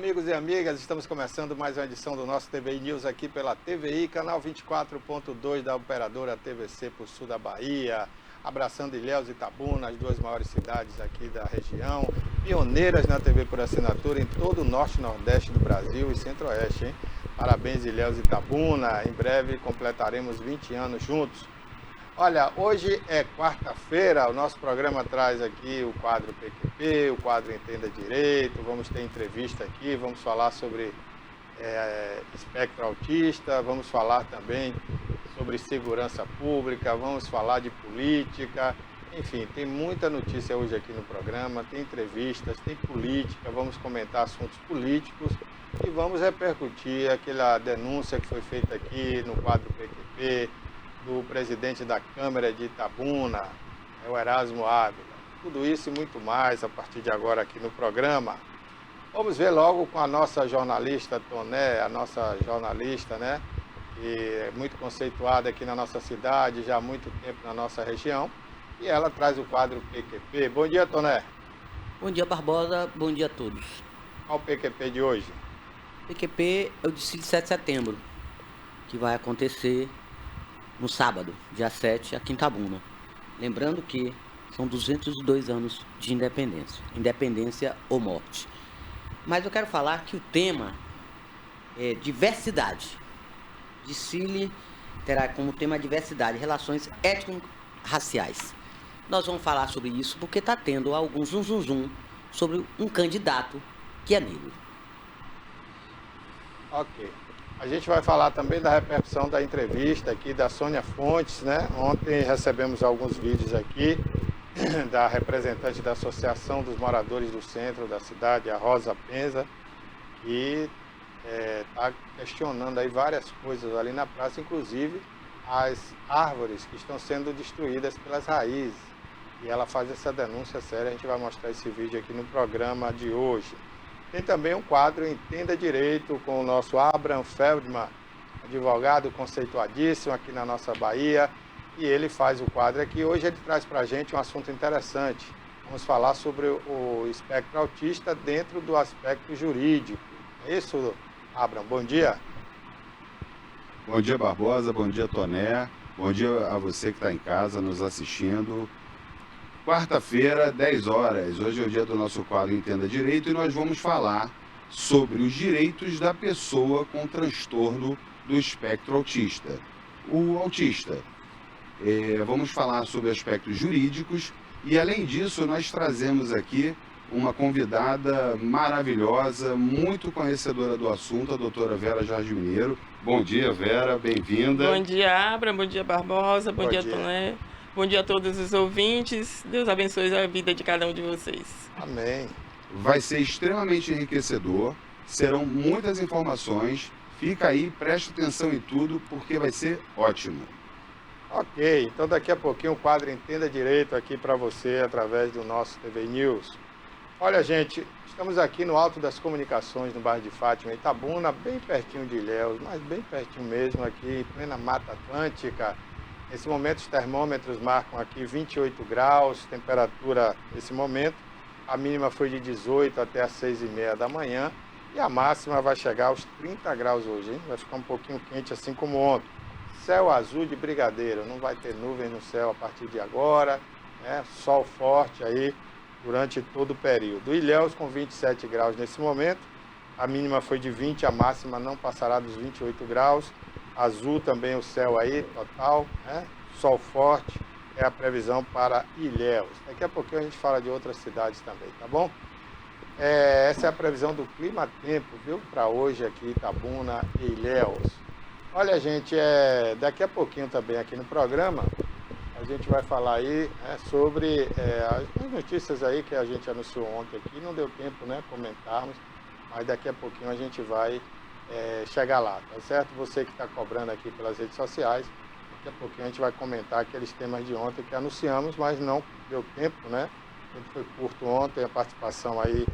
amigos e amigas, estamos começando mais uma edição do nosso TVI News aqui pela TVI, canal 24.2 da operadora TVC para o sul da Bahia, abraçando Ilhéus e Itabuna, as duas maiores cidades aqui da região, pioneiras na TV por assinatura em todo o norte e nordeste do Brasil e centro-oeste, hein? Parabéns Ilhéus e Itabuna, em breve completaremos 20 anos juntos. Olha, hoje é quarta-feira, o nosso programa traz aqui o quadro PQP, o quadro Entenda Direito, vamos ter entrevista aqui, vamos falar sobre espectro autista, vamos falar também sobre segurança pública, vamos falar de política, enfim, tem muita notícia hoje aqui no programa, tem entrevistas, tem política, vamos comentar assuntos políticos e vamos repercutir aquela denúncia que foi feita aqui no quadro PQP, do presidente da Câmara de Itabuna, o Erasmo Ávila. Tudo isso e muito mais a partir de agora aqui no programa. Vamos ver logo com a nossa jornalista Toné, a nossa jornalista, né, que é muito conceituada aqui na nossa cidade, já há muito tempo na nossa região, e ela traz o quadro PQP. Bom dia, Toné. Bom dia, Barbosa. Bom dia a todos. Qual o PQP de hoje? PQP é o desfile de 7 de setembro, que vai acontecer no sábado, dia 7, aqui em Itabuna. Lembrando que são 202 anos de independência. Independência ou morte. Mas eu quero falar que o tema é diversidade. Desfile terá como tema diversidade, relações étnico-raciais. Nós vamos falar sobre isso porque está tendo algum zum sobre um candidato que é negro. Ok. A gente vai falar também da repercussão da entrevista aqui da Sônia Fontes, né? Ontem recebemos alguns vídeos aqui da representante da Associação dos Moradores do Centro da cidade, a Rosa Penza, que está questionando aí várias coisas ali na praça, inclusive as árvores que estão sendo destruídas pelas raízes. E ela faz essa denúncia séria, a gente vai mostrar esse vídeo aqui no programa de hoje. Tem também um quadro Entenda Direito com o nosso Abraham Feldman, advogado conceituadíssimo aqui na nossa Bahia, e ele faz o quadro aqui. Hoje ele traz para a gente um assunto interessante. Vamos falar sobre o espectro autista dentro do aspecto jurídico. É isso, Abraham? Bom dia. Bom dia, Barbosa. Bom dia, Toné. Bom dia a você que está em casa nos assistindo. Quarta-feira, 10 horas. Hoje é o dia do nosso quadro Entenda Direito e nós vamos falar sobre os direitos da pessoa com transtorno do espectro autista. O autista. Vamos falar sobre aspectos jurídicos e, além disso, nós trazemos aqui uma convidada maravilhosa, muito conhecedora do assunto, a doutora Vera Jorge Mineiro. Bom dia, Vera, bem-vinda. Bom dia, Abra, bom dia, Barbosa, bom dia, Toné. Bom dia a todos os ouvintes. Deus abençoe a vida de cada um de vocês. Amém. Vai ser extremamente enriquecedor. Serão muitas informações. Fica aí, preste atenção em tudo, porque vai ser ótimo. Ok, então daqui a pouquinho o quadro Entenda Direito aqui para você através do nosso TV News. Olha, gente, estamos aqui no Alto das Comunicações, no bairro de Fátima, Itabuna, bem pertinho de Ilhéus, mas bem pertinho mesmo, aqui em plena Mata Atlântica. Nesse momento os termômetros marcam aqui 28 graus, temperatura nesse momento, a mínima foi de 18 até as 6h30 da manhã e a máxima vai chegar aos 30 graus hoje, hein? Vai ficar um pouquinho quente assim como ontem. Céu azul de brigadeiro, não vai ter nuvens no céu a partir de agora, né? Sol forte aí durante todo o período. Ilhéus com 27 graus nesse momento, a mínima foi de 20, a máxima não passará dos 28 graus. Azul também o céu aí, total, né? Sol forte, é a previsão para Ilhéus. Daqui a pouquinho a gente fala de outras cidades também, tá bom? Essa é a previsão do clima-tempo, viu? Para hoje aqui, Itabuna e Ilhéus. Olha, gente, daqui a pouquinho também aqui no programa, a gente vai falar aí sobre as notícias aí que a gente anunciou ontem aqui. Não deu tempo, né, comentarmos, mas daqui a pouquinho a gente vai chegar lá, tá certo? Você que está cobrando aqui pelas redes sociais, daqui a pouquinho a gente vai comentar aqueles temas de ontem que anunciamos, mas não deu tempo, né? O tempo foi curto ontem, a participação aí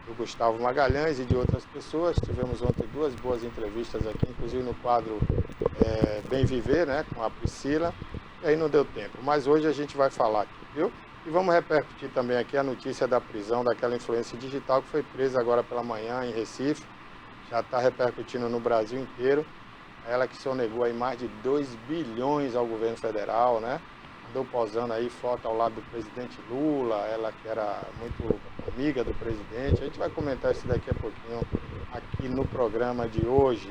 do Gustavo Magalhães e de outras pessoas. Tivemos ontem duas boas entrevistas aqui, inclusive no quadro Bem Viver, né, com a Priscila, e aí não deu tempo. Mas hoje a gente vai falar aqui, viu? E vamos repercutir também aqui a notícia da prisão daquela influência digital que foi presa agora pela manhã em Recife. Já está repercutindo no Brasil inteiro. Ela que sonegou aí mais de 2 bilhões ao governo federal, né? Andou posando aí foto ao lado do presidente Lula, ela que era muito amiga do presidente. A gente vai comentar isso daqui a pouquinho aqui no programa de hoje.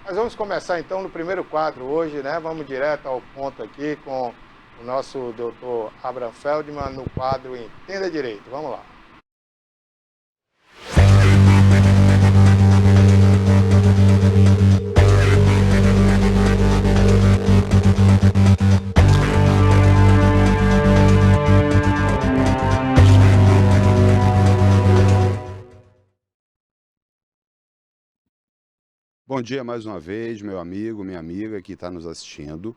Mas vamos começar então no primeiro quadro hoje, né? Vamos direto ao ponto aqui com o nosso doutor Abraham Feldman no quadro Entenda Direito. Vamos lá. Bom dia mais uma vez, meu amigo, minha amiga que está nos assistindo.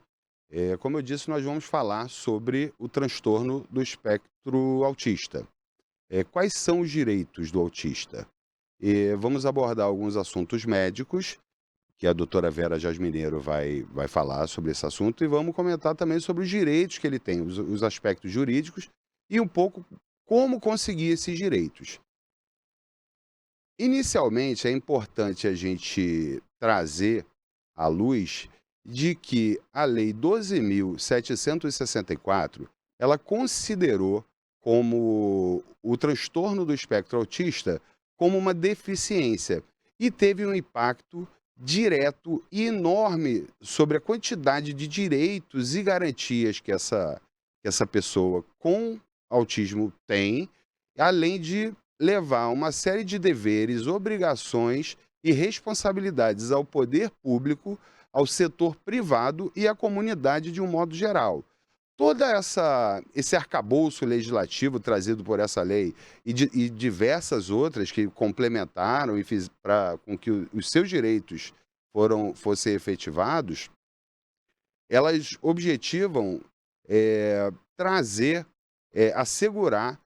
Como eu disse, nós vamos falar sobre o transtorno do espectro autista. Quais são os direitos do autista? Vamos abordar alguns assuntos médicos, que a doutora Vera Jasmineiro vai falar sobre esse assunto, e vamos comentar também sobre os direitos que ele tem, os aspectos jurídicos, e um pouco como conseguir esses direitos. Inicialmente, é importante a gente trazer à luz de que a Lei 12.764, ela considerou como o transtorno do espectro autista como uma deficiência e teve um impacto direto e enorme sobre a quantidade de direitos e garantias que essa pessoa com autismo tem, além de levar uma série de deveres, obrigações e responsabilidades ao poder público, ao setor privado e à comunidade de um modo geral. Todo esse arcabouço legislativo trazido por essa lei e diversas outras que complementaram e com que os seus direitos fossem efetivados, elas objetivam assegurar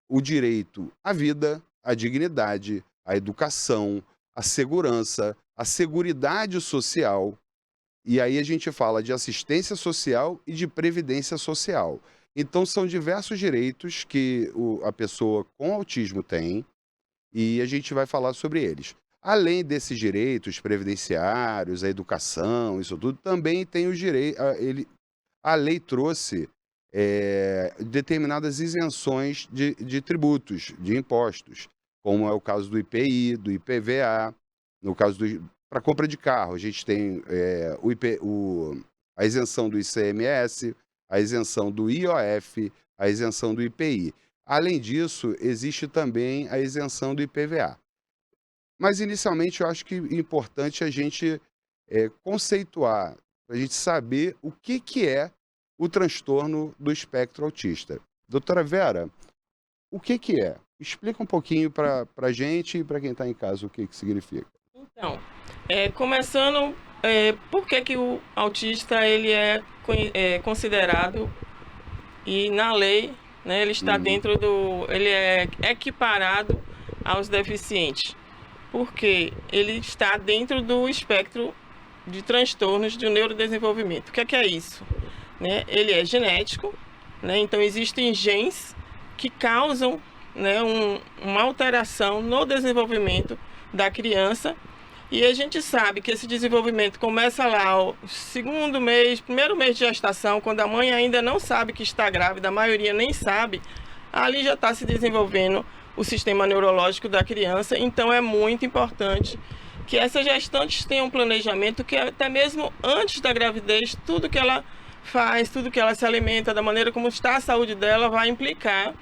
o direito à vida, à dignidade, à educação, à segurança, à seguridade social. E aí a gente fala de assistência social e de previdência social. Então são diversos direitos que a pessoa com autismo tem e a gente vai falar sobre eles. Além desses direitos previdenciários, a educação, isso tudo, também tem os direitos. A lei trouxe determinadas isenções de tributos, de impostos, como é o caso do IPI, do IPVA, no caso para compra de carro, a gente tem a isenção do ICMS, a isenção do IOF, a isenção do IPI. Além disso, existe também a isenção do IPVA. Mas, inicialmente, eu acho que é importante a gente conceituar, a gente saber o que é o transtorno do espectro autista. Doutora Vera, o que é? Explica um pouquinho para a gente e para quem está em casa o que significa. Então, começando, por que o autista ele é considerado, e na lei, né, ele está dentro ele é equiparado aos deficientes, porque ele está dentro do espectro de transtornos de neurodesenvolvimento. O que é isso? Né? Ele é genético, né? Então existem genes que causam, né, uma alteração no desenvolvimento da criança, e a gente sabe que esse desenvolvimento começa lá ao primeiro mês de gestação, quando a mãe ainda não sabe que está grávida, a maioria nem sabe, ali já está se desenvolvendo o sistema neurológico da criança. Então é muito importante que essas gestantes tenham um planejamento, que até mesmo antes da gravidez, tudo que ela faz, tudo que ela se alimenta, da maneira como está a saúde dela, vai implicar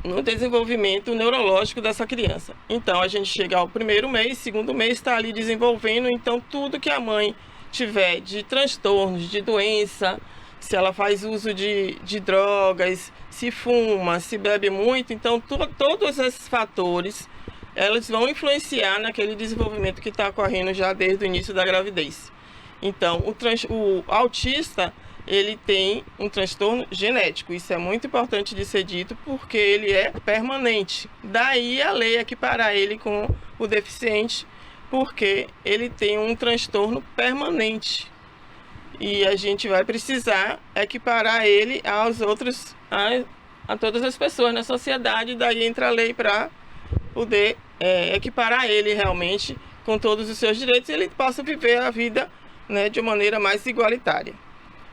no desenvolvimento neurológico dessa criança. Então a gente chega ao primeiro mês, segundo mês está ali desenvolvendo, então tudo que a mãe tiver de transtornos, de doença, se ela faz uso de drogas, se fuma, se bebe muito, então todos esses fatores, elas vão influenciar naquele desenvolvimento que está ocorrendo já desde o início da gravidez. Então, o autista, ele tem um transtorno genético. Isso é muito importante de ser dito, porque ele é permanente. Daí a lei equiparar ele com o deficiente, porque ele tem um transtorno permanente. E a gente vai precisar equiparar ele a todas as pessoas na sociedade, daí entra a lei para poder equiparar ele realmente com todos os seus direitos e ele possa viver a vida, né, de uma maneira mais igualitária.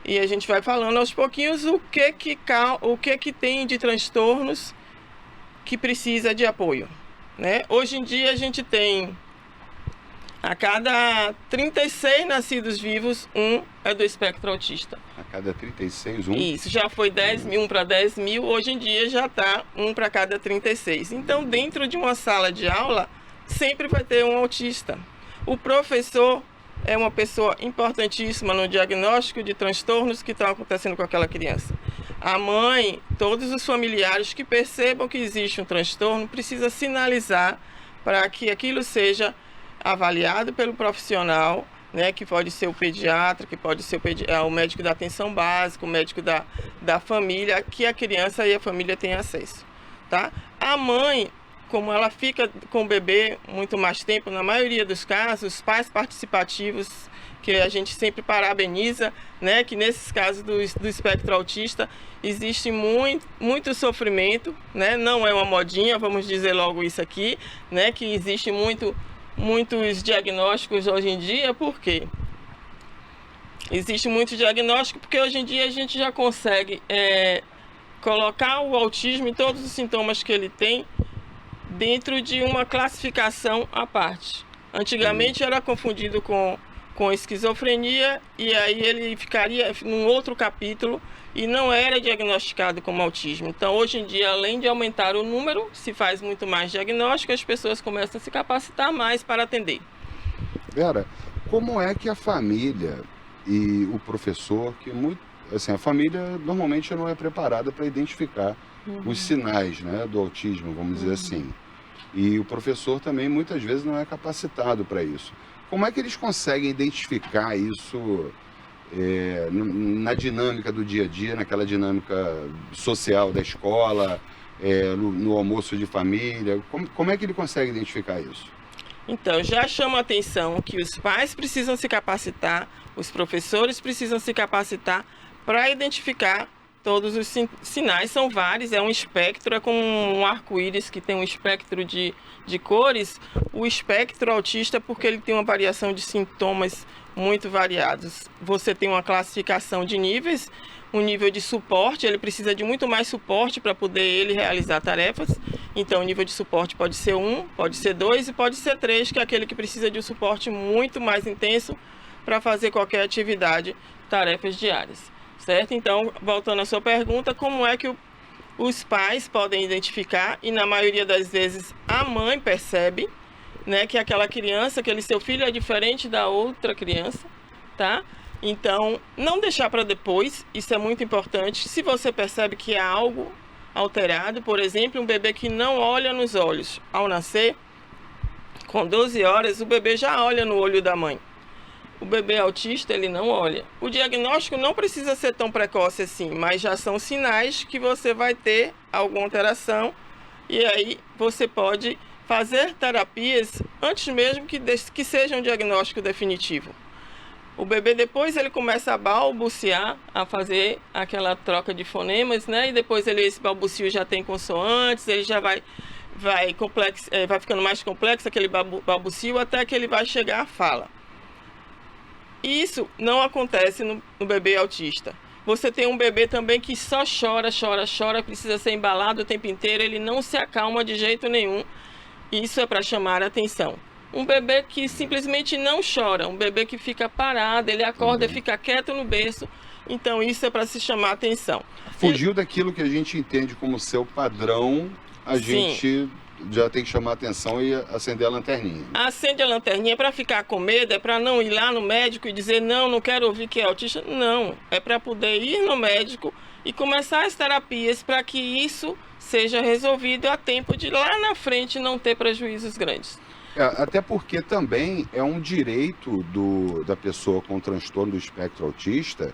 E a gente vai falando aos pouquinhos o que tem de transtornos que precisa de apoio, né? Hoje em dia a gente tem, a cada 36 nascidos vivos, um é do espectro autista. A cada 36, um? Isso, já foi 1 para 10 mil, hoje em dia já está 1 para cada 36. Então, dentro de uma sala de aula, sempre vai ter um autista. O professor é uma pessoa importantíssima no diagnóstico de transtornos que estão acontecendo com aquela criança. A mãe, todos os familiares que percebam que existe um transtorno, precisa sinalizar para que aquilo seja avaliado pelo profissional, né, que pode ser o pediatra, que pode ser o médico da atenção básica, o médico da família, que a criança e a família tenham acesso, tá? A mãe, como ela fica com o bebê muito mais tempo, na maioria dos casos, os pais participativos, que a gente sempre parabeniza, né, que nesses casos do espectro autista existe muito sofrimento, né, não é uma modinha, vamos dizer logo isso aqui, né, que existe muitos diagnósticos hoje em dia. Por quê? Existe muito diagnóstico porque hoje em dia a gente já consegue colocar o autismo e todos os sintomas que ele tem dentro de uma classificação à parte. Antigamente era confundido com esquizofrenia e aí ele ficaria num outro capítulo e não era diagnosticado como autismo. Então, hoje em dia, além de aumentar o número, se faz muito mais diagnóstico, as pessoas começam a se capacitar mais para atender. Vera, como é que a família e o professor, a família normalmente não é preparada para identificar os sinais, né, do autismo, vamos dizer assim. E o professor também muitas vezes não é capacitado para isso. Como é que eles conseguem identificar isso na dinâmica do dia a dia, naquela dinâmica social da escola, no almoço de família? Como é que ele consegue identificar isso? Então, já chama a atenção que os pais precisam se capacitar, os professores precisam se capacitar para identificar todos os sinais. São vários, é um espectro, é como um arco-íris que tem um espectro de cores. O espectro autista, porque ele tem uma variação de sintomas muito variados. Você tem uma classificação de níveis, um nível de suporte, ele precisa de muito mais suporte para poder ele realizar tarefas. Então, o nível de suporte pode ser 1, pode ser 2 e pode ser 3, que é aquele que precisa de um suporte muito mais intenso para fazer qualquer atividade, tarefas diárias. Certo? Então, voltando à sua pergunta, como é que os pais podem identificar? E na maioria das vezes a mãe percebe, né, que aquela criança, aquele seu filho é diferente da outra criança, tá? Então, não deixar para depois, isso é muito importante. Se você percebe que há algo alterado, por exemplo, um bebê que não olha nos olhos ao nascer, com 12 horas o bebê já olha no olho da mãe. O bebê autista, ele não olha. O diagnóstico não precisa ser tão precoce assim, mas já são sinais que você vai ter alguma alteração e aí você pode fazer terapias antes mesmo que seja um diagnóstico definitivo. O bebê depois ele começa a balbuciar, a fazer aquela troca de fonemas, né? E depois esse balbucio já tem consoantes, ele já vai ficando mais complexo aquele balbucio até que ele vai chegar à fala. Isso não acontece no bebê autista. Você tem um bebê também que só chora, precisa ser embalado o tempo inteiro, ele não se acalma de jeito nenhum. Isso é para chamar a atenção. Um bebê que simplesmente não chora, um bebê que fica parado, ele acorda e fica quieto no berço. Então isso é para se chamar a atenção. Fugiu daquilo que a gente entende como seu padrão, a gente já tem que chamar a atenção e acender a lanterninha. Acende a lanterninha para ficar com medo, é para não ir lá no médico e dizer não quero ouvir que é autista. Não, é para poder ir no médico e começar as terapias para que isso seja resolvido a tempo de lá na frente não ter prejuízos grandes. Até porque também é um direito da pessoa com transtorno do espectro autista,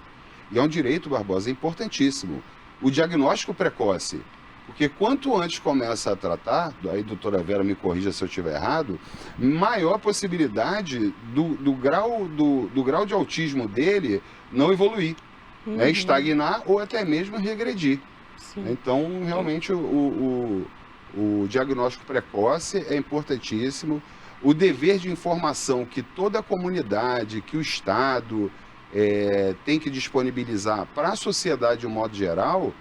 e é um direito, Barbosa, importantíssimo, o diagnóstico precoce. Porque quanto antes começa a tratar, aí doutora Vera me corrija se eu estiver errado, maior possibilidade do grau de autismo dele não evoluir, estagnar ou até mesmo regredir. Sim. Então, realmente, o diagnóstico precoce é importantíssimo. O dever de informação que toda a comunidade, que o Estado tem que disponibilizar para a sociedade de um modo geral,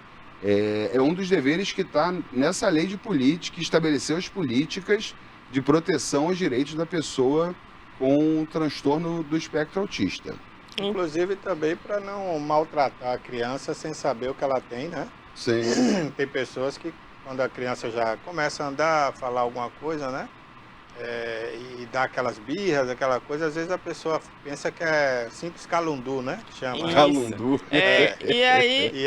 é um dos deveres que está nessa lei de política, que estabeleceu as políticas de proteção aos direitos da pessoa com transtorno do espectro autista. Inclusive também para não maltratar a criança sem saber o que ela tem, né? Sim. Tem pessoas que, quando a criança já começa a andar, falar alguma coisa, né? E dá aquelas birras, aquela coisa, às vezes a pessoa pensa que é simples calundu, né? Que chama. Isso. Calundu. E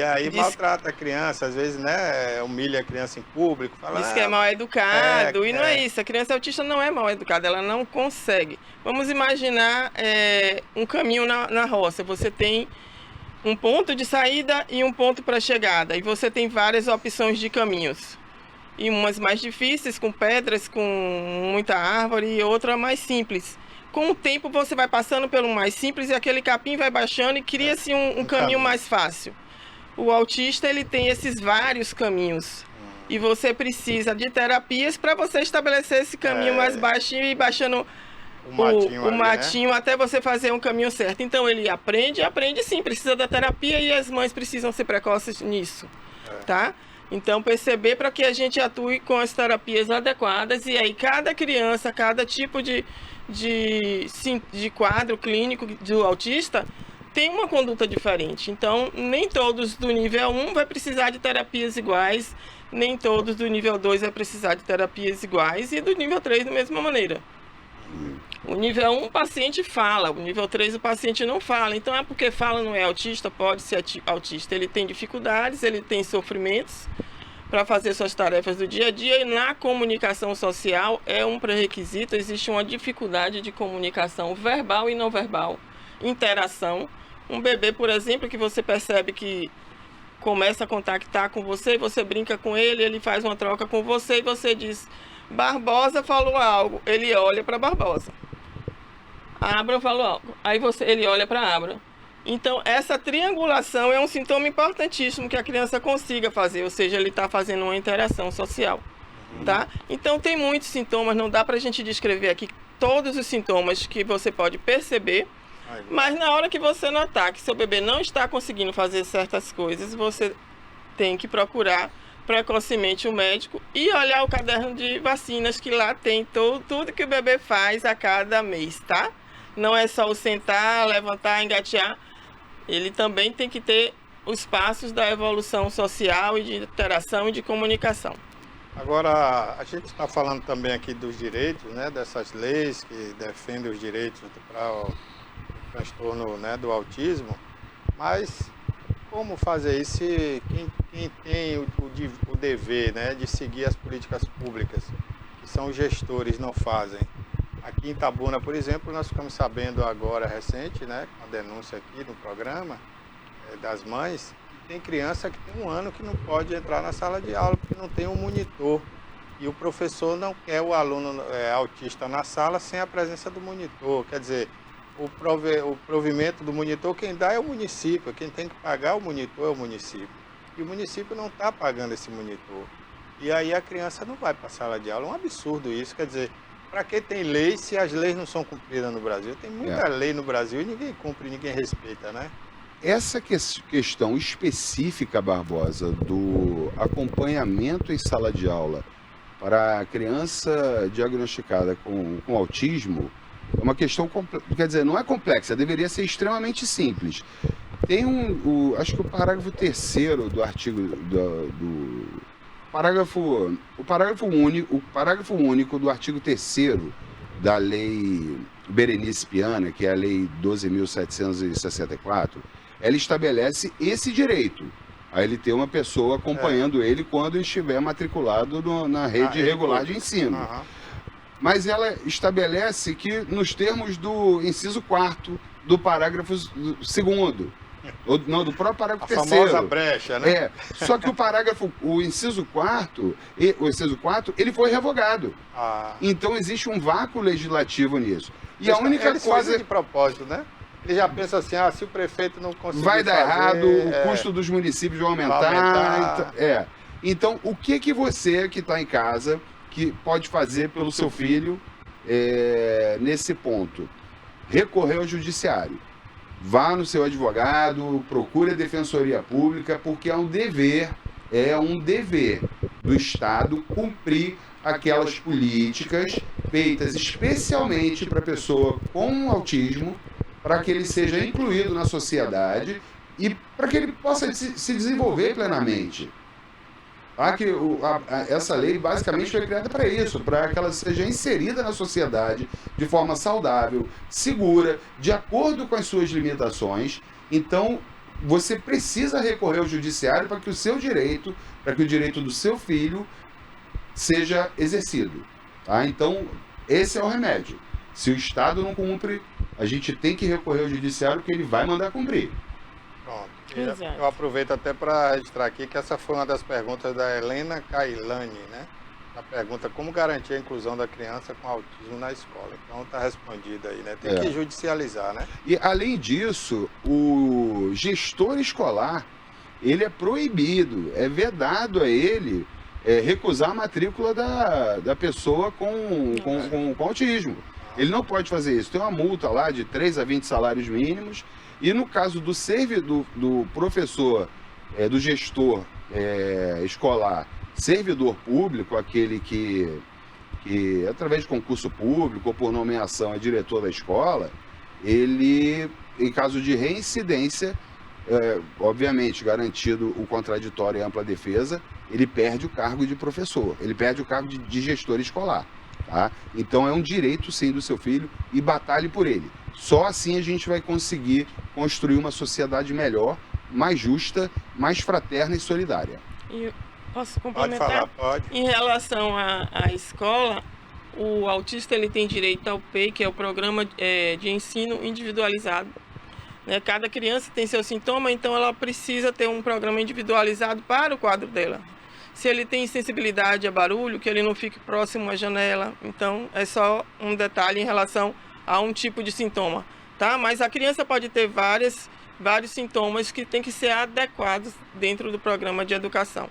aí Maltrata a criança, às vezes, né? Humilha a criança em público, fala. diz que é mal educado, e não é é. isso. A criança autista não é mal educada, ela não consegue. Vamos imaginar um caminho na roça. Você tem um ponto de saída e um ponto para chegada, e você tem várias opções de caminhos. E umas mais difíceis, com pedras, com muita árvore, e outra mais simples. Com o tempo você vai passando pelo mais simples e aquele capim vai baixando e cria-se um caminho mais fácil. O autista ele tem esses vários caminhos. E você precisa de terapias para você estabelecer esse caminho mais baixinho e baixando o matinho, né? Até você fazer um caminho certo. Então ele aprende sim, precisa da terapia e as mães precisam ser precoces nisso, tá? Então, perceber para que a gente atue com as terapias adequadas e aí cada criança, cada tipo de quadro clínico do autista tem uma conduta diferente. Então, nem todos do nível 1 vai precisar de terapias iguais, nem todos do nível 2 vai precisar de terapias iguais e do nível 3 da mesma maneira. O nível 1 o paciente fala, o nível 3 o paciente não fala. Então, porque fala não é autista, pode ser autista. Ele tem dificuldades, ele tem sofrimentos para fazer suas tarefas do dia a dia. E na comunicação social é um pré-requisito, existe uma dificuldade de comunicação verbal e não verbal, interação. Um bebê, por exemplo, que você percebe que começa a contactar com você, você brinca com ele, ele faz uma troca com você e você diz: Barbosa falou algo, ele olha para Barbosa. Abra falou algo, aí ele olha para Abra. Então, essa triangulação é um sintoma importantíssimo que a criança consiga fazer, ou seja, ele está fazendo uma interação social, tá? Então, tem muitos sintomas, não dá para a gente descrever aqui todos os sintomas que você pode perceber, mas na hora que você notar que seu bebê não está conseguindo fazer certas coisas, você tem que procurar precocemente o médico e olhar o caderno de vacinas, que lá tem tudo que o bebê faz a cada mês, tá? Não é só o sentar, levantar, engatear. Ele também tem que ter os passos da evolução social e de interação e de comunicação. Agora, a gente está falando também aqui dos direitos, né? Dessas leis que defendem os direitos para o transtorno, né, do autismo, mas como fazer isso se quem tem o dever, né, de seguir as políticas públicas, que são os gestores, não fazem? Aqui em Itabuna, por exemplo, nós ficamos sabendo agora, recente, né, com a denúncia aqui no programa das mães, que tem criança que tem 1 ano que não pode entrar na sala de aula porque não tem um monitor. E o professor não quer o aluno autista na sala sem a presença do monitor. Quer dizer, o provimento do monitor, quem dá é o município, quem tem que pagar o monitor é o município. E o município não está pagando esse monitor. E aí a criança não vai para a sala de aula. É um absurdo isso. Quer dizer, para que tem lei se as leis não são cumpridas no Brasil? Tem muita lei no Brasil e ninguém cumpre, ninguém respeita, né? Essa questão específica, Barbosa, do acompanhamento em sala de aula para a criança diagnosticada com autismo, é uma questão, quer dizer, não é complexa, deveria ser extremamente simples. Tem acho que o parágrafo 3º do artigo o parágrafo único do artigo 3º da lei Berenice Piana, que é a lei 12.764, ela estabelece esse direito, a ele ter uma pessoa acompanhando ele quando estiver matriculado na rede regular de ensino. Mas ela estabelece que nos termos do inciso 4º do parágrafo 2º, do próprio parágrafo 3º. A famosa brecha, né? Só que o inciso 4º, ele foi revogado. Então existe um vácuo legislativo nisso. E a única eles coisa fazem de propósito, né? Ele já pensa assim, se o prefeito não conseguir vai dar errado, o fazer, custo dos municípios vai aumentar. vai aumentar. Então, o que você que está em casa que pode fazer pelo seu filho nesse ponto? Recorrer ao judiciário. Vá no seu advogado, procure a defensoria pública, porque é um dever do Estado cumprir aquelas políticas feitas especialmente para a pessoa com autismo, para que ele seja incluído na sociedade e para que ele possa se desenvolver plenamente. Essa lei basicamente foi criada para isso, para que ela seja inserida na sociedade de forma saudável, segura, de acordo com as suas limitações. Então, você precisa recorrer ao judiciário para que o seu direito, para que o direito do seu filho seja exercido. Então, esse é o remédio. Se o Estado não cumpre, a gente tem que recorrer ao judiciário, que ele vai mandar cumprir. Pronto. Exato. Eu aproveito até para registrar aqui que essa foi uma das perguntas da Helena Cailani, né? A pergunta: como garantir a inclusão da criança com autismo na escola? Então está respondida aí, né? Tem que judicializar, né? E além disso, o gestor escolar, ele é proibido, é vedado a ele recusar a matrícula da pessoa com autismo. Ele não pode fazer isso. Tem uma multa lá de 3 a 20 salários mínimos. E no caso do professor, do gestor escolar, servidor público, aquele que através de concurso público ou por nomeação é diretor da escola, ele, em caso de reincidência, obviamente garantido o contraditório e ampla defesa, ele perde o cargo de professor, ele perde o cargo de gestor escolar. Tá? Então é um direito sim do seu filho e batalhe por ele. Só assim a gente vai conseguir construir uma sociedade melhor, mais justa, mais fraterna e solidária. E posso complementar? Pode falar, pode. Em relação à escola, o autista ele tem direito ao PEI, que é o Programa de Ensino Individualizado. Né? Cada criança tem seu sintoma, então ela precisa ter um programa individualizado para o quadro dela. Se ele tem sensibilidade a barulho, que ele não fique próximo à janela. Então, é só um detalhe em relação a um tipo de sintoma, tá? Mas a criança pode ter vários sintomas que tem que ser adequados dentro do programa de educação.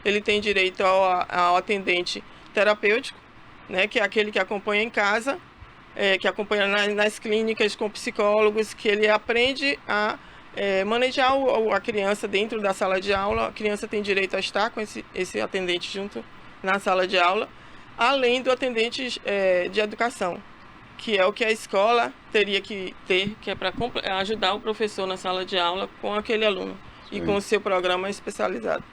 Ele tem direito ao atendente terapêutico, né? Que é aquele que acompanha em casa, que acompanha nas clínicas com psicólogos, que ele aprende a manejar a criança dentro da sala de aula. A criança tem direito a estar com esse atendente junto na sala de aula, além do atendente de educação, que é o que a escola teria que ter, que é para ajudar o professor na sala de aula com aquele aluno. Sim. E com o seu programa especializado.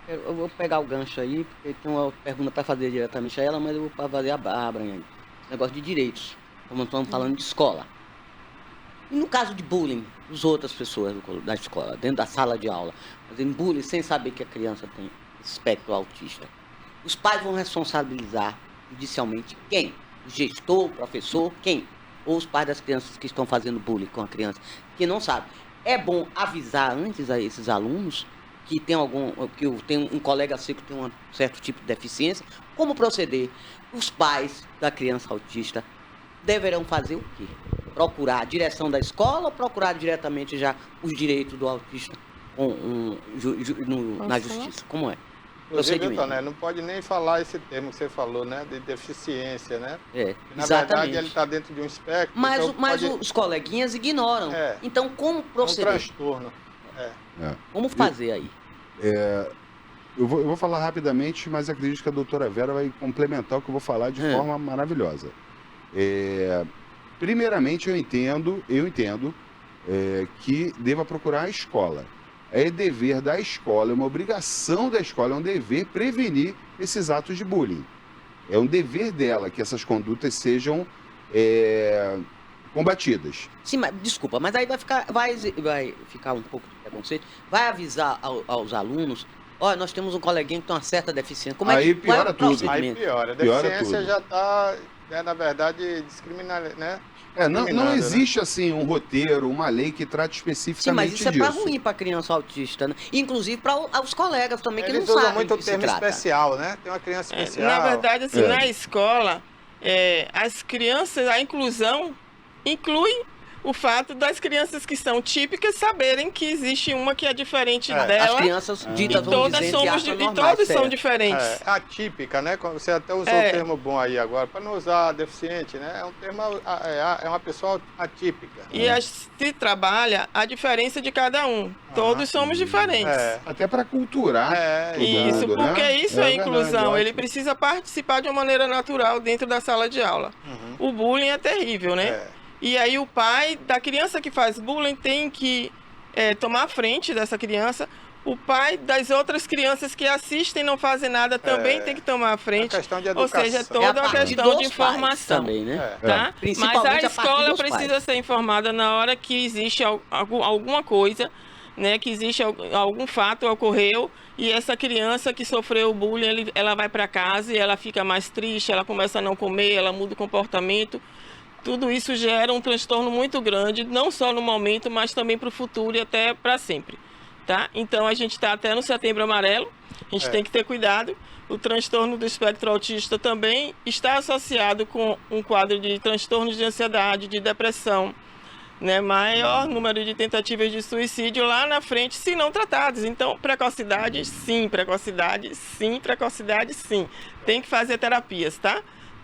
Eu vou pegar o gancho aí, porque tem uma pergunta para fazer diretamente a ela, mas eu vou fazer a Bárbara aí. Negócio de direitos, como estamos falando de escola. E no caso de bullying, as outras pessoas da escola, dentro da sala de aula, fazendo bullying sem saber que a criança tem espectro autista, os pais vão responsabilizar judicialmente quem? O gestor, o professor, quem? Ou os pais das crianças que estão fazendo bullying com a criança, que não sabe. É bom avisar antes a esses alunos que tem um colega seu que tem um certo tipo de deficiência, como proceder? Os pais da criança autista deverão fazer o quê? Procurar a direção da escola ou procurar diretamente já os direitos do autista na justiça? Como é? Inclusive, Toné, não pode nem falar esse termo que você falou, né? De deficiência, né? Na exatamente. verdade, ele está dentro de um espectro. Mas, então mas os coleguinhas ignoram. Então, como proceder? É um transtorno. Como fazer aí? Eu vou falar rapidamente, mas acredito que a doutora Vera vai complementar o que eu vou falar de forma maravilhosa. Primeiramente, eu entendo que deva procurar a escola. É dever da escola, é uma obrigação da escola, é um dever prevenir esses atos de bullying. É um dever dela que essas condutas sejam combatidas. Sim, mas desculpa, mas aí vai ficar um pouco de preconceito. Vai avisar aos alunos: olha, nós temos um coleguinha que tem uma certa deficiência. Como aí que piora tudo. Aí piora. A deficiência já está, na verdade, discriminada, né? Não existe assim um roteiro, uma lei que trate especificamente disso. Sim, mas isso é para ruim para a criança autista, né? Inclusive para os colegas também, que não sabem. Eles usam muito o termo especial, né? Tem uma criança especial. Na verdade, assim, na escola, as crianças, a inclusão inclui o fato das crianças que são típicas saberem que existe uma que é diferente As dela. crianças E ditas, vamos todas dizer, somos entre aspas, e normais, todos são certo. diferentes. Atípica, né? Você até usou o termo bom aí agora, para não usar deficiente, né? É um termo, é uma pessoa atípica. E se trabalha a diferença de cada um. Todos somos diferentes. Até para culturar todo Isso, mundo, porque né? isso é inclusão. verdade, Ele precisa participar de uma maneira natural dentro da sala de aula. O bullying é terrível, né? E aí o pai da criança que faz bullying tem que tomar a frente dessa criança. O pai das outras crianças que assistem e não fazem nada também tem que tomar a frente. questão de Ou educação. seja, toda uma questão de informação. Também, né? Tá? Mas Principalmente a a partir escola dos precisa pais. ser informada na hora que existe alguma coisa, né, que existe algum fato ocorreu e essa criança que sofreu o bullying, ela vai para casa e ela fica mais triste, ela começa a não comer, ela muda o comportamento. Tudo isso gera um transtorno muito grande, não só no momento, mas também para o futuro e até para sempre. Tá? Então a gente está até no Setembro Amarelo, a gente tem que ter cuidado. O transtorno do espectro autista também está associado com um quadro de transtornos de ansiedade, de depressão, né? Maior número de tentativas de suicídio lá na frente, se não tratados. Então, precocidade, sim, precocidade, sim, precocidade, sim. Tem que fazer terapias, tá?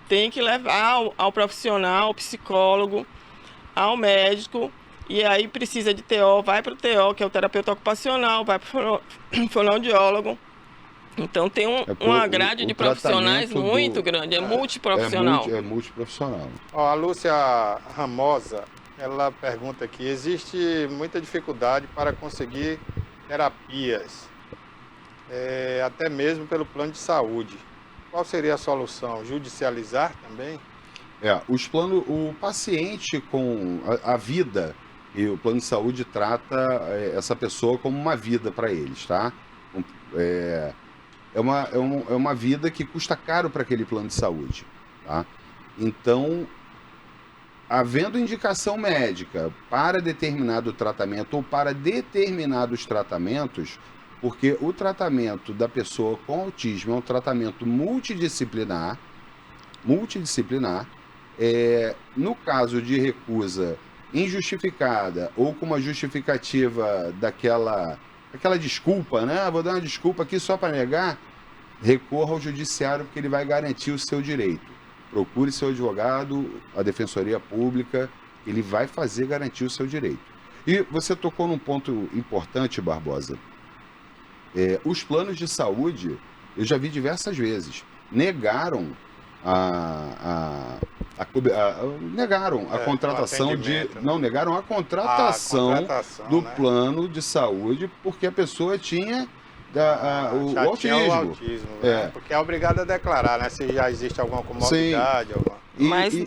Tem que levar ao profissional, ao psicólogo, ao médico. E aí precisa de TO, vai para o TO, que é o terapeuta ocupacional, vai para o fonoaudiólogo. Então tem uma grade de profissionais muito grande, é multiprofissional. É multiprofissional. Ó, a Lúcia Ramosa, ela pergunta aqui, existe muita dificuldade para conseguir terapias, até mesmo pelo plano de saúde. Qual seria a solução? Judicializar também? O paciente com a vida, e o plano de saúde trata essa pessoa como uma vida para eles, tá? É uma vida que custa caro para aquele plano de saúde, tá? Então, havendo indicação médica para determinado tratamento ou para determinados tratamentos, porque o tratamento da pessoa com autismo é um tratamento multidisciplinar, no caso de recusa injustificada ou com uma justificativa aquela desculpa, né? Vou dar uma desculpa aqui só para negar, recorra ao judiciário porque ele vai garantir o seu direito. Procure seu advogado, a Defensoria Pública, ele vai fazer garantir o seu direito. E você tocou num ponto importante, Barbosa. Os planos de saúde, eu já vi diversas vezes, negaram a contratação negaram a contratação do plano de saúde porque a pessoa tinha o autismo. Né? Porque é obrigado a declarar, né? Se já existe alguma comorbidade. Mas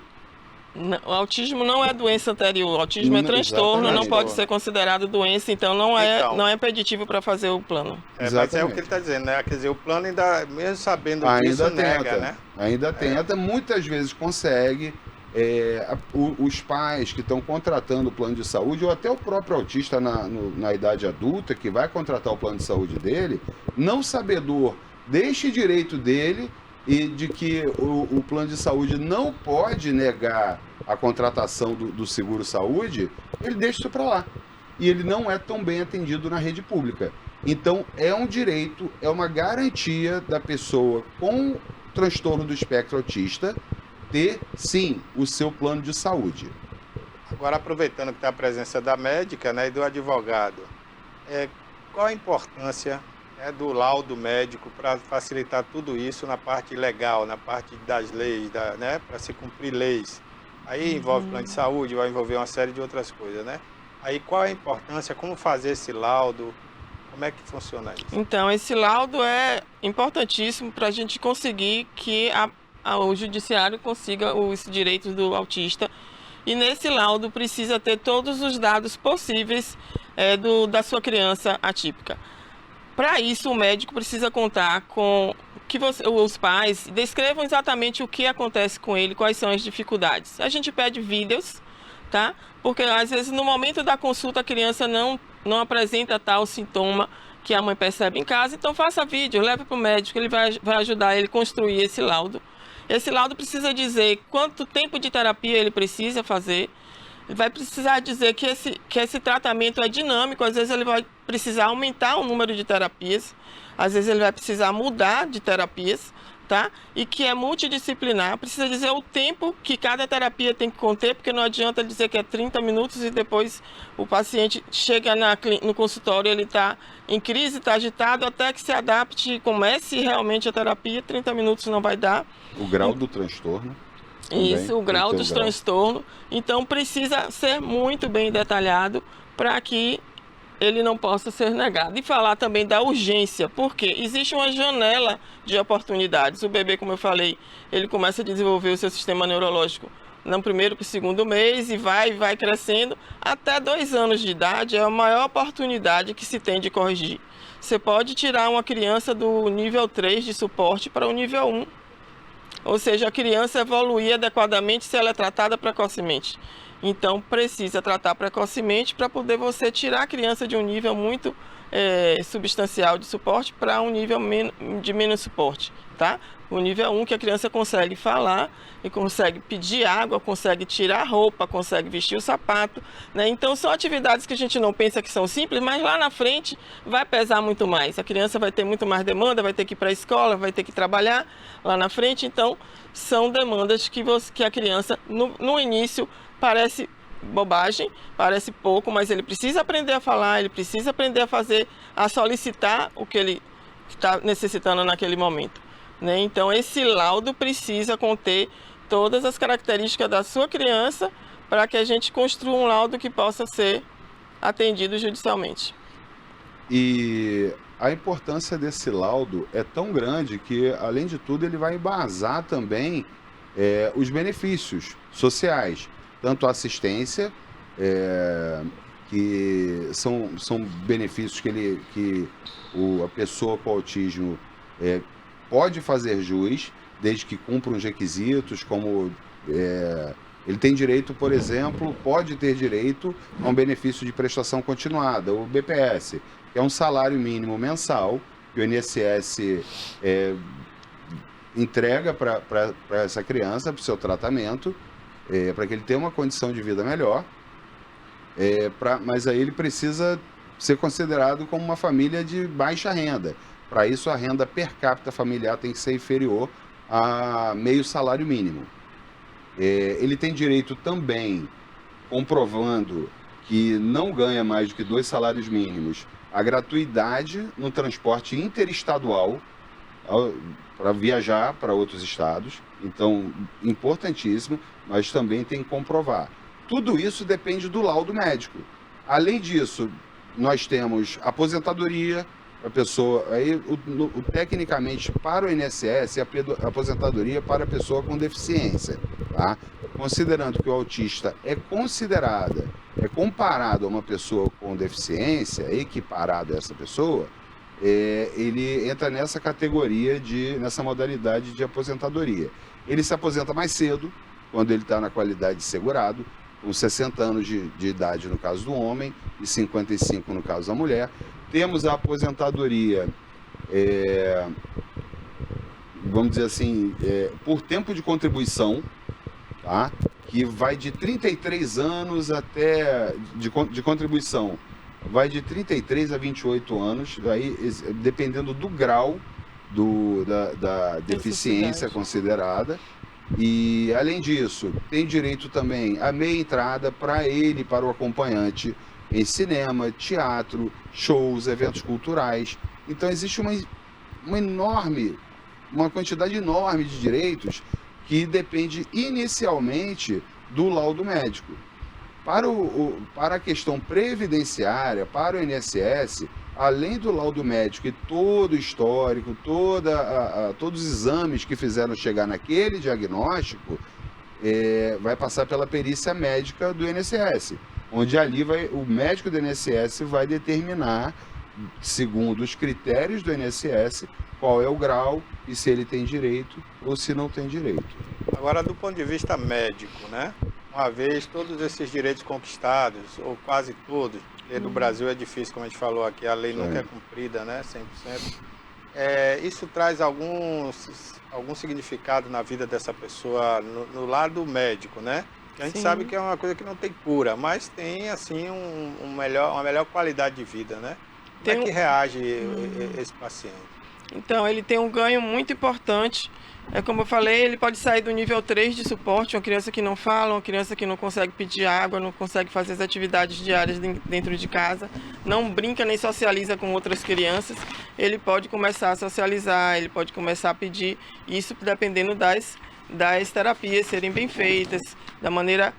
o autismo não é doença anterior, o autismo é transtorno, não pode ser considerado doença, então não é impeditivo para fazer o plano. Mas é o que ele está dizendo, né? Quer dizer, o plano ainda, mesmo sabendo disso, nega, né? Ainda tenta, muitas vezes consegue. Os pais que estão contratando o plano de saúde, ou até o próprio autista na idade adulta, que vai contratar o plano de saúde dele, não sabedor deste direito dele e de que o plano de saúde não pode negar a contratação do seguro-saúde, ele deixa isso para lá. E ele não é tão bem atendido na rede pública. Então, é um direito, é uma garantia da pessoa com transtorno do espectro autista ter, sim, o seu plano de saúde. Agora, aproveitando que tem a presença da médica, né, e do advogado, qual a importância do laudo médico para facilitar tudo isso na parte legal, na parte das leis, né, para se cumprir leis? Aí envolve plano de saúde, vai envolver uma série de outras coisas, né? Aí qual a importância, como fazer esse laudo, como é que funciona isso? Então, esse laudo é importantíssimo para a gente conseguir que o judiciário consiga os direitos do autista. E nesse laudo precisa ter todos os dados possíveis da sua criança atípica. Para isso, o médico precisa contar com que os pais descrevam exatamente o que acontece com ele, quais são as dificuldades. A gente pede vídeos, tá? Porque às vezes no momento da consulta a criança não apresenta tal sintoma que a mãe percebe em casa, então faça vídeo, leve para o médico, ele vai ajudar ele a construir esse laudo. Esse laudo precisa dizer quanto tempo de terapia ele precisa fazer, Ele vai precisar dizer que esse tratamento é dinâmico, às vezes ele vai precisar aumentar o número de terapias, às vezes ele vai precisar mudar de terapias, tá? E que é multidisciplinar, precisa dizer o tempo que cada terapia tem que conter, porque não adianta ele dizer que é 30 minutos e depois o paciente chega no consultório, ele está em crise, está agitado, até que se adapte e comece realmente a terapia, 30 minutos não vai dar. O grau do transtorno. Isso, o grau dos transtornos. Então, precisa ser muito bem detalhado para que ele não possa ser negado. E falar também da urgência, porque existe uma janela de oportunidades. O bebê, como eu falei, ele começa a desenvolver o seu sistema neurológico no primeiro para o segundo mês e vai crescendo. Até 2 anos de idade é a maior oportunidade que se tem de corrigir. Você pode tirar uma criança do nível 3 de suporte para o nível 1. Ou seja, a criança evoluir adequadamente se ela é tratada precocemente. Então, precisa tratar precocemente para poder você tirar a criança de um nível muito substancial de suporte para um nível de menos suporte, tá? O nível 1 que a criança consegue falar e consegue pedir água, consegue tirar a roupa, consegue vestir o sapato, né? Então, são atividades que a gente não pensa que são simples, mas lá na frente vai pesar muito mais. A criança vai ter muito mais demanda, vai ter que ir para a escola, vai ter que trabalhar lá na frente. Então, são demandas que a criança, no início, parece bobagem, parece pouco, mas ele precisa aprender a falar, ele precisa aprender a solicitar o que ele está necessitando naquele momento, né? Então, esse laudo precisa conter todas as características da sua criança para que a gente construa um laudo que possa ser atendido judicialmente. E a importância desse laudo é tão grande que, além de tudo, ele vai embasar também os benefícios sociais. Tanto a assistência, que são benefícios que a pessoa com autismo pode fazer jus, desde que cumpra uns requisitos, como ele tem direito, por exemplo, pode ter direito a um benefício de prestação continuada, o BPS, que é um salário mínimo mensal, que o INSS entrega para essa criança, para o seu tratamento, para que ele tenha uma condição de vida melhor, mas aí ele precisa ser considerado como uma família de baixa renda. Para isso, a renda per capita familiar tem que ser inferior a meio salário mínimo. Ele tem direito também, comprovando que não ganha mais do que 2 salários mínimos, a gratuidade no transporte interestadual para viajar para outros estados. Então, importantíssimo, mas também tem que comprovar. Tudo isso depende do laudo médico. Além disso, nós temos aposentadoria, a pessoa, aí tecnicamente para o INSS, a aposentadoria para a pessoa com deficiência, tá? Considerando que o autista é comparado a uma pessoa com deficiência, equiparado a essa pessoa, ele entra nessa categoria, nessa modalidade de aposentadoria. Ele se aposenta mais cedo, quando ele está na qualidade de segurado, com 60 anos de idade no caso do homem e 55 no caso da mulher. Temos a aposentadoria, vamos dizer assim, por tempo de contribuição, tá? Que vai de 33 anos até de contribuição. Vai de 33 a 28 anos, aí, dependendo do grau da deficiência considerada. E, além disso, tem direito também a meia entrada para ele e para o acompanhante em cinema, teatro, shows, eventos culturais. Então, existe uma quantidade enorme de direitos que depende inicialmente do laudo médico. Para a questão previdenciária, para o INSS, além do laudo médico e todo o histórico, todos os exames que fizeram chegar naquele diagnóstico, vai passar pela perícia médica do INSS, onde ali o médico do INSS vai determinar, segundo os critérios do INSS, qual é o grau e se ele tem direito ou se não tem direito. Agora, do ponto de vista médico, né? Uma vez todos esses direitos conquistados, ou quase todos, e no Brasil é difícil, como a gente falou aqui, a lei nunca é cumprida, né? 100%. Isso traz algum significado na vida dessa pessoa no lado médico, né? A gente Sim. sabe que é uma coisa que não tem cura, mas tem assim uma melhor qualidade de vida, né? Como Tem é que um- reage esse paciente? Então, ele tem um ganho muito importante. É como eu falei, ele pode sair do nível 3 de suporte, uma criança que não fala, uma criança que não consegue pedir água, não consegue fazer as atividades diárias dentro de casa, não brinca nem socializa com outras crianças. Ele pode começar a socializar, ele pode começar a pedir, isso dependendo das terapias serem bem feitas, da maneira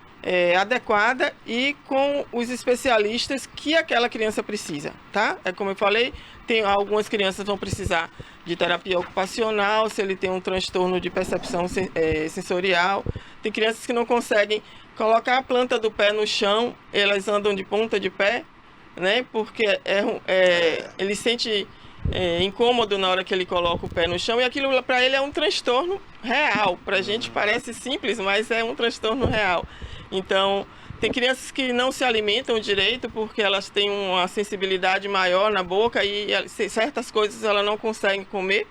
adequada e com os especialistas que aquela criança precisa, tá? É como eu falei, tem algumas crianças vão precisar de terapia ocupacional, se ele tem um transtorno de percepção sensorial. Tem crianças que não conseguem colocar a planta do pé no chão, elas andam de ponta de pé, né? Porque ele sente incômodo na hora que ele coloca o pé no chão, e aquilo para ele é um transtorno real. Para a gente parece simples, mas é um transtorno real. Então, tem crianças que não se alimentam direito porque elas têm uma sensibilidade maior na boca e certas coisas elas não conseguem comer,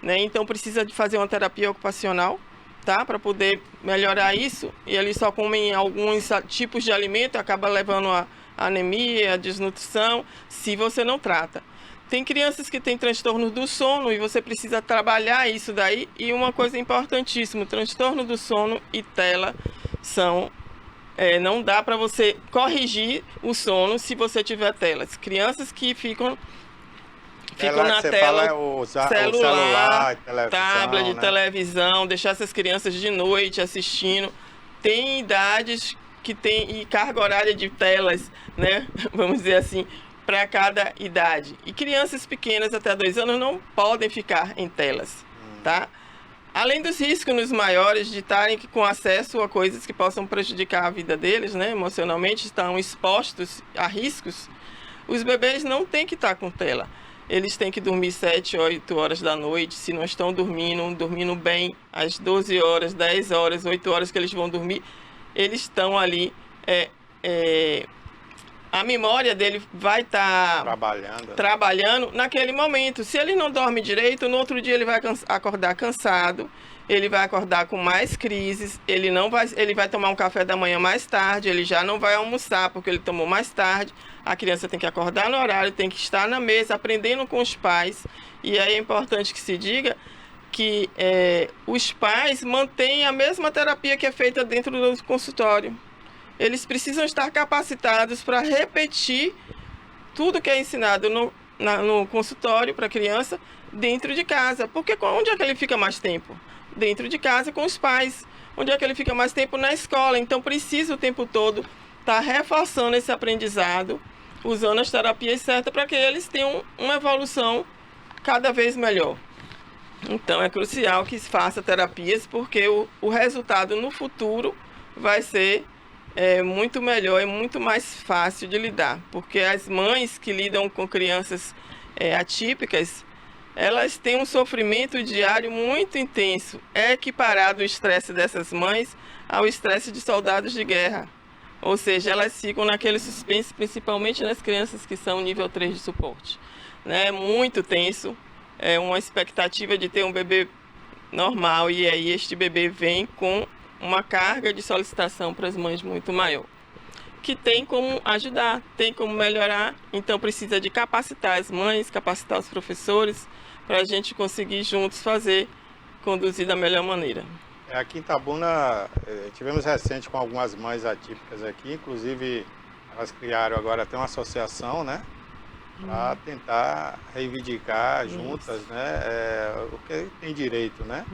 né? Então, precisa de fazer uma terapia ocupacional, tá? Para poder melhorar isso. E eles só comem alguns tipos de alimento, acaba levando a anemia, a desnutrição, se você não trata. Tem crianças que têm transtorno do sono e você precisa trabalhar isso daí. E uma coisa importantíssima, transtorno do sono e tela são... não dá para você corrigir o sono se você tiver telas. Crianças que ficam na Você tela, fala o celular, televisão, tablet, né? televisão, deixar essas crianças de noite assistindo. Tem idades que tem e carga horária de telas, né? Vamos dizer assim, para cada idade. E crianças pequenas até 2 anos não podem ficar em telas, tá? Além dos riscos nos maiores de estarem com acesso a coisas que possam prejudicar a vida deles, né, emocionalmente, estão expostos a riscos, os bebês não têm que estar com tela. Eles têm que dormir 7, 8 horas da noite. Se não estão dormindo bem, às 12 horas, 10 horas, 8 horas que eles vão dormir, eles estão ali... a memória dele vai estar trabalhando naquele momento. Se ele não dorme direito, no outro dia ele vai acordar cansado, ele vai acordar com mais crises, ele vai tomar um café da manhã mais tarde, ele já não vai almoçar porque ele tomou mais tarde. A criança tem que acordar no horário, tem que estar na mesa, aprendendo com os pais. E aí é importante que se diga que os pais mantêm a mesma terapia que é feita dentro do consultório. Eles precisam estar capacitados para repetir tudo que é ensinado no consultório para a criança dentro de casa. Porque onde é que ele fica mais tempo? Dentro de casa com os pais. Onde é que ele fica mais tempo? Na escola. Então precisa o tempo todo estar reforçando esse aprendizado, usando as terapias certas para que eles tenham uma evolução cada vez melhor. Então é crucial que se faça terapias, porque o resultado no futuro vai ser muito melhor e muito mais fácil de lidar, porque as mães que lidam com crianças atípicas, elas têm um sofrimento diário muito intenso, equiparado o estresse dessas mães ao estresse de soldados de guerra, ou seja, elas ficam naquele suspense, principalmente nas crianças que são nível 3 de suporte, né? Muito tenso, uma expectativa de ter um bebê normal, e aí este bebê vem com uma carga de solicitação para as mães muito maior, que tem como ajudar, tem como melhorar. Então precisa de capacitar as mães, capacitar os professores, para a gente conseguir juntos conduzir da melhor maneira. Aqui em Itabuna, tivemos recente com algumas mães atípicas aqui, inclusive elas criaram agora até uma associação, né? Para tentar reivindicar juntas, né, o que tem direito, né?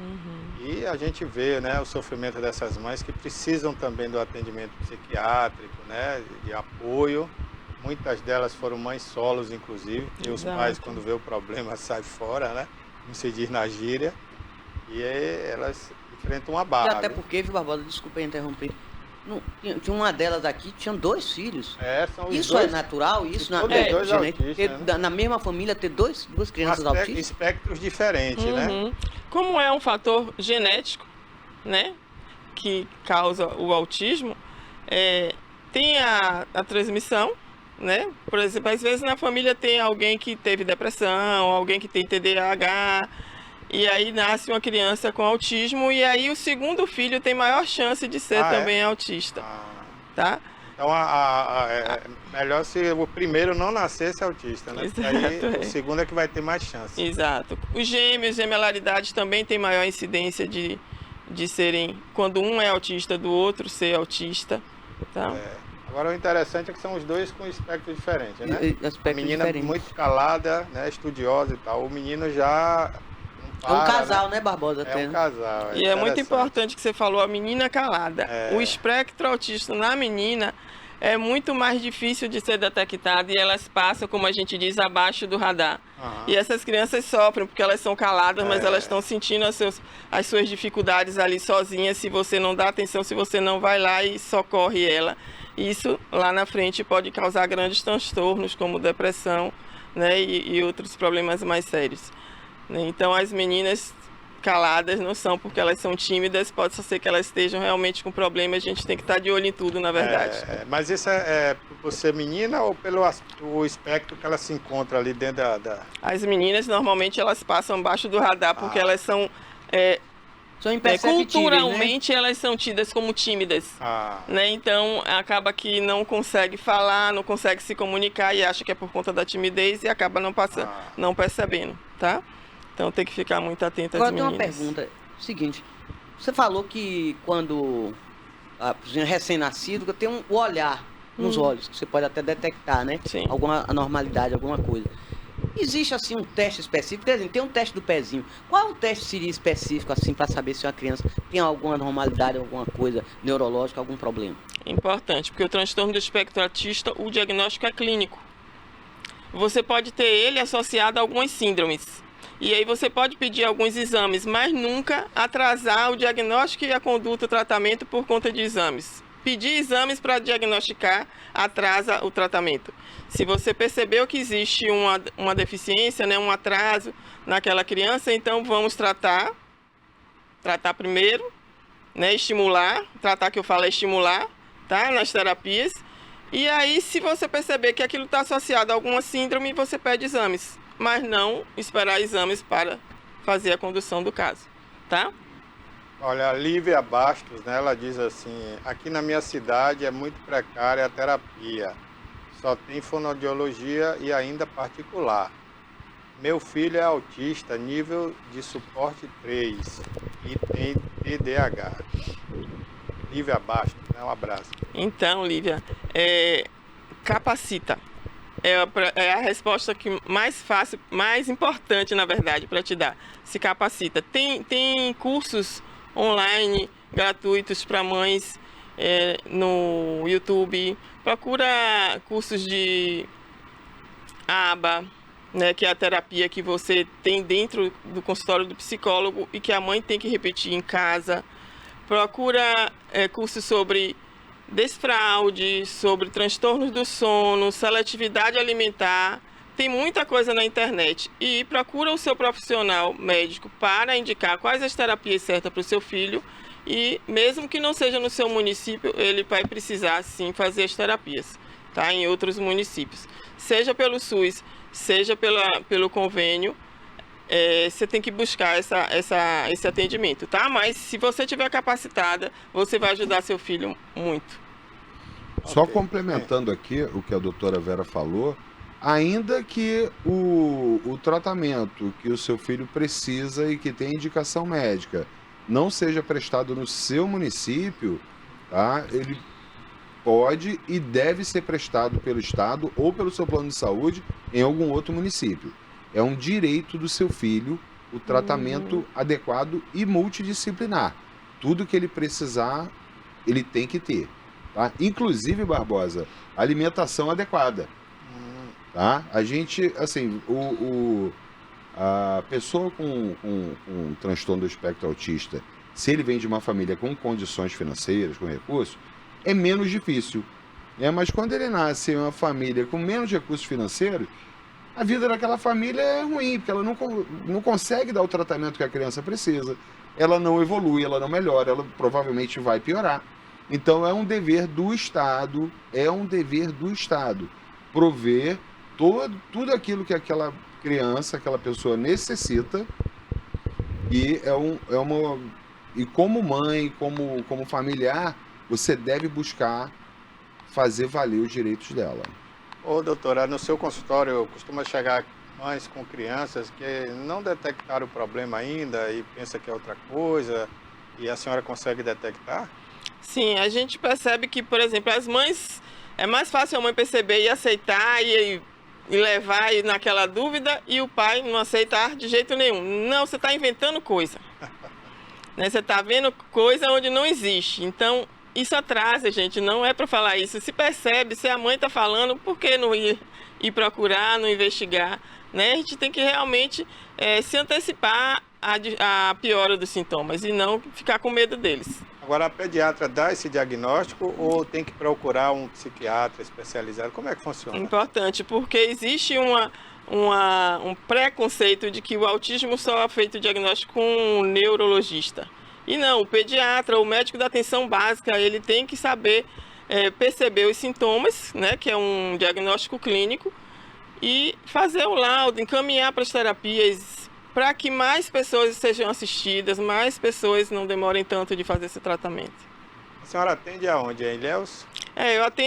E a gente vê, né, o sofrimento dessas mães que precisam também do atendimento psiquiátrico, né, de apoio. Muitas delas foram mães solos, inclusive, e os pais, quando vê o problema, saem fora, né? Como se diz na gíria. E aí elas enfrentam uma barra. Até porque, viu, Barbosa, desculpa interromper. Tinha uma delas aqui, tinha 2 filhos. São os Isso dois, é natural? Isso todos é dois autistas, né? Na mesma família ter duas crianças autistas? Espectros diferentes, né? Como é um fator genético, né, que causa o autismo, tem a transmissão, né? Por exemplo, às vezes na família tem alguém que teve depressão, alguém que tem TDAH, E aí nasce uma criança com autismo e aí o segundo filho tem maior chance de ser também autista, tá? Então é melhor se o primeiro não nascesse autista, né? Exato, aí o segundo é que vai ter mais chance. Exato. Os gêmeos, gemelaridade também tem maior incidência de serem, quando um é autista do outro ser autista, tá? Agora o interessante é que são os dois com espectro diferente, né? A menina diferente. muito calada, né, estudiosa e tal. O menino já não para, É um casal, né, Barbosa? É um casal. E é muito importante que você falou, a menina calada. O espectro autista na menina é muito mais difícil de ser detectado e elas passam, como a gente diz, abaixo do radar. E essas crianças sofrem porque elas são caladas, mas elas estão sentindo as suas dificuldades ali sozinhas se você não dá atenção, se você não vai lá e socorre ela. Isso lá na frente pode causar grandes transtornos como depressão, né, e outros problemas mais sérios. Então as meninas caladas não são porque elas são tímidas, pode ser que elas estejam realmente com problema, a gente tem que estar de olho em tudo, na verdade. Mas isso é por ser menina ou pelo o espectro que ela se encontra ali dentro da... As meninas normalmente elas passam abaixo do radar porque elas são... São imperceptíveis, culturalmente, né? Elas são tidas como tímidas, né? Então, acaba que não consegue falar, não consegue se comunicar e acha que é por conta da timidez e acaba não percebendo, tá? Então, tem que ficar muito atento às meninas. Agora, tem uma pergunta. Seguinte, você falou que quando recém-nascido tem o olhar nos olhos, que você pode até detectar, né? Sim. Alguma anormalidade, alguma coisa. Existe, assim, um teste específico? Por exemplo, tem um teste do pezinho. Qual o teste seria específico, assim, para saber se uma criança tem alguma anormalidade, alguma coisa neurológica, algum problema? Importante, porque o transtorno do espectro autista, o diagnóstico é clínico. Você pode ter ele associado a algumas síndromes. E aí você pode pedir alguns exames, mas nunca atrasar o diagnóstico e a conduta, o tratamento por conta de exames. Pedir exames para diagnosticar atrasa o tratamento. Se você percebeu que existe uma deficiência, né, um atraso naquela criança, então vamos tratar primeiro, né, estimular, tratar que eu falo é estimular, tá, nas terapias. E aí, se você perceber que aquilo está associado a alguma síndrome, você pede exames, mas não esperar exames para fazer a condução do caso, tá? Olha, a Lívia Bastos, né, ela diz assim, aqui na minha cidade é muito precária a terapia, só tem fonoaudiologia e ainda particular. Meu filho é autista, nível de suporte 3 e tem TDAH. Lívia Bastos, né, um abraço. Então, Lívia, capacita. É a resposta que mais fácil, mais importante, na verdade, para te dar. Se capacita. Tem cursos online gratuitos para mães no YouTube. Procura cursos de ABA, né, que é a terapia que você tem dentro do consultório do psicólogo e que a mãe tem que repetir em casa. Procura cursos sobre desfraude, sobre transtornos do sono, seletividade alimentar. Tem muita coisa na internet. E procura o seu profissional médico para indicar quais as terapias certas para o seu filho. E mesmo que não seja no seu município, ele vai precisar sim fazer as terapias, tá? Em outros municípios. Seja pelo SUS, seja pelo convênio, você tem que buscar esse atendimento, tá? Mas se você estiver capacitada, você vai ajudar seu filho muito. Só complementando aqui o que a doutora Vera falou, ainda que o tratamento que o seu filho precisa e que tem indicação médica não seja prestado no seu município, tá? Ele pode e deve ser prestado pelo Estado ou pelo seu plano de saúde em algum outro município. É um direito do seu filho o tratamento adequado e multidisciplinar. Tudo que ele precisar, ele tem que ter. Tá? Inclusive, Barbosa, alimentação adequada. Tá? A gente, assim, a pessoa com transtorno do espectro autista, se ele vem de uma família com condições financeiras, com recursos, é menos difícil. Né? Mas quando ele nasce em uma família com menos recursos financeiros, a vida daquela família é ruim, porque ela não consegue dar o tratamento que a criança precisa, ela não evolui, ela não melhora, ela provavelmente vai piorar. Então é um dever do Estado, prover tudo aquilo que aquela criança, aquela pessoa necessita E e como mãe, como familiar, você deve buscar fazer valer os direitos dela. Ô, doutora, no seu consultório costuma chegar mães com crianças que não detectaram o problema ainda e pensa que é outra coisa, e a senhora consegue detectar? Sim, a gente percebe que, por exemplo, as mães, é mais fácil a mãe perceber e aceitar e levar naquela dúvida, e o pai não aceitar de jeito nenhum. Não, você está inventando coisa. Né? Você está vendo coisa onde não existe. Então, isso atrasa, gente, não é para falar isso. Se percebe, se a mãe está falando, por que não ir procurar, não investigar? Né? A gente tem que realmente se antecipar à piora dos sintomas e não ficar com medo deles. Agora, a pediatra dá esse diagnóstico ou tem que procurar um psiquiatra especializado? Como é que funciona? Importante, porque existe um preconceito de que o autismo só é feito diagnóstico com um neurologista. E não, o pediatra, o médico da atenção básica, ele tem que saber perceber os sintomas, né, que é um diagnóstico clínico, e fazer o laudo, encaminhar para as terapias, para que mais pessoas sejam assistidas, mais pessoas não demorem tanto de fazer esse tratamento. A senhora atende aonde? Em Ilhéus?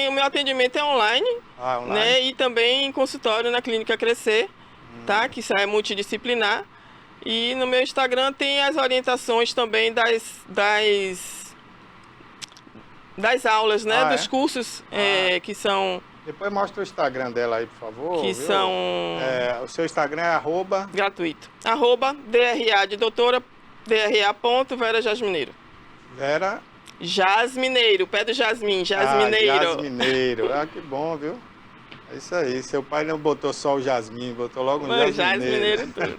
O meu atendimento é online, online. Né, e também em consultório na Clínica Crescer, tá, que é multidisciplinar. E no meu Instagram tem as orientações também das aulas, né, dos cursos que são... Depois mostra o Instagram dela aí, por favor. Que viu? são... o seu Instagram é gratuito. @DRA de doutora, DRA.Vera Jasmineiro. Vera... Jasmineiro, pé do Jasmim, Jasmineiro. Jasmineiro. Que bom, viu? É isso aí. Seu pai não botou só o Jasmim, botou logo um Jasmineiro. Tudo.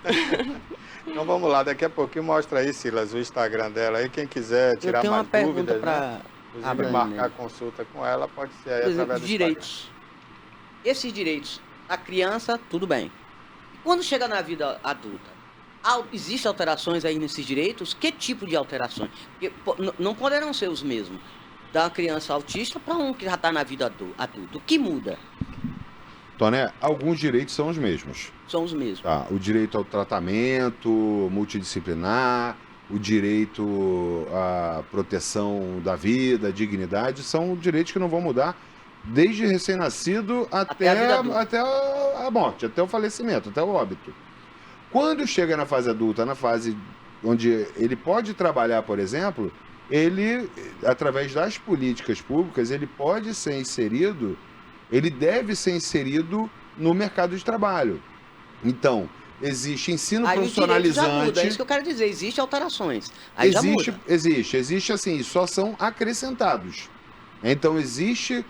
Então vamos lá, daqui a pouquinho mostra aí, Silas, o Instagram dela aí. Quem quiser tirar mais dúvidas, né? Inclusive marcar consulta com ela, pode ser aí através do direitos. Instagram. Esses direitos, a criança, tudo bem. E quando chega na vida adulta, existem alterações aí nesses direitos? Que tipo de alterações? Porque não poderão ser os mesmos da uma criança autista para um que já está na vida adulta. O que muda? Toné, alguns direitos são os mesmos. São os mesmos. Tá, o direito ao tratamento multidisciplinar, o direito à proteção da vida, dignidade, são direitos que não vão mudar desde recém-nascido até a morte, até o falecimento, até o óbito. Quando chega na fase adulta, na fase onde ele pode trabalhar, por exemplo, ele, através das políticas públicas, ele pode ser inserido, ele deve ser inserido no mercado de trabalho. Então, existe ensino profissionalizante. Já muda, é isso que eu quero dizer, existem alterações. Aí já muda. Existe assim, só são acrescentados. Então, existe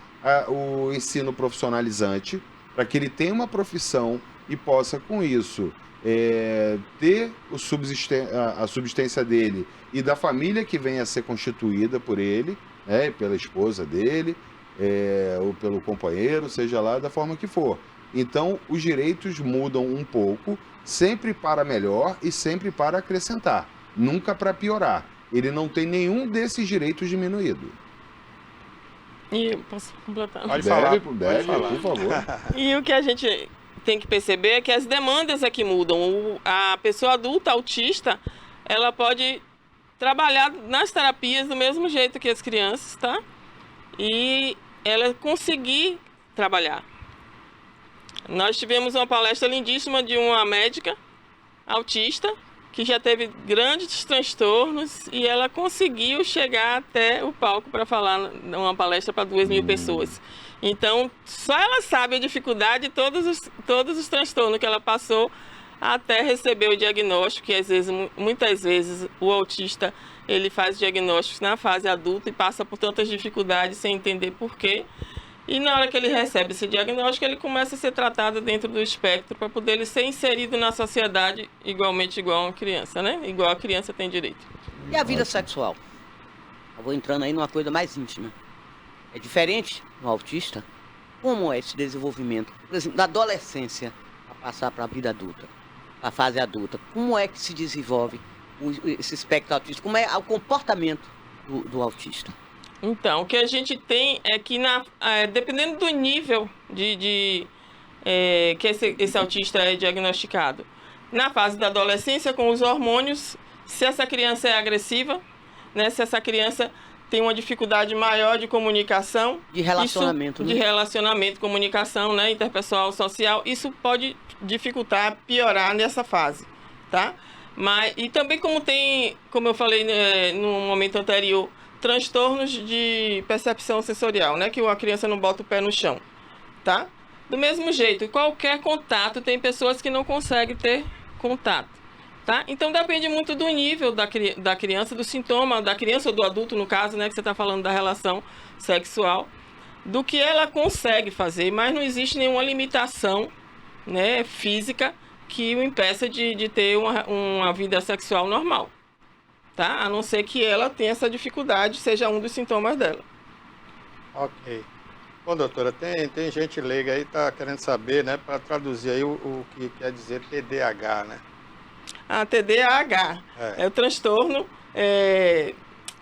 o ensino profissionalizante para que ele tenha uma profissão e possa, com isso, ter a subsistência dele e da família que venha a ser constituída por ele, pela esposa dele, ou pelo companheiro, seja lá da forma que for. Então, os direitos mudam um pouco, sempre para melhor e sempre para acrescentar, nunca para piorar. Ele não tem nenhum desses direitos diminuído. E posso completar? Pode falar, por favor. E o que a gente tem que perceber é que as demandas é que mudam. A pessoa adulta autista, ela pode trabalhar nas terapias do mesmo jeito que as crianças, tá? E ela conseguir trabalhar. Nós tivemos uma palestra lindíssima de uma médica autista que já teve grandes transtornos e ela conseguiu chegar até o palco para falar uma palestra para 2.000 pessoas. Então, só ela sabe a dificuldade e todos os transtornos que ela passou até receber o diagnóstico, que muitas vezes o autista ele faz diagnósticos na fase adulta e passa por tantas dificuldades sem entender por quê. E na hora que ele recebe esse diagnóstico, ele começa a ser tratado dentro do espectro para poder ele ser inserido na sociedade igualmente igual a uma criança, né? Igual a criança tem direito. E a vida sexual? Eu vou entrando aí numa coisa mais íntima. É diferente no autista? Como é esse desenvolvimento? Por exemplo, da adolescência a passar para a vida adulta, para a fase adulta. Como é que se desenvolve esse espectro autista? Como é o comportamento do autista? Então, o que a gente tem é que, dependendo do nível que esse autista é diagnosticado, na fase da adolescência, com os hormônios se essa criança é agressiva, né? Se essa criança tem uma dificuldade maior de comunicação. De relacionamento, isso, né? De relacionamento, comunicação, né? Interpessoal, social. Isso pode dificultar, piorar nessa fase, tá? E também como eu falei no momento anterior, transtornos de percepção sensorial, né? Que a criança não bota o pé no chão, tá? Do mesmo jeito, qualquer contato, tem pessoas que não conseguem ter contato, tá? Então depende muito do nível da criança, do sintoma da criança ou do adulto, no caso, né? Que você está falando da relação sexual, do que ela consegue fazer, mas não existe nenhuma limitação, né, física que o impeça de ter uma vida sexual normal, tá? A não ser que ela tenha essa dificuldade, seja um dos sintomas dela. Ok. Bom, doutora, tem gente leiga aí que está querendo saber, né, para traduzir aí o que quer dizer TDAH, né? A TDAH é o transtorno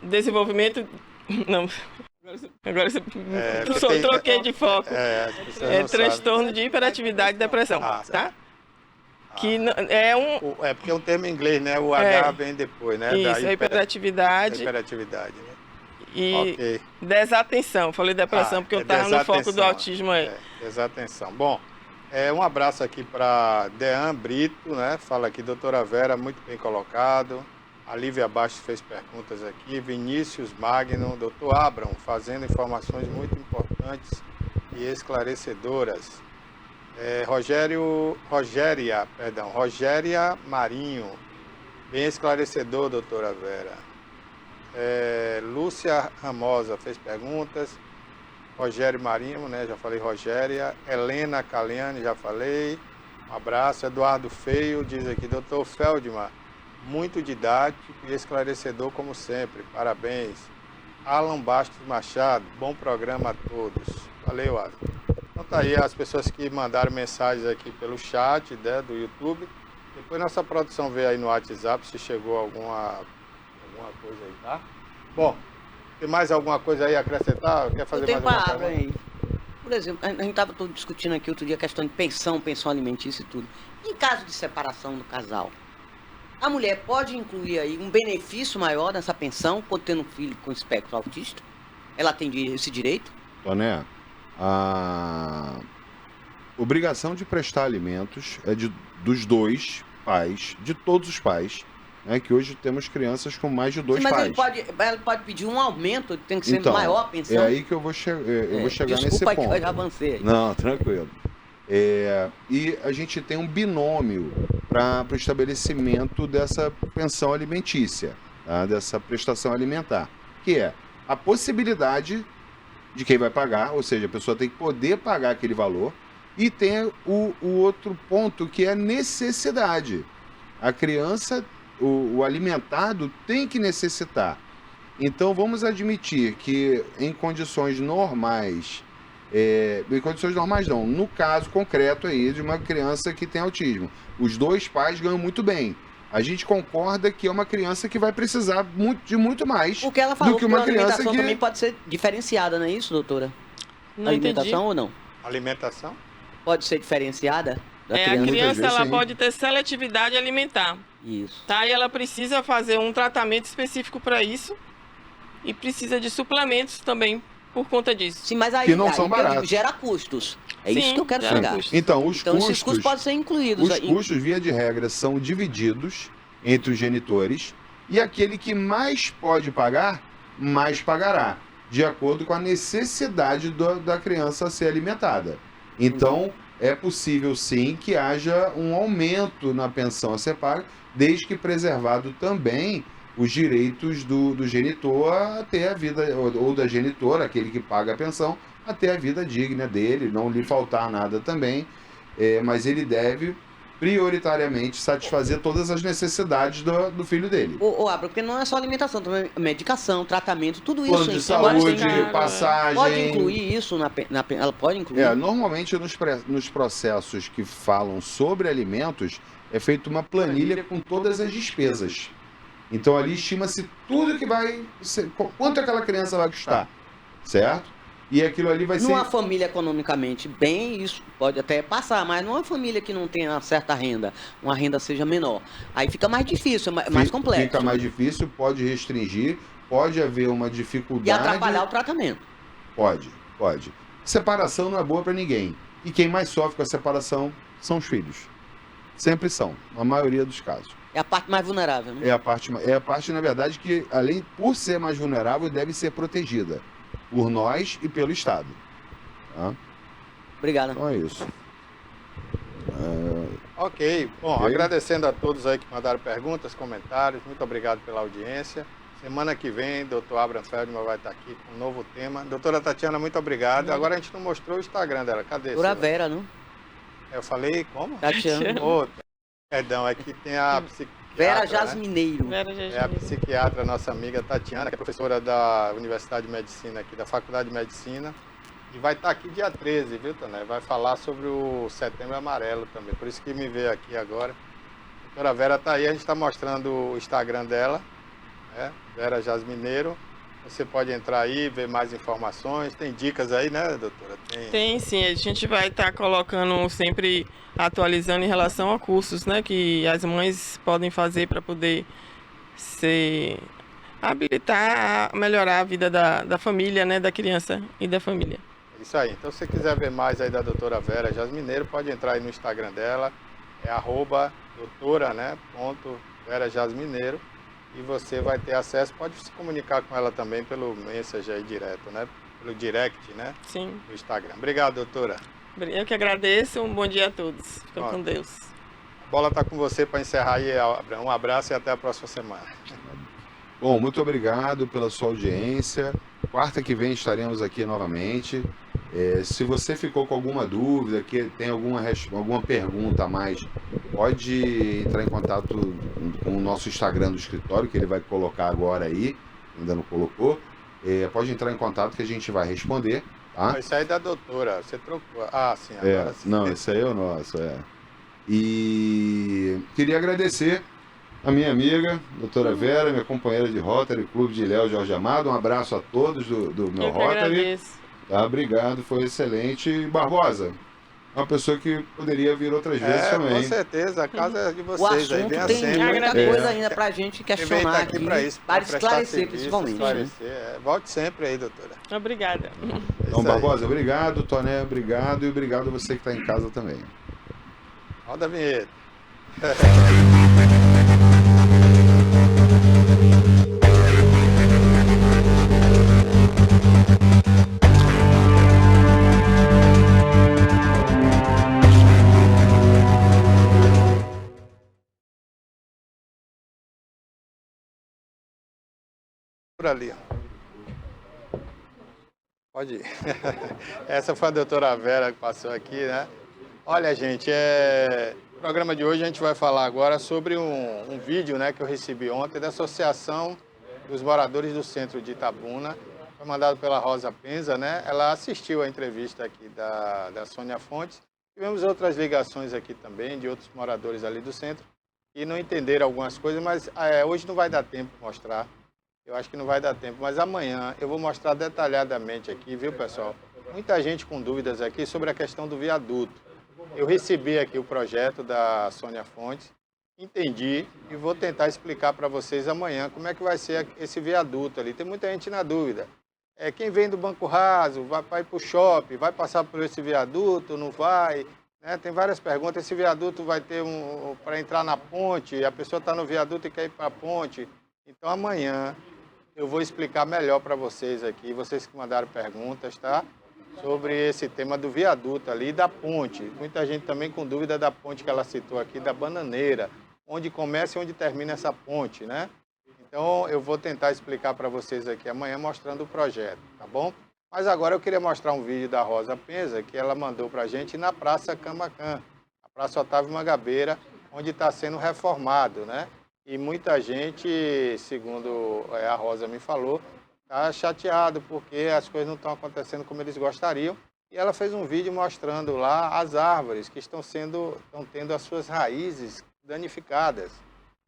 desenvolvimento... Não, agora você troquei de foco. Transtorno de hiperatividade e depressão, tá? Que porque é um termo em inglês, né? O H vem depois, né? Isso, hiperatividade. Hiperatividade, né? E desatenção. Falei depressão porque eu estava no foco do autismo aí. Desatenção. Bom, um abraço aqui para Dean Brito, né? Fala aqui, doutora Vera, muito bem colocado. A Lívia Bastos fez perguntas aqui. Vinícius Magno, doutor Abram, fazendo informações muito importantes e esclarecedoras. Rogéria Marinho, bem esclarecedor, doutora Vera. Lúcia Ramosa fez perguntas. Rogério Marinho, né? Já falei Rogéria. Helena Caliani, já falei. Um abraço. Eduardo Feio diz aqui, doutor Feldman, muito didático e esclarecedor como sempre. Parabéns. Alan Bastos Machado, bom programa a todos. Valeu, Alan. Então tá aí as pessoas que mandaram mensagens aqui pelo chat, né, do YouTube. Depois nossa produção vê aí no WhatsApp se chegou alguma coisa aí, tá? Bom, tem mais alguma coisa aí a acrescentar? Quer fazer mais alguma coisa aí? Por exemplo, a gente estava discutindo aqui outro dia a questão de pensão alimentícia e tudo. Em caso de separação do casal, a mulher pode incluir aí um benefício maior nessa pensão, por ter um filho com espectro autista? Ela tem esse direito? Toné, a obrigação de prestar alimentos é dos dois pais, de todos os pais, né, que hoje temos crianças com mais de dois pais. Mas ela pode pedir um aumento, tem que ser maior a pensão? É aí que eu vou chegar nesse ponto. Desculpa que eu já avancei. Não, tranquilo. E a gente tem um binômio para o estabelecimento dessa pensão alimentícia, tá? Dessa prestação alimentar, que é a possibilidade de quem vai pagar, ou seja, a pessoa tem que poder pagar aquele valor, e tem o outro ponto, que é a necessidade. A criança, o alimentado, tem que necessitar. Então, vamos admitir que em condições normais, em condições normais não, no caso concreto aí de uma criança que tem autismo, os dois pais ganham muito bem. A gente concorda que é uma criança que vai precisar de muito mais do que ela falou, do que uma criança que... A alimentação também pode ser diferenciada, não é isso, doutora? Não alimentação entendi. Ou não? Alimentação? Pode ser diferenciada da A criança? criança ela sim. pode ter seletividade alimentar. Isso. Tá? E ela precisa fazer um tratamento específico para isso. E precisa de suplementos também por conta disso. Sim, mas aí, Que não são que eu digo, baratos. gera custos. É Sim, isso que eu quero gera chegar. custos. Então, Esses custos podem ser incluídos. Os custos, via de regra, são divididos entre os genitores, e aquele que mais pode pagar, mais pagará, de acordo com a necessidade da criança ser alimentada. Então, é possível sim que haja um aumento na pensão a ser paga, desde que preservado também os direitos do genitor a ter a vida, ou da genitora, aquele que paga a pensão, a ter a vida digna dele, não lhe faltar nada também, mas ele deve prioritariamente satisfazer todas as necessidades do filho dele. Abra, porque não é só alimentação, também medicação, tratamento, tudo Plano isso. de Agora, saúde, tem- passagem... Pode incluir isso ela pode incluir? Normalmente nos processos que falam sobre alimentos, é feita uma planilha com todas as despesas. Então ali estima-se tudo que vai ser, quanto aquela criança vai custar, certo? E aquilo ali vai ser... Numa família economicamente bem, isso pode até passar, mas numa família que não tem uma certa renda, uma renda seja menor, aí fica mais difícil, mais complexo. Fica mais difícil, pode restringir, pode haver uma dificuldade... E atrapalhar o tratamento. Pode. Separação não é boa para ninguém. E quem mais sofre com a separação são os filhos. Sempre são, na maioria dos casos. É a parte mais vulnerável, né? É a parte, na verdade, que, além por ser mais vulnerável, deve ser protegida por nós e pelo Estado. Tá? Obrigado. Então é isso. Ok. Bom, Ok. agradecendo a todos aí que mandaram perguntas, comentários. Muito obrigado pela audiência. Semana que vem, doutor Abraham Feldman vai estar aqui com um novo tema. Doutora Tatiana, muito obrigado. Agora a gente não mostrou o Instagram dela. Cadê? Doutora Vera, não? Eu falei como? Tatiana. Ô, perdão, aqui tem a psiquiatra, Vera né? Jasmineiro. Vera É a Jasmine. psiquiatra, nossa amiga Tatiana, que é professora da Universidade de Medicina aqui, da Faculdade de Medicina. E vai estar aqui dia 13, viu, Toné? Vai falar sobre o Setembro Amarelo também. Por isso que me veio aqui agora. A doutora Vera está aí, a gente está mostrando o Instagram dela, né? Vera Jasmineiro. Você pode entrar aí, ver mais informações. Tem dicas aí, né, doutora? Tem sim, a gente vai estar colocando sempre, atualizando em relação a cursos, né, que as mães podem fazer para poder se habilitar a melhorar a vida da família, né, da criança e da família. Isso aí. Então, se você quiser ver mais aí da doutora Vera Jasmineiro, pode entrar aí no Instagram dela. É @doutora, né, .Vera Jasmineiro. E você vai ter acesso, pode se comunicar com ela também pelo Messenger aí direto, né? Pelo direct, né? Sim. No Instagram. Obrigado, doutora. Eu que agradeço, um bom dia a todos. Fiquem Ó. com Deus. A bola está com você para encerrar aí, Abraham. Um abraço e até a próxima semana. Bom, muito obrigado pela sua audiência. Quarta que vem estaremos aqui novamente. Se você ficou com alguma dúvida, que tem alguma pergunta a mais, pode entrar em contato com o nosso Instagram do escritório, que ele vai colocar agora aí, ainda não colocou. Pode entrar em contato que a gente vai responder. Tá? Isso aí é da doutora. Você trocou. Ah, sim, É, agora sim. não, esse aí é o nosso, E queria agradecer a minha amiga, doutora Vera, minha companheira de Rotary, Clube de Léo Jorge Amado. Um abraço a todos do meu Eu que Rotary. agradeço. Tá, obrigado, foi excelente. E Barbosa, uma pessoa que poderia vir outras vezes Com também. certeza, a casa é de O vocês aí. assunto Venha tem sempre. muita Agradeço. coisa ainda pra gente Ele vem questionar tá aqui, para isso, para prestar esclarecer serviço, principalmente. Né? esclarecer. Volte sempre aí, doutora. Obrigada. Então, Isso aí. Barbosa, obrigado. Toné, obrigado. E obrigado a você que está em casa também. Roda a vinheta. Por ali, ó. Pode ir. Essa foi a doutora Vera que passou aqui, né? Olha, gente, no programa de hoje a gente vai falar agora sobre um vídeo, né, que eu recebi ontem da Associação dos Moradores do Centro de Itabuna. Foi mandado pela Rosa Penza, né? Ela assistiu a entrevista aqui da Sônia Fontes. Tivemos outras ligações aqui também de outros moradores ali do centro que não entenderam algumas coisas, mas hoje não vai dar tempo de mostrar. Eu acho que não vai dar tempo, mas amanhã eu vou mostrar detalhadamente aqui, viu, pessoal? Muita gente com dúvidas aqui sobre a questão do viaduto. Eu recebi aqui o projeto da Sônia Fontes, entendi e vou tentar explicar para vocês amanhã como é que vai ser esse viaduto ali. Tem muita gente na dúvida. Quem vem do Banco Raso, vai para o shopping, vai passar por esse viaduto, não vai? Né? Tem várias perguntas. Esse viaduto vai ter para entrar na ponte, a pessoa está no viaduto e quer ir para a ponte. Então amanhã eu vou explicar melhor para vocês aqui, vocês que mandaram perguntas, tá? Sobre esse tema do viaduto ali e da ponte. Muita gente também com dúvida da ponte que ela citou aqui, da Bananeira, onde começa e onde termina essa ponte, né? Então eu vou tentar explicar para vocês aqui amanhã mostrando o projeto, tá bom? Mas agora eu queria mostrar um vídeo da Rosa Penza que ela mandou para a gente na Praça Camaquã, a Praça Otávio Mangabeira, onde está sendo reformado, né? E muita gente, segundo a Rosa me falou, está chateado porque as coisas não estão acontecendo como eles gostariam. E ela fez um vídeo mostrando lá as árvores que estão tendo as suas raízes danificadas.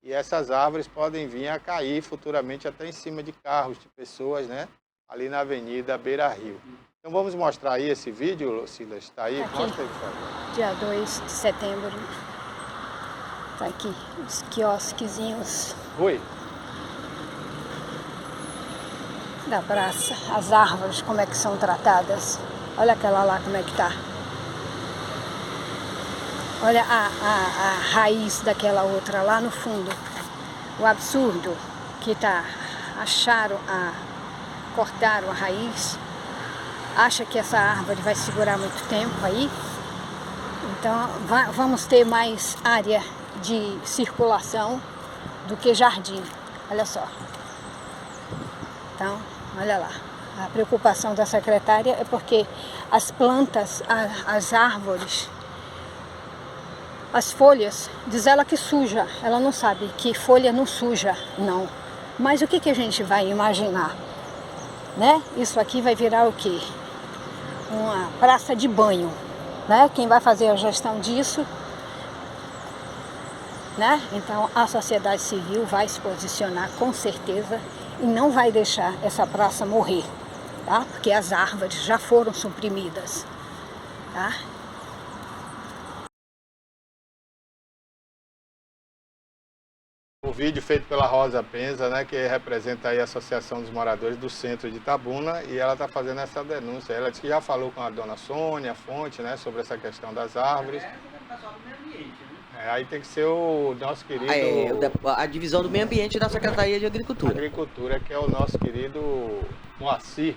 E essas árvores podem vir a cair futuramente até em cima de carros, de pessoas, né? ali na Avenida Beira Rio. Então vamos mostrar aí esse vídeo, Silas, está aí? Aqui. Mostra aí, por favor. Dia 2 de setembro. Tá aqui os quiosquezinhos Rui, da praça. As árvores, como é que são tratadas. Olha aquela lá, como é que tá. Olha a raiz daquela outra lá no fundo. O absurdo que tá. Cortaram a raiz. Acha que essa árvore vai segurar muito tempo aí. Então vamos ter mais área de circulação do que jardim. Olha só. Então, olha lá. A preocupação da secretária é porque as plantas, as árvores, as folhas, diz ela que suja. Ela não sabe que folha não suja, não. Mas o que a gente vai imaginar? Né? Isso aqui vai virar o quê? Uma praça de banho. Né? Quem vai fazer a gestão disso? Né? Então a sociedade civil vai se posicionar com certeza e não vai deixar essa praça morrer, tá? Porque as árvores já foram suprimidas, tá? o vídeo feito pela Rosa Penza, né, que representa aí a Associação dos Moradores do Centro de Itabuna, e ela está fazendo essa denúncia. Ela disse que já falou com a dona Sônia Fonte, né, sobre essa questão das árvores. Aí tem que ser o nosso querido... a divisão do meio ambiente da Secretaria de Agricultura. Agricultura, que é o nosso querido Moacir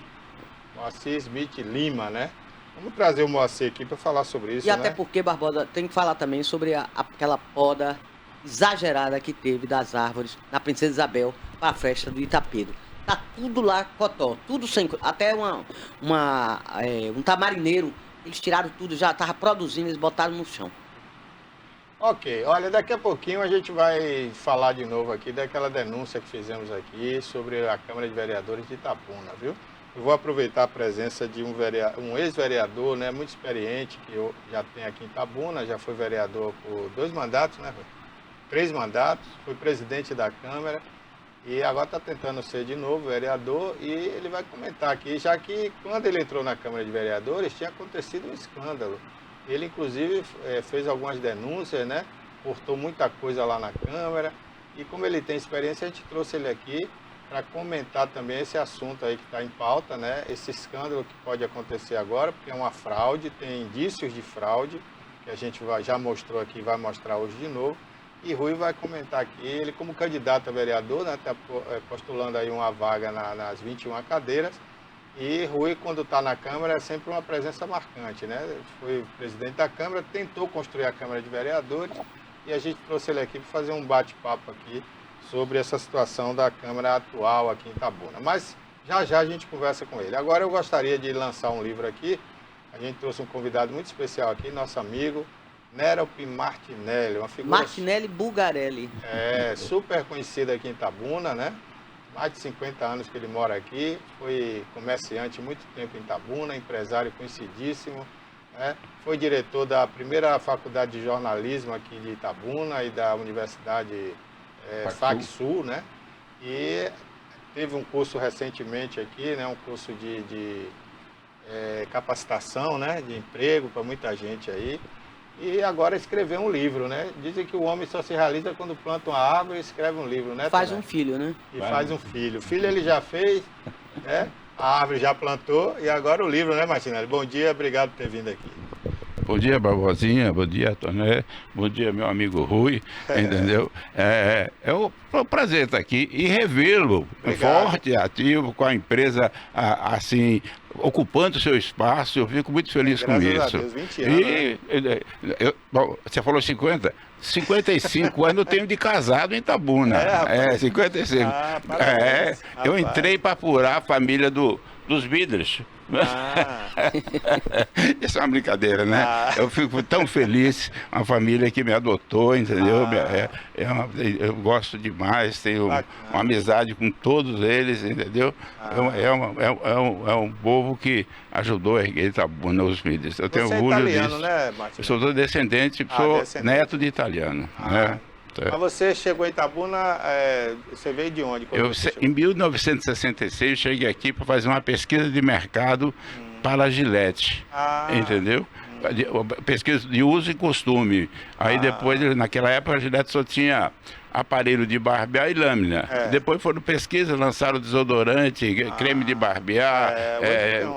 Smith Lima, né? Vamos trazer o Moacir aqui para falar sobre isso, E até porque, Barbosa, tem que falar também sobre aquela poda exagerada que teve das árvores na Princesa Isabel para a festa do Itapedo. Tá tudo lá, cotó, tudo sem... Até um tamarineiro, eles tiraram tudo, já estava produzindo, eles botaram no chão. Ok, olha, daqui a pouquinho a gente vai falar de novo aqui daquela denúncia que fizemos aqui sobre a Câmara de Vereadores de Itabuna, viu? Eu vou aproveitar a presença de um ex-vereador, né, muito experiente, que eu já tenho aqui em Itabuna, já foi vereador por 2 mandatos, né, 3 mandatos, foi presidente da Câmara e agora está tentando ser de novo vereador, e ele vai comentar aqui, já que quando ele entrou na Câmara de Vereadores tinha acontecido um escândalo. Ele, inclusive, fez algumas denúncias, né? Cortou muita coisa lá na Câmara. E como ele tem experiência, a gente trouxe ele aqui para comentar também esse assunto aí que está em pauta, né? Esse escândalo que pode acontecer agora, porque é uma fraude, tem indícios de fraude, que a gente já mostrou aqui, vai mostrar hoje de novo. E Rui vai comentar aqui, ele como candidato a vereador, né? Está postulando aí uma vaga nas 21 cadeiras. E Rui, quando está na Câmara, é sempre uma presença marcante, né? Foi presidente da Câmara, tentou construir a Câmara de Vereadores e a gente trouxe ele aqui para fazer um bate-papo aqui sobre essa situação da Câmara atual aqui em Itabuna. Mas já a gente conversa com ele. Agora eu gostaria de lançar um livro aqui. A gente trouxe um convidado muito especial aqui, nosso amigo Nerope Martinelli, uma figura... Martinelli Bulgarelli. Super conhecida aqui em Itabuna, né? Mais de 50 anos que ele mora aqui, foi comerciante muito tempo em Itabuna, empresário conhecidíssimo, né? Foi diretor da primeira faculdade de jornalismo aqui de Itabuna e da Universidade FACSul, né? E teve um curso recentemente aqui, né? Um curso de capacitação, né? De emprego para muita gente aí. E agora escreveu um livro, né? Dizem que o homem só se realiza quando planta uma árvore e escreve um livro, né? Faz um filho, né? E faz um filho. O filho ele já fez, né? A árvore já plantou e agora o livro, né, Martinelli? Bom dia, obrigado por ter vindo aqui. Bom dia, Barbosinha, bom dia, Toné, bom dia, meu amigo Rui, entendeu? É um prazer estar aqui e revê-lo forte, ativo, com a empresa assim, ocupando o seu espaço. Eu fico muito feliz com isso. Graças a Deus, 20 anos, bom, você falou 50? 55 anos eu tenho de casado em Itabuna. 55. Parabéns, eu entrei para apurar a família dos Vidres. Isso é uma brincadeira, né? Eu fico tão feliz, uma família que me adotou, entendeu? Eu gosto demais, tenho uma amizade com todos eles, entendeu? É um povo que ajudou a erguer Itabuna, os Vidres. Eu tenho orgulho italiano, disso. Né, Martinelli? Eu sou descendente, sou neto de italiano. Né? Mas você chegou em Itabuna, você veio de onde? Em 1966 eu cheguei aqui para fazer uma pesquisa de mercado para a Gillette, entendeu? Pesquisa de uso e costume. Aí depois, naquela época, a Gillette só tinha aparelho de barbear e lâmina. Depois foram pesquisas, lançaram desodorante, creme de barbear,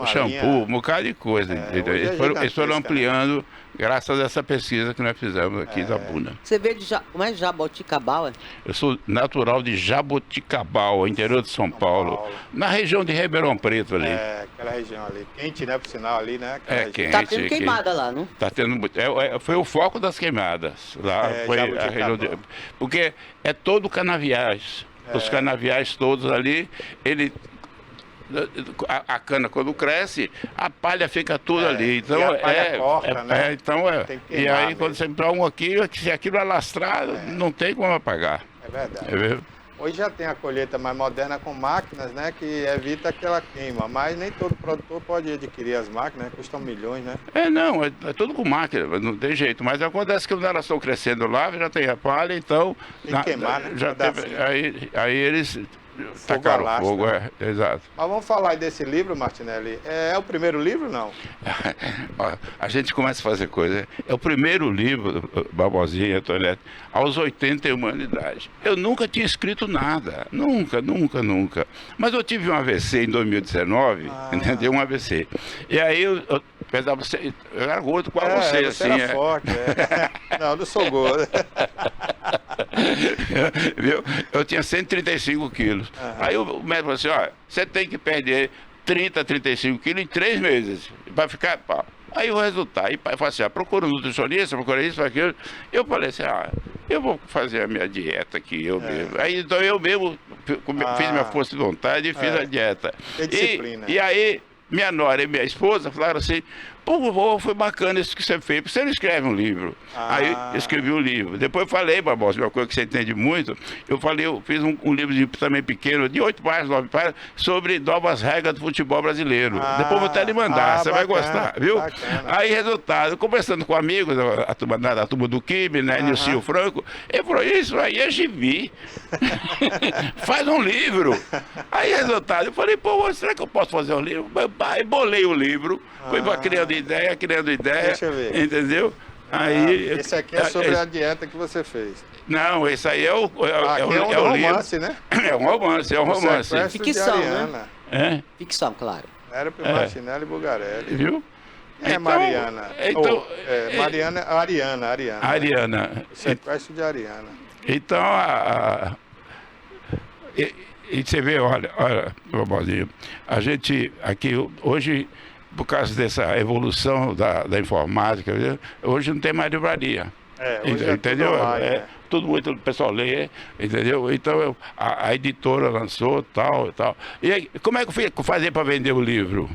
shampoo, um bocado de coisa. Eles foram ampliando, graças a essa pesquisa que nós fizemos aqui em Itabuna. Você veio de como é Jaboticabal? Eu sou natural de Jaboticabal, interior de São Paulo, na região de Ribeirão Preto ali. Aquela região ali. Quente, né, por sinal, ali, né? Quente. Tá tendo queimada lá, não? Tá tendo muito. Foi o foco das queimadas. Lá foi a região de... Porque é todo canaviais. Os canaviais todos ali, a cana quando cresce, a palha fica tudo ali. Então e a palha corta, né? Tem que e aí mesmo. quando você entrar um aqui, se aquilo é lastrado, não tem como apagar. É verdade. Hoje já tem a colheita mais moderna com máquinas, né, que evita que ela queima, mas nem todo produtor pode adquirir as máquinas, custam milhões, né? Não, é tudo com máquina, não tem jeito. Mas acontece que quando elas estão crescendo lá, já tem a palha, então... Tem que queimar, né? Já teve, aí eles tacaram fogo, exato. Mas vamos falar aí desse livro, Martinelli. É o primeiro livro, não? A gente começa a fazer coisa. É o primeiro livro, Barbosinha, Toilette, aos 81 anos de idade. Eu nunca tinha escrito nada. Nunca. Mas eu tive um AVC em 2019, entendeu? Um AVC. E aí eu era gordo com você, assim. Era forte, Não, não sou gordo. Viu? Eu tinha 135 quilos. Aí o médico falou assim, olha, você tem que perder 30, 35 quilos em 3 meses. Vai ficar... Pá. Aí o resultado, aí falou assim, procura um nutricionista, procura isso, aquilo. Eu falei assim, eu vou fazer a minha dieta aqui, eu mesmo. Aí então eu mesmo fiz minha força de vontade e fiz a dieta. Disciplina. E aí, minha nora e minha esposa falaram assim, pô, foi bacana isso que você fez, porque você não escreve um livro. Aí eu escrevi um livro. Depois eu falei, Barbosa, uma coisa que você entende muito, eu fiz um livro também pequeno, de 8 páginas, 9 páginas, sobre novas regras do futebol brasileiro. Depois eu vou até lhe mandar, você vai gostar, viu? Bacana. Aí, resultado, conversando com amigos, a turma do Kibe, né, Nilcinho Franco, ele falou, isso aí é gibi. Faz um livro. Aí, resultado, eu falei, pô, será que eu posso fazer um livro? Aí bolei o livro, fui criando ideia, Deixa eu ver. entendeu? Aí, esse aqui é sobre a dieta que você fez. Não, esse aí é o romance, livro. né? É um romance. Ficção, né? Ficção, claro. Era para Martinelli Bugarelli. Viu? Quem é Mariana? Ariana. O sequestro de Ariana. Então, e você vê, olha, Barbosinha, a gente aqui hoje, por causa dessa evolução da informática, hoje não tem mais livraria. Hoje entendeu? Tudo online, tudo muito, o pessoal lê, entendeu? Então a editora lançou tal. E aí, como é que eu fui fazer para vender o livro?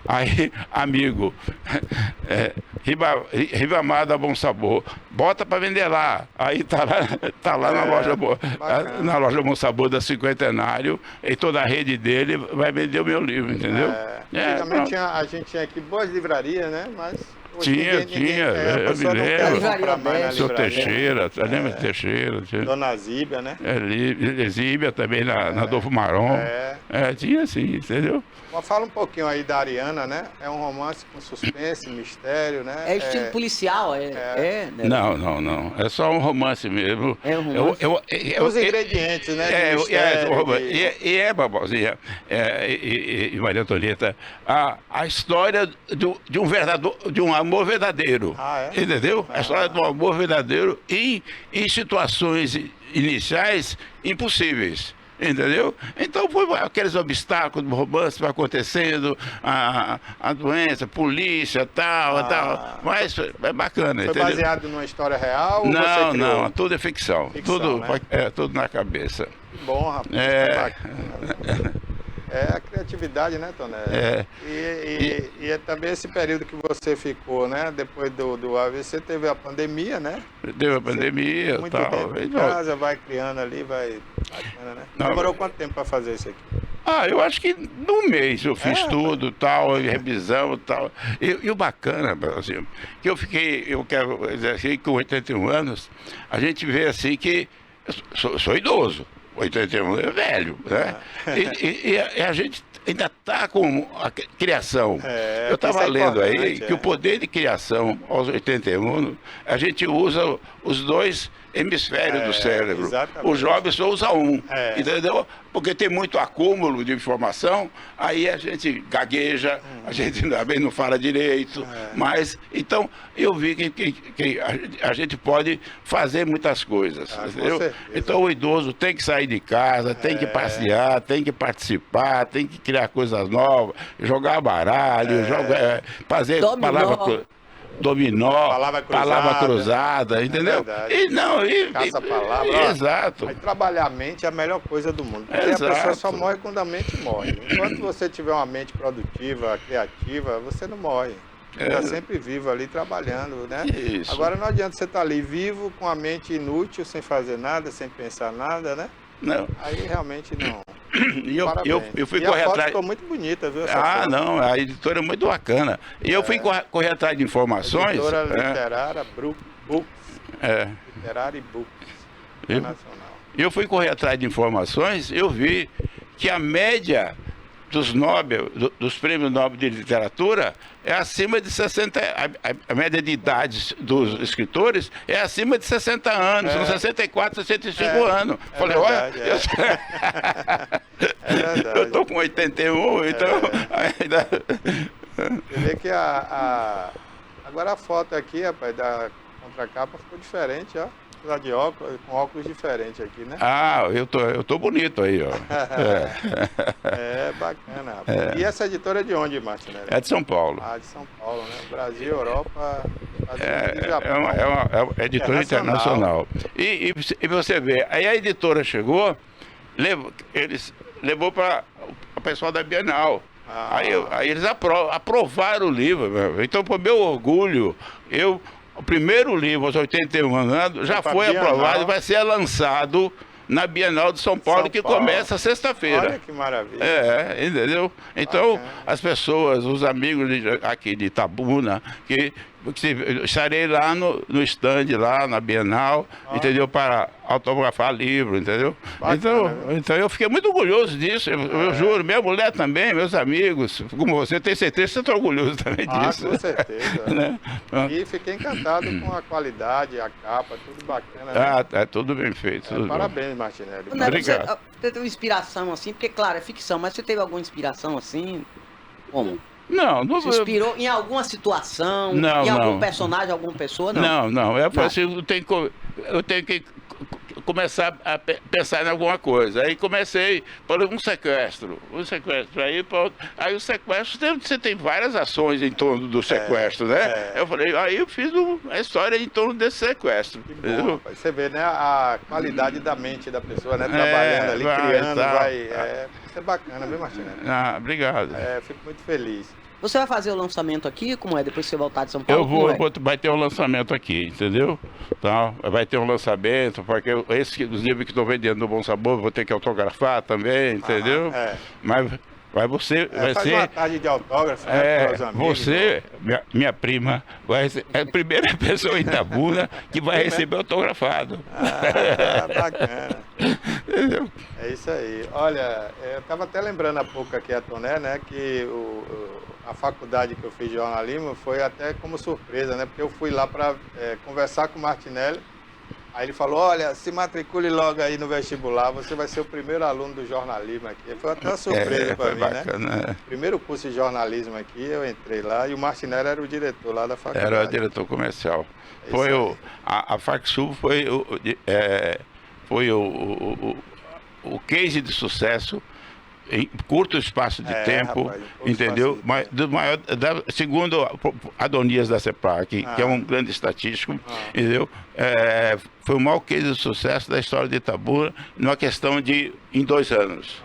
Aí, amigo, Ribamar da Bom Sabor, bota para vender lá. Aí tá lá na loja Bom Sabor da Cinquentenário, e toda a rede dele vai vender o meu livro, entendeu? Antigamente a gente tinha aqui boas livrarias, né? Mas tinha, eu me lembro. Seu Teixeira, lembra de Teixeira? Dona Zíbia, né? Zíbia também, na Adolfo Maron. Tinha sim, entendeu? Mas fala um pouquinho aí da Ariana, né? É um romance com suspense, mistério, né? É estilo policial, né? Não. É só um romance mesmo. É um romance. Os ingredientes, né? Barbosinha, e Maria Antonieta, a história de um amor verdadeiro. Entendeu? A história de um amor verdadeiro em situações iniciais impossíveis. Entendeu? Então foi aqueles obstáculos do romance vai acontecendo, a doença, polícia, tal. Mas é bacana. Foi baseado numa história real? Não, tudo é ficção. Tudo, né? Tudo na cabeça. Que bom, rapaz. Bacana. É a criatividade, né, Toné? E também esse período que você ficou, né? Depois do AVC, teve a pandemia, né? Teve a pandemia, muito tempo em casa, vai criando ali, vai... Bacana, né? Demorou quanto tempo para fazer isso aqui? Ah, eu acho que num mês eu fiz tudo, tal, revisão e tal. E o bacana, assim, que eu quero dizer assim, com 81 anos, a gente vê assim que eu sou idoso, 81 é velho, né? E a gente ainda está com a criação. Eu estava lendo aí que o poder de criação aos 81 anos, a gente usa os dois hemisférios do cérebro. Exatamente. O jovem só usa um, entendeu? Porque tem muito acúmulo de informação, aí a gente gagueja, a gente também não fala direito, mas, então, eu vi que a gente pode fazer muitas coisas, entendeu? Então, o idoso tem que sair de casa, tem que passear, tem que participar, tem que criar coisas novas, jogar baralho, fazer dominó, palavra cruzada, entendeu? Caça-palavra. Exato. Aí trabalhar a mente é a melhor coisa do mundo. Porque a pessoa só morre quando a mente morre. Enquanto você tiver uma mente produtiva, criativa, você não morre. Você está sempre vivo ali trabalhando, né? Isso. Agora não adianta você estar ali vivo com a mente inútil, sem fazer nada, sem pensar nada, né? Não. Aí realmente não. E eu fui e correr a foto atrás. ficou muito bonita, viu? Não, a editora é muito bacana. E eu fui correr atrás de informações. Editora literária, Books. Literária e Books. Internacional. Eu fui correr atrás de informações, eu vi que a média dos Nobel, dos prêmios Nobel de literatura é acima de 60, a média de idades dos escritores é acima de 60 anos, são 64, 65 anos. Falei, verdade, olha, verdade. eu tô com 81, então ainda... Você vê que agora a foto aqui, rapaz, da contracapa ficou diferente, ó. Lá de óculos, com óculos diferentes aqui, né? Eu tô bonito aí, ó. Bacana, rapaz. E essa editora é de onde, Martinelli? É de São Paulo. De São Paulo, né? Brasil, Europa, Japão. É uma editora internacional. E você vê, aí a editora chegou, levou para o pessoal da Bienal. Aí eles aprovaram o livro. Então, por meu orgulho, o primeiro livro, aos 81 anos, já foi aprovado e vai ser lançado na Bienal de São Paulo, que começa sexta-feira. Olha que maravilha. Entendeu? Então, as pessoas, os amigos aqui de Itabuna, que estarei lá no stand, lá na Bienal, entendeu? Para autografar livro, entendeu? Então eu fiquei muito orgulhoso disso, eu juro, minha mulher também, meus amigos, como você, tenho certeza que você está orgulhoso também disso. Com certeza. Né? E fiquei encantado com a qualidade, a capa, tudo bacana. Né? É tudo bem feito. Parabéns, Martinelli. Obrigado. Você teve inspiração assim, porque claro, é ficção, mas você teve alguma inspiração assim? Como? Não. Se inspirou em alguma situação, em algum personagem, alguma pessoa, não? Não. Assim, eu tenho que começar a pensar em alguma coisa. Aí comecei por um sequestro. Aí o sequestro, você tem várias ações em torno do sequestro, né? Eu falei, aí eu fiz a história em torno desse sequestro. Que bom, você vê, né, a qualidade da mente da pessoa, né? Trabalhando ali, criando, isso é bacana, viu, Martinelli? Obrigado. Fico muito feliz. Você vai fazer o lançamento aqui? Como é? Depois que você voltar de São Paulo? Vai ter um lançamento aqui, entendeu? Tá? Vai ter um lançamento, porque os livros que estou vendendo no Bom Sabor, vou ter que autografar também, entendeu? Mas você vai faz ser... uma tarde de autógrafo, né, para os amigos. Você, minha prima, é a primeira pessoa em Itabuna que vai receber autografado. Bacana. Entendeu? É isso aí. Olha, eu estava até lembrando há pouco aqui a Toné, né, que a faculdade que eu fiz de jornalismo foi até como surpresa, né, porque eu fui lá para conversar com o Martinelli. Aí ele falou, olha, se matricule logo aí no vestibular, você vai ser o primeiro aluno do jornalismo aqui. Foi até uma surpresa para mim, bacana, né? Primeiro curso de jornalismo aqui, eu entrei lá e o Martinelli era o diretor lá da faculdade. Era o diretor comercial. A FacSul foi o case de sucesso em curto espaço de tempo, rapaz, entendeu? Mas segundo Adonias da CEPAC, que é um grande estatístico, entendeu? Foi o maior case de sucesso da história de Itabuna, numa questão em 2 anos.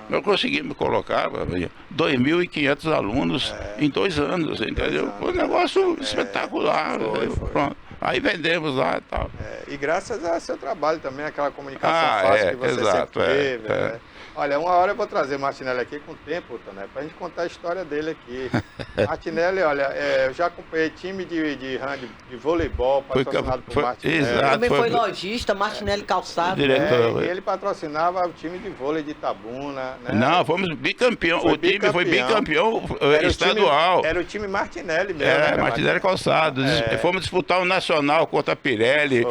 Nós conseguimos colocar 2.500 alunos em 2 anos, entendeu? Foi um negócio espetacular. Pronto. Aí vendemos lá e tal. E graças ao seu trabalho também, aquela comunicação fácil que você sempre teve. Né? Olha, uma hora eu vou trazer Martinelli aqui com o tempo, Toné, pra gente contar a história dele aqui. Martinelli, olha, eu já acompanhei time de voleibol patrocinado por Martinelli. Exato, Também foi lojista, Martinelli Calçado. Diretor. E ele patrocinava o time de vôlei de Itabuna, né? Não, fomos bicampeão. Foi O time foi bicampeão Era estadual. Era o time Martinelli mesmo. Né, Martinelli Calçado. Fomos disputar o Nacional contra Pirelli,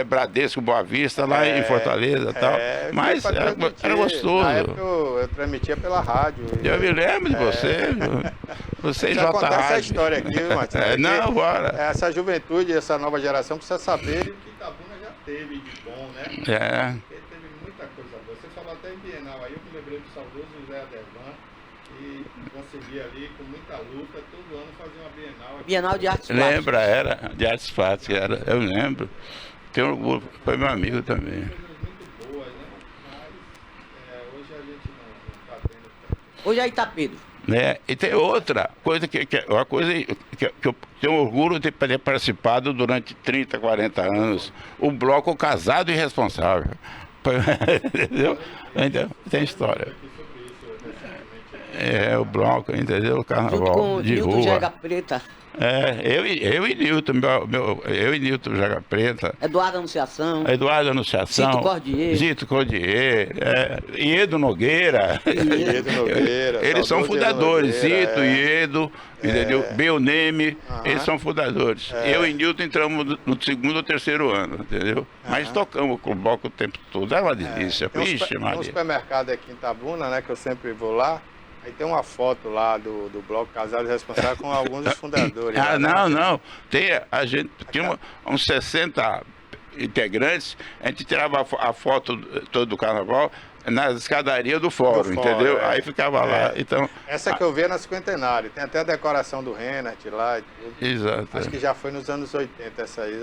Bradesco, Boa Vista, lá em Fortaleza e tal. Mas era gostoso. Na época eu transmitia pela rádio. Eu me lembro de você. Você e J. contar essa Rádio. história aqui, Martinelli. Não, bora. Essa juventude, essa nova geração precisa saber o que Itabuna já teve de bom, né? Porque teve muita coisa boa. Você falou até em Bienal, aí eu me lembrei do saudoso José Adevan, que conseguia ali, com muita luta, todo ano fazer uma Bienal. Bienal de Artes Plásticas. Lembra, era de Artes Plásticas, era. Eu lembro. Tem orgulho, foi meu amigo também. Muito boas, né? Mas hoje a gente não está tendo tanto. Hoje é Itapedro. Né? E tem outra coisa uma coisa que eu tenho orgulho de ter participado durante 30, 40 anos, o bloco Casado e Responsável. Entendeu? Então, tem história. O bloco, entendeu? O carnaval Junto com o de Nilton rua. Jega Preta. Eu e Nilton, eu e Nilton Jaga Preta. Eduardo Anunciação. Eduardo Anunciação. Zito Cordier. Zito Cordier. Iedo Nogueira. Iedo Nogueira. Eles são fundadores. Nogueira, Zito, Iedo, entendeu? Belneme, eles são fundadores. Eu e Nilton entramos no segundo ou terceiro ano, entendeu? Mas tocamos com o bloco o tempo todo. Era uma delícia. Tem um supermercado aqui em Itabuna, né? Que eu sempre vou lá. Aí tem uma foto lá do bloco Casado e Responsável com alguns dos fundadores. Não. A gente tinha uns 60 integrantes, a gente tirava a foto todo do carnaval nas escadarias do fórum, entendeu? Aí ficava lá. Então, essa que eu vi é na Cinquentenário, tem até a decoração do Reinhardt lá e tudo. Exato. Acho que já foi nos anos 80 essa aí,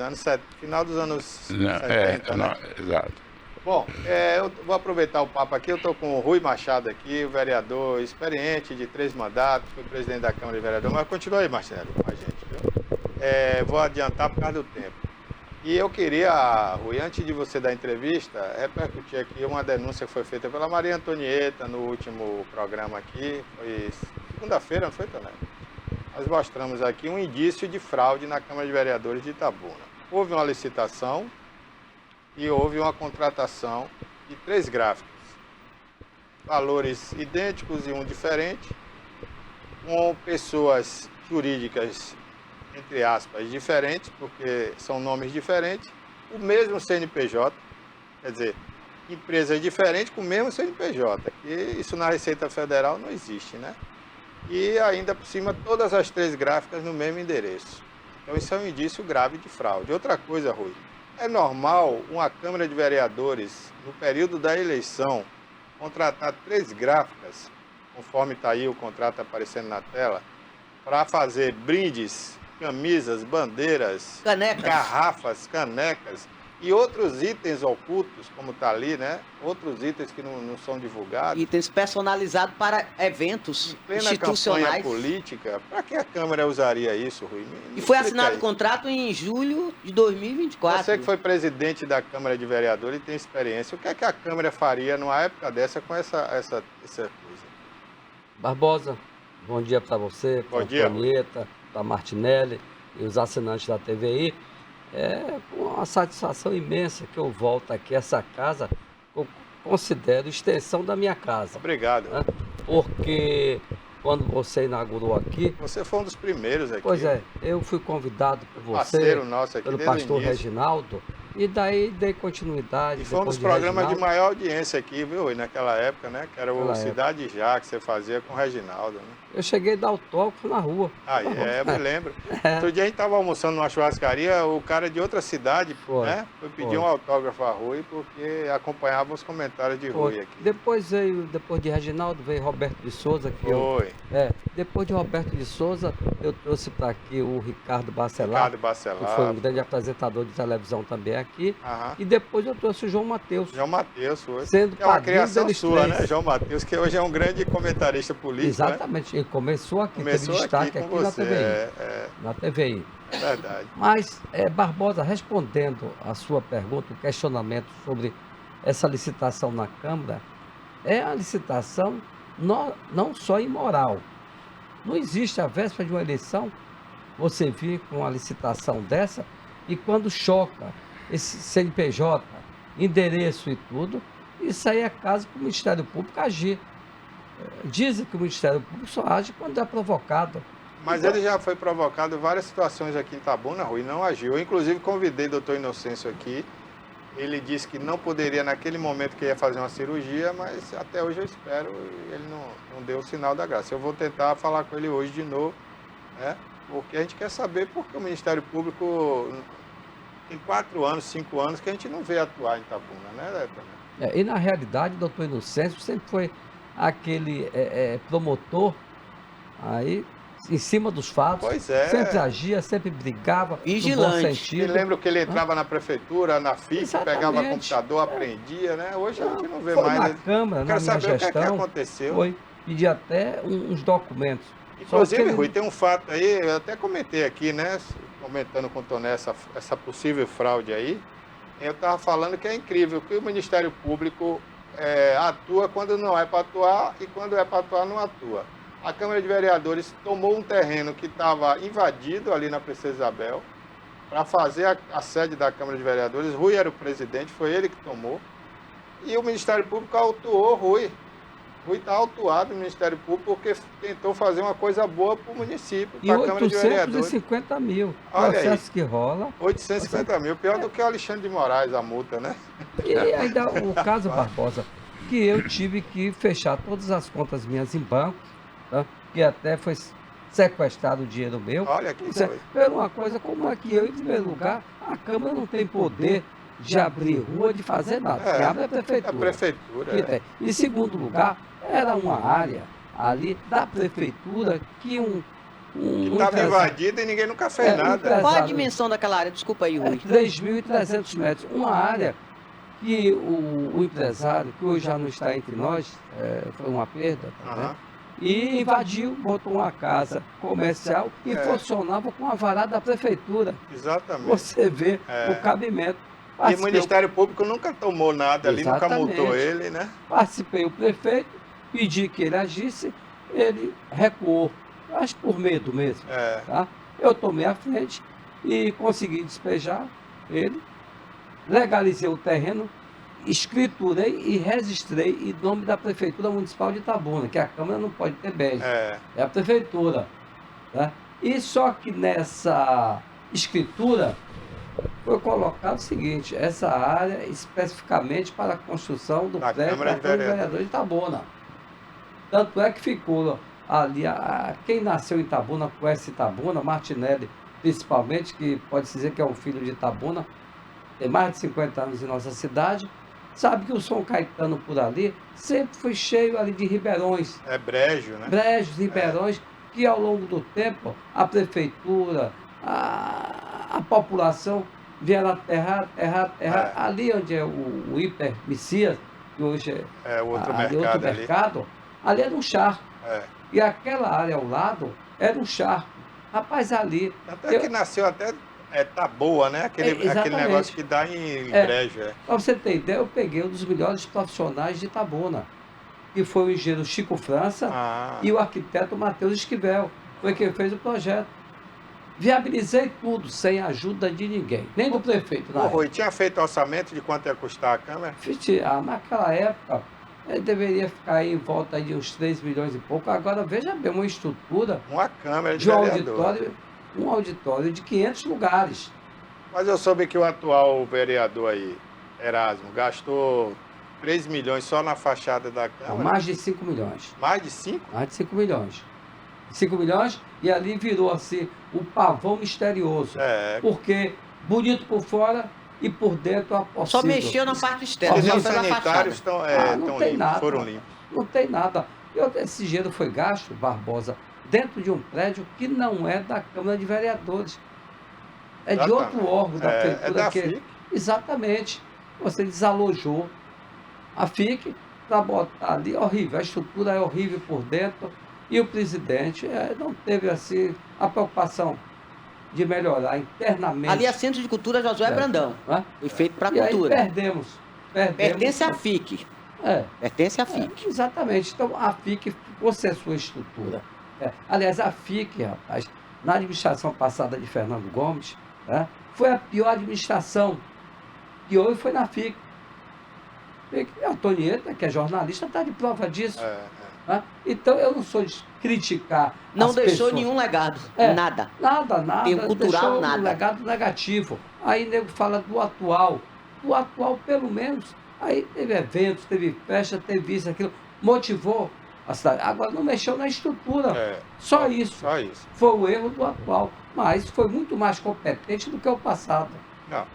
final dos anos 70, né? Exato. Bom, eu vou aproveitar o papo aqui, eu estou com o Rui Machado aqui, o vereador experiente de 3 mandatos, foi presidente da Câmara de Vereadores, mas continua aí, Marcelo, com a gente, viu? Vou adiantar por causa do tempo. E eu queria, Rui, antes de você dar a entrevista, repercutir aqui uma denúncia que foi feita pela Maria Antonieta no último programa aqui, foi segunda-feira, não foi, Toné? Nós mostramos aqui um indício de fraude na Câmara de Vereadores de Itabuna. Houve uma licitação e houve uma contratação de 3 gráficos, valores idênticos e um diferente, com pessoas jurídicas, entre aspas, diferentes, porque são nomes diferentes, o mesmo CNPJ, quer dizer, empresas diferentes com o mesmo CNPJ, que isso na Receita Federal não existe, né? E ainda por cima, todas as 3 gráficas no mesmo endereço. Então isso é um indício grave de fraude. Outra coisa, Rui, é normal uma Câmara de Vereadores, no período da eleição, contratar 3 gráficas, conforme está aí o contrato aparecendo na tela, para fazer brindes, camisas, bandeiras, Canecas. garrafas, canecas e outros itens ocultos, como está ali, né? Outros itens que não são divulgados. Itens personalizados para eventos Em plena institucionais. campanha política, para que a Câmara usaria isso, Rui? E foi assinado o contrato em julho de 2024. Você que foi presidente da Câmara de Vereadores e tem experiência, o que é que a Câmara faria numa época dessa com essa coisa? Barbosa, bom dia para você, para a Antonieta, para a Martinelli e os assinantes da TVI. É com uma satisfação imensa que eu volto aqui a essa casa, eu considero extensão da minha casa. Obrigado. Né? Porque quando você inaugurou aqui... Você foi um dos primeiros aqui. Pois é, eu fui convidado por você, parceiro nosso aqui, pelo pastor Reginaldo, e daí dei continuidade. E foi um dos programas de maior audiência aqui, viu, naquela época, né? Que era o Cidade Já, que você fazia com o Reginaldo, né? Eu cheguei a dar autógrafo na rua. Eu me lembro. Outro dia a gente estava almoçando numa churrascaria, o cara de outra cidade, né? Foi pedir um autógrafo a Rui, porque acompanhava os comentários de Rui aqui. Depois de Reginaldo, veio Roberto de Souza. Depois de Roberto de Souza, eu trouxe para aqui o Ricardo Bacelar. Que foi um grande apresentador de televisão também aqui. E depois eu trouxe o João Matheus. João Matheus, foi. Sendo é uma criação sua, né? João Matheus, que hoje é um grande comentarista político. Exatamente. Né? Ele começou aqui, teve destaque aqui na TVI. Na TVI. É verdade. Mas, Barbosa, respondendo a sua pergunta, o questionamento sobre essa licitação na Câmara, é a licitação não só imoral. Não existe a véspera de uma eleição, você vir com uma licitação dessa, e quando choca esse CNPJ, endereço e tudo, isso aí é caso para o Ministério Público agir. Dizem que o Ministério Público só age quando é provocado. Mas ele já foi provocado em várias situações aqui em Itabuna, Rui, e não agiu. Eu, inclusive, convidei o doutor Inocêncio aqui. Ele disse que não poderia, naquele momento, que ia fazer uma cirurgia, mas até hoje eu espero, e ele não deu o sinal da graça. Eu vou tentar falar com ele hoje de novo, né? Porque a gente quer saber porque o Ministério Público tem 4 anos, 5 anos que a gente não vê atuar em Itabuna, né, Tânia? E na realidade, o doutor Inocêncio sempre foi aquele promotor aí em cima dos fatos. Pois é. Sempre agia, sempre brigava. Vigilante. No bom sentido. Eu lembro que ele entrava na prefeitura, na FIC, Exatamente. pegava computador, aprendia, né? Hoje a gente não vê Foi mais. na Câmara, na Quero minha saber gestão. o que aconteceu. Foi pedir até uns documentos. Inclusive, Só que Rui, tem um fato aí, eu até comentei aqui, né? Comentando com o Toné essa possível fraude aí. Eu estava falando que é incrível que o Ministério Público atua quando não é para atuar e quando é para atuar não atua. A Câmara de Vereadores tomou um terreno que estava invadido ali na Princesa Isabel para fazer a sede da Câmara de Vereadores. Rui era o presidente, foi ele que tomou. E o Ministério Público autuou Rui. Rui está autuado no Ministério Público porque tentou fazer uma coisa boa para o município, para a Câmara de Vereadores. 850 mil. Olha Processo aí. que rola. 850 mil, pior do que o Alexandre de Moraes, a multa, né? E ainda o caso Barbosa, que eu tive que fechar todas as contas minhas em banco, tá? Que até foi sequestrado o dinheiro meu. Olha que Isso é, coisa. pela uma coisa como é que eu, em primeiro lugar, a Câmara não tem poder de abrir rua, de fazer nada. Quem abre é a prefeitura. É a prefeitura. Que tem. Em segundo lugar, era uma área ali da prefeitura que Que estava invadida e ninguém nunca fez nada. Qual a dimensão daquela área? Desculpa aí, Rui. 3.300 metros. Uma área que o empresário, que hoje já não está entre nós, foi uma perda, tá, né? E invadiu, botou uma casa comercial e funcionava com a varada da prefeitura. Exatamente. Você vê o cabimento. E o Ministério Público nunca tomou nada ali, nunca multou ele, né? Participei o prefeito, pedi que ele agisse, ele recuou. Acho que por medo mesmo. Tá? Eu tomei a frente e consegui despejar ele, legalizei o terreno, escriturei e registrei em nome da Prefeitura Municipal de Itabuna, que a Câmara não pode ter bens. É a Prefeitura. Tá? E só que nessa escritura foi colocado o seguinte, essa área especificamente para a construção do prédio da Câmara de Vereadores de Itabuna. Tanto é que ficou ali, quem nasceu em Itabuna, conhece Itabuna, Martinelli principalmente, que pode dizer que é um filho de Itabuna, tem mais de 50 anos em nossa cidade, sabe que o São Caetano por ali sempre foi cheio ali de ribeirões. É brejo, né? Brejos, ribeirões, que ao longo do tempo a prefeitura, a população vieram aterrar. Ali onde é o Hiper Messias, que hoje é outro mercado, ali era um charco. E aquela área ao lado era um charco. Rapaz, ali... Até que nasceu até Taboa, né? Aquele negócio que dá em brejo. Para você ter ideia, eu peguei um dos melhores profissionais de Itabuna, que foi o engenheiro Chico França e o arquiteto Matheus Esquivel. Foi quem fez o projeto. Viabilizei tudo, sem ajuda de ninguém, nem do prefeito. Rui, tinha feito orçamento de quanto ia custar a Câmara? Naquela época, ele deveria ficar aí em volta aí de uns 3 milhões e pouco. Agora, veja bem, uma estrutura... Uma Câmara de vereador. Um auditório de 500 lugares. Mas eu soube que o atual vereador aí, Erasmo, gastou 3 milhões só na fachada da Câmara. Não, mais de 5 milhões. Mais de 5? Mais de 5 milhões. 5 milhões e ali virou assim o pavão misterioso. Porque bonito por fora e por dentro a possível. Só mexeu na parte externa. Os sanitários foram limpos. Não tem nada. Esse dinheiro foi gasto, Barbosa, dentro de um prédio que não é da Câmara de Vereadores. É de outro órgão da prefeitura. É da FIC. Exatamente. Você desalojou a FIC para botar ali. Horrível. A estrutura é horrível por dentro. E o presidente não teve assim a preocupação de melhorar internamente. Ali é Centro de Cultura Josué Brandão. Foi feito para a cultura. Aí perdemos. Pertence à FIC. Pertence à FIC. Exatamente. Então, a FIC ficou sem a sua estrutura. Aliás, a FIC, rapaz, na administração passada de Fernando Gomes, foi a pior administração. E hoje foi na FIC. A Antonieta, que é jornalista, está de prova disso. Então, eu não sou de criticar. Não as deixou pessoas. nenhum legado. Nada. Nada. Tem cultural, deixou nada. um legado negativo. Aí nego fala do atual. Do atual, pelo menos, aí teve eventos, teve festa, teve isso, aquilo. Motivou a cidade. Agora não mexeu na estrutura. Só isso. Foi o erro do atual. Mas foi muito mais competente do que o passado. Não.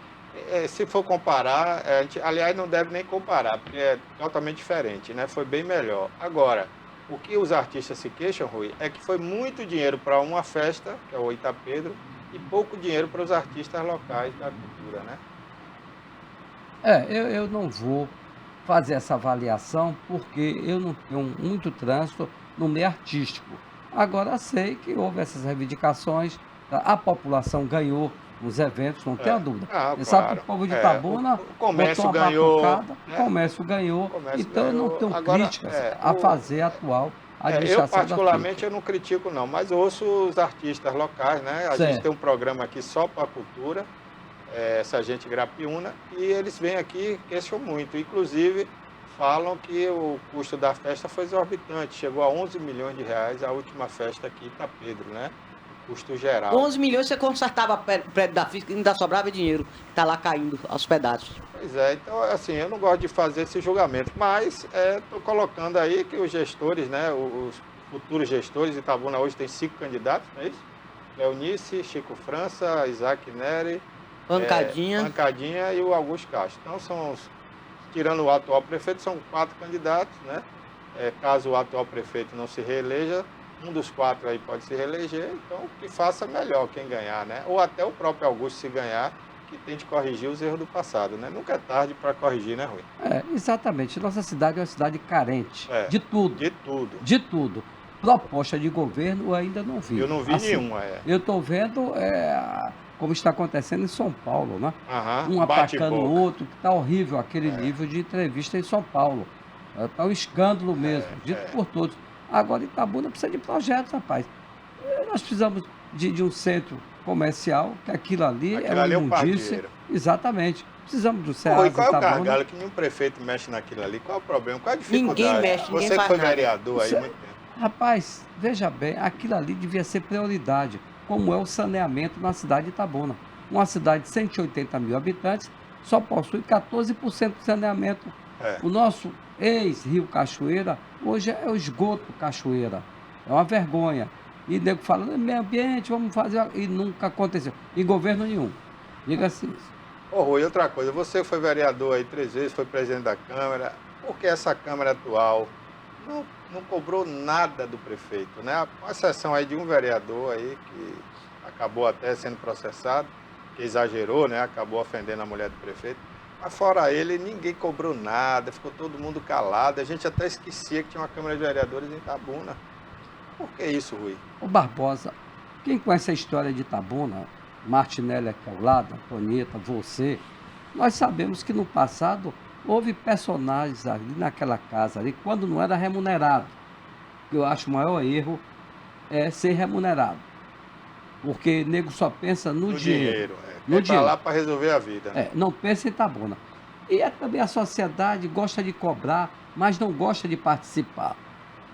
Se for comparar, aliás, não deve nem comparar, porque é totalmente diferente, né? Foi bem melhor. Agora, o que os artistas se queixam, Rui, é que foi muito dinheiro para uma festa, que é o Itapedro, e pouco dinheiro para os artistas locais da cultura, né? Eu não vou fazer essa avaliação porque eu não tenho muito trânsito no meio artístico. Agora sei que houve essas reivindicações, a população ganhou nos eventos, não tenha dúvida. Você sabe que o povo de Itabuna o comércio botou uma ganhou, batucada, o comércio ganhou, então eu não tenho críticas a fazer a atual administração. Eu particularmente eu não critico não, mas ouço os artistas locais, né? A gente tem um programa aqui só para a cultura, essa gente Grapiúna, e eles vêm aqui e queixam muito, inclusive falam que o custo da festa foi exorbitante, chegou a 11 milhões de reais a última festa aqui em Itapedro, né? Custo geral. 11 milhões você consertava o prédio da FIC e ainda sobrava dinheiro, que está lá caindo aos pedaços. Pois é, então assim, eu não gosto de fazer esse julgamento, mas estou colocando aí que os gestores, né, os futuros gestores de Itabuna hoje tem 5 candidatos, não é isso? Leonice, Chico França, Isaac Neri, Pancadinha e o Augusto Castro. Então tirando o atual prefeito, são 4 candidatos, né? Caso o atual prefeito não se reeleja, um dos 4 aí pode se reeleger, então que faça melhor quem ganhar, né? Ou até o próprio Augusto se ganhar, que tente corrigir os erros do passado, né? Nunca é tarde para corrigir, né, Rui? Exatamente. Nossa cidade é uma cidade carente de tudo. De tudo. De tudo. Proposta de governo eu ainda não vi. Eu não vi nenhuma, Eu estou vendo como está acontecendo em São Paulo, né? Um atacando o outro, que está horrível aquele nível de entrevista em São Paulo. Está um escândalo mesmo, dito por todos. Agora Itabuna precisa de projetos, rapaz. Nós precisamos de um centro comercial, que aquilo ali é uma imundícia. Exatamente. Precisamos do Ceasa, qual é o gargalo que nenhum prefeito mexe naquilo ali? Qual é o problema? Qual é a dificuldade? Ninguém mexe, ninguém Você que foi faz vereador aí muito tempo. Rapaz, veja bem, aquilo ali devia ser prioridade, como é o saneamento na cidade de Itabuna. Uma cidade de 180 mil habitantes só possui 14% de saneamento. O nosso ex-Rio Cachoeira, hoje é o esgoto Cachoeira. É uma vergonha. E nego falando, meio ambiente, vamos fazer... E nunca aconteceu. E governo nenhum. Diga assim. Rui, outra coisa, você foi vereador aí 3 vezes, foi presidente da Câmara. Por que essa Câmara atual não cobrou nada do prefeito, né? Com exceção aí de um vereador aí que acabou até sendo processado, que exagerou, né? Acabou ofendendo a mulher do prefeito. Mas fora ele, ninguém cobrou nada, ficou todo mundo calado. A gente até esquecia que tinha uma Câmara de Vereadores em Itabuna. Por que isso, Rui? Ô Barbosa, quem conhece a história de Itabuna, Martinelli aqui ao lado, Antonieta, você, nós sabemos que no passado houve personagens ali naquela casa, ali, quando não era remunerado. Eu acho o maior erro é ser remunerado. Porque o nego só pensa no dinheiro. No dinheiro. Lá para resolver a vida. Não pensa em Itabuna. E também a sociedade gosta de cobrar, mas não gosta de participar.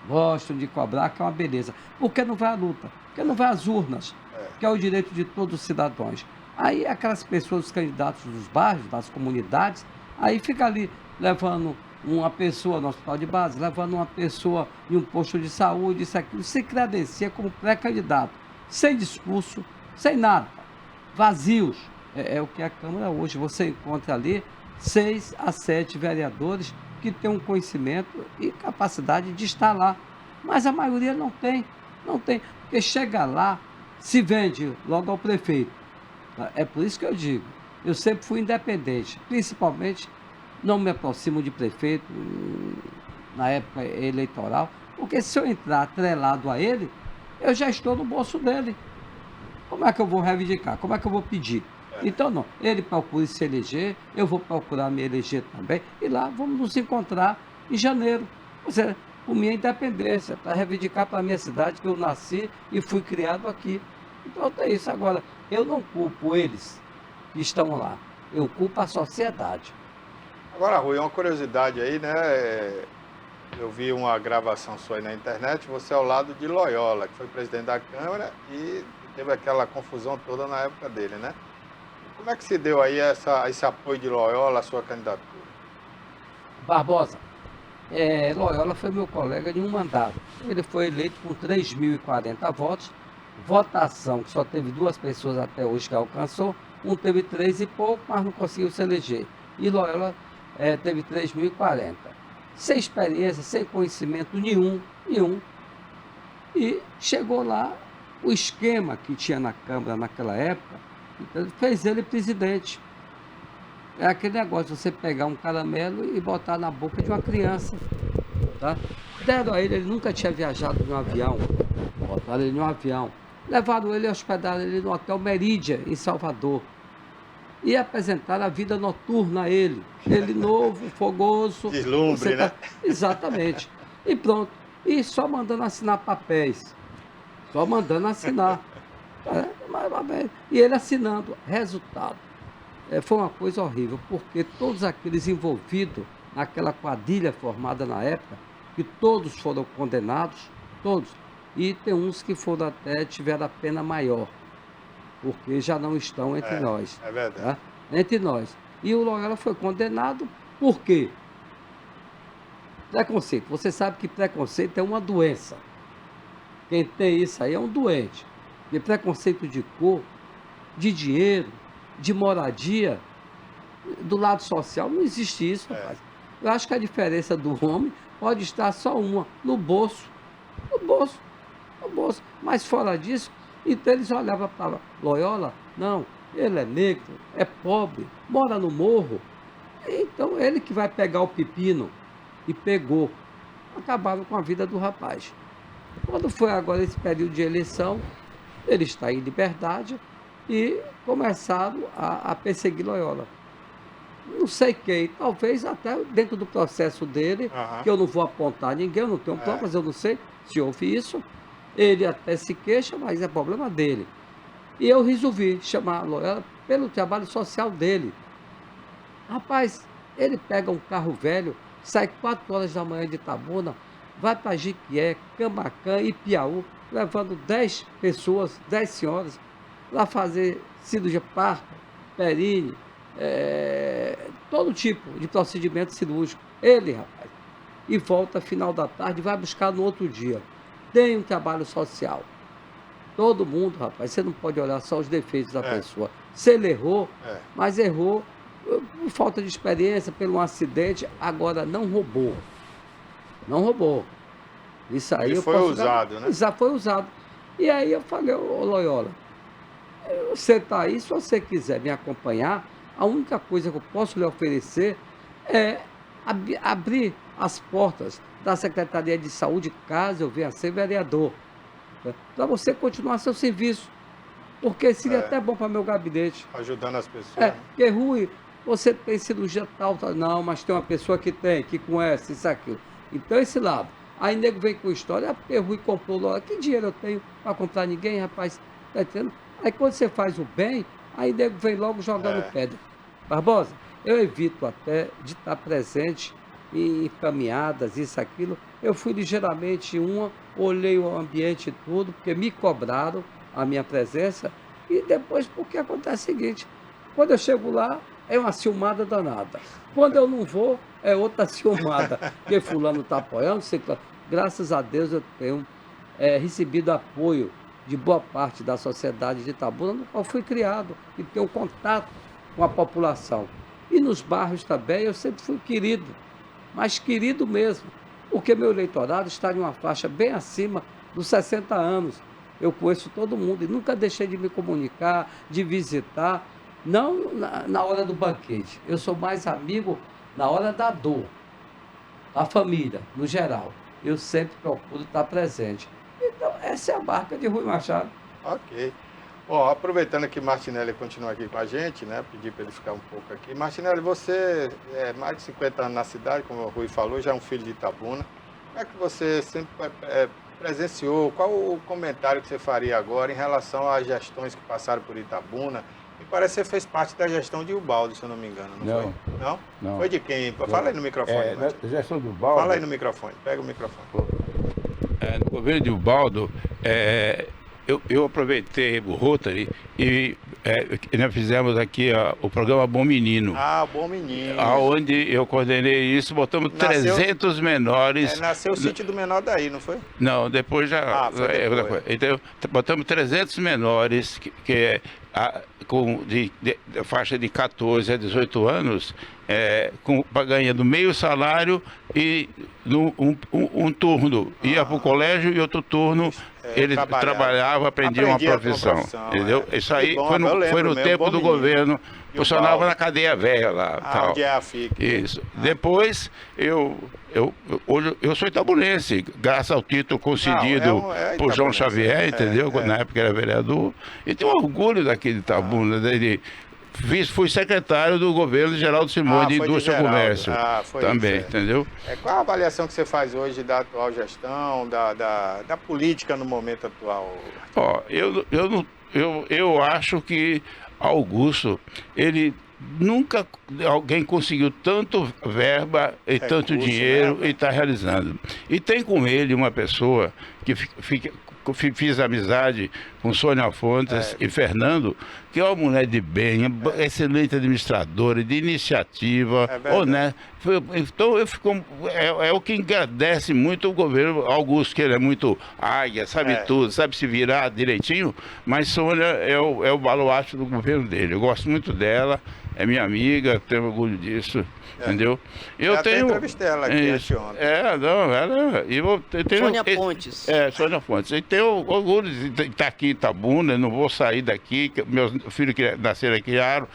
Gostam de cobrar, que é uma beleza. Porque não vai à luta, porque não vai às urnas, que é o direito de todos os cidadãos. Aí aquelas pessoas, os candidatos dos bairros, das comunidades, aí fica ali levando uma pessoa no hospital de base, levando uma pessoa em um posto de saúde, isso aqui, se credencia como pré-candidato, sem discurso, sem nada, vazios. É o que a Câmara hoje, você encontra ali 6 a 7 vereadores que têm um conhecimento e capacidade de estar lá, mas a maioria não tem, porque chega lá, se vende logo ao prefeito. É por isso que eu digo, eu sempre fui independente, principalmente não me aproximo de prefeito na época eleitoral, porque se eu entrar atrelado a ele, eu já estou no bolso dele. Como é que eu vou reivindicar? Como é que eu vou pedir? Então, não. Ele procura se eleger, eu vou procurar me eleger também, e lá vamos nos encontrar em janeiro. Ou seja, por minha independência, para reivindicar para a minha cidade que eu nasci e fui criado aqui. Então é isso. Agora, eu não culpo eles que estão lá, eu culpo a sociedade. Agora, Rui, uma curiosidade aí, né? Eu vi uma gravação sua aí na internet, você ao lado de Loyola, que foi presidente da Câmara e teve aquela confusão toda na época dele, né? Como é que se deu aí esse apoio de Loyola à sua candidatura? Barbosa, Loyola foi meu colega de um mandato. Ele foi eleito com 3.040 votos, votação que só teve 2 pessoas até hoje que alcançou, um teve 3 e pouco, mas não conseguiu se eleger. E Loyola teve 3.040. Sem experiência, sem conhecimento nenhum. E chegou lá, o esquema que tinha na Câmara naquela época, então, fez ele presidente. É aquele negócio, você pegar um caramelo e botar na boca de uma criança. Tá? Deram a ele nunca tinha viajado em um avião. Botaram ele em um avião. Levaram ele e hospedaram ele no Hotel Meridia, em Salvador. E apresentaram a vida noturna a ele. Ele novo, fogoso. Deslumbre, né? Exatamente. E pronto. E só mandando assinar papéis. Só mandando assinar. E ele assinando. Resultado. Foi uma coisa horrível, porque todos aqueles envolvidos naquela quadrilha formada na época, que todos foram condenados, todos, e tem uns que foram até, tiveram a pena maior, porque já não estão entre nós. É verdade. Tá? Entre nós. E o Loyola foi condenado por quê? Preconceito. Você sabe que preconceito é uma doença. Quem tem isso aí é um doente. E preconceito de cor, de dinheiro, de moradia, do lado social, não existe isso, rapaz. Eu acho que a diferença do homem pode estar só uma, no bolso. Mas fora disso, então eles olhavam para Loyola, não, ele é negro, é pobre, mora no morro. Então ele que vai pegar o pepino, e pegou. Acabaram com a vida do rapaz. Quando foi agora esse período de eleição, ele está em liberdade, e começaram a perseguir Loyola. Não sei quem, talvez até dentro do processo dele, que eu não vou apontar ninguém, eu não tenho provas, eu não sei se houve isso. Ele até se queixa, mas é problema dele. E eu resolvi chamar Loyola pelo trabalho social dele. Rapaz, ele pega um carro velho, sai 4 horas da manhã de Itabuna, vai para Jiquié, Camaquã e Piauí, levando 10 pessoas, 10 senhoras, lá fazer cirurgia parto, perine, todo tipo de procedimento cirúrgico. Ele, rapaz, e volta final da tarde, vai buscar no outro dia. Tem um trabalho social. Todo mundo, rapaz, você não pode olhar só os defeitos da pessoa. Se ele errou, mas errou por falta de experiência, pelo acidente, agora não roubou. Não roubou. Isso aí foi usado, né? Já foi usado. E aí eu falei, ô Loyola, você está aí, se você quiser me acompanhar, a única coisa que eu posso lhe oferecer é abrir as portas da Secretaria de Saúde, caso eu venha a ser vereador, né, para você continuar seu serviço, porque seria até bom para meu gabinete. Ajudando as pessoas. Porque, Rui, você tem cirurgia tal, não, mas tem uma pessoa que tem, que conhece isso, aquilo. Então, esse lado. Aí, nego vem com história, porque Rui comprou logo. Que dinheiro eu tenho para comprar ninguém, rapaz? Tá entendendo? Aí, quando você faz o bem, aí nego vem logo jogando pedra. Barbosa, eu evito até de estar presente em caminhadas, isso, aquilo. Eu fui ligeiramente olhei o ambiente e tudo, porque me cobraram a minha presença. E depois, porque acontece o seguinte, quando eu chego lá, é uma ciumada danada. Quando eu não vou, é outra ciumada. Porque fulano está apoiando, graças a Deus eu tenho recebido apoio de boa parte da sociedade de Itabuna, no qual fui criado, e tenho contato com a população. E nos bairros também eu sempre fui querido, mas querido mesmo, porque meu eleitorado está em uma faixa bem acima dos 60 anos. Eu conheço todo mundo e nunca deixei de me comunicar, de visitar, não na hora do banquete. Eu sou mais amigo na hora da dor, da família, no geral. Eu sempre procuro estar presente. Então, essa é a marca de Rui Machado. Ok. Ó, aproveitando que Martinelli continua aqui com a gente, né? Pedir para ele ficar um pouco aqui. Martinelli, você é mais de 50 anos na cidade, como o Rui falou, já é um filho de Itabuna. Como é que você sempre presenciou? Qual o comentário que você faria agora em relação às gestões que passaram por Itabuna? Me parece que você fez parte da gestão de Ubaldo, se eu não me engano, não foi? Não? Não. Foi de quem? Fala aí no microfone. Na gestão do Ubaldo... Fala aí no microfone, pega o microfone. No governo de Ubaldo, eu aproveitei o Rotary e nós fizemos aqui o programa Bom Menino. Ah, Bom Menino. Onde eu coordenei isso, botamos 300 menores. Nasceu o sítio do menor daí, não foi? Não, depois já... foi depois. Então, botamos 300 menores de faixa de 14 a 18 anos, ganhando meio salário e um turno ia para o colégio e outro turno ele trabalhava, aprendia uma profissão. Entendeu? Isso aí foi no tempo do governo, funcionava na cadeia velha lá. Tal. Onde é a FIC. Isso. Depois, hoje eu sou itabunense, graças ao título concedido por João Xavier, entendeu? Na época era vereador. E tenho orgulho daqui de Itabuna. Fui secretário do governo de Geraldo Simões de Indústria e Comércio. Também, entendeu? Qual a avaliação que você faz hoje da atual gestão, da política no momento atual? Ó, eu acho que Augusto, ele nunca alguém conseguiu tanto verba e tanto dinheiro, né? E está realizando. E tem com ele uma pessoa que fiz amizade com Sônia Fontes e Fernando, que é uma mulher de bem, excelente administradora, de iniciativa, honesta. Então é o que agradece muito o governo Augusto, que ele é muito águia, sabe tudo, sabe se virar direitinho, mas Sônia é o baluarte do governo dele. Eu gosto muito dela, é minha amiga, tenho orgulho disso. Entendeu? Eu tenho. Entrevistei ela aqui ontem. Sônia Fontes. Sônia Fontes. Eu tenho orgulho de estar aqui em Itabuna, não vou sair daqui, meus filhos que nasceram aqui criaram.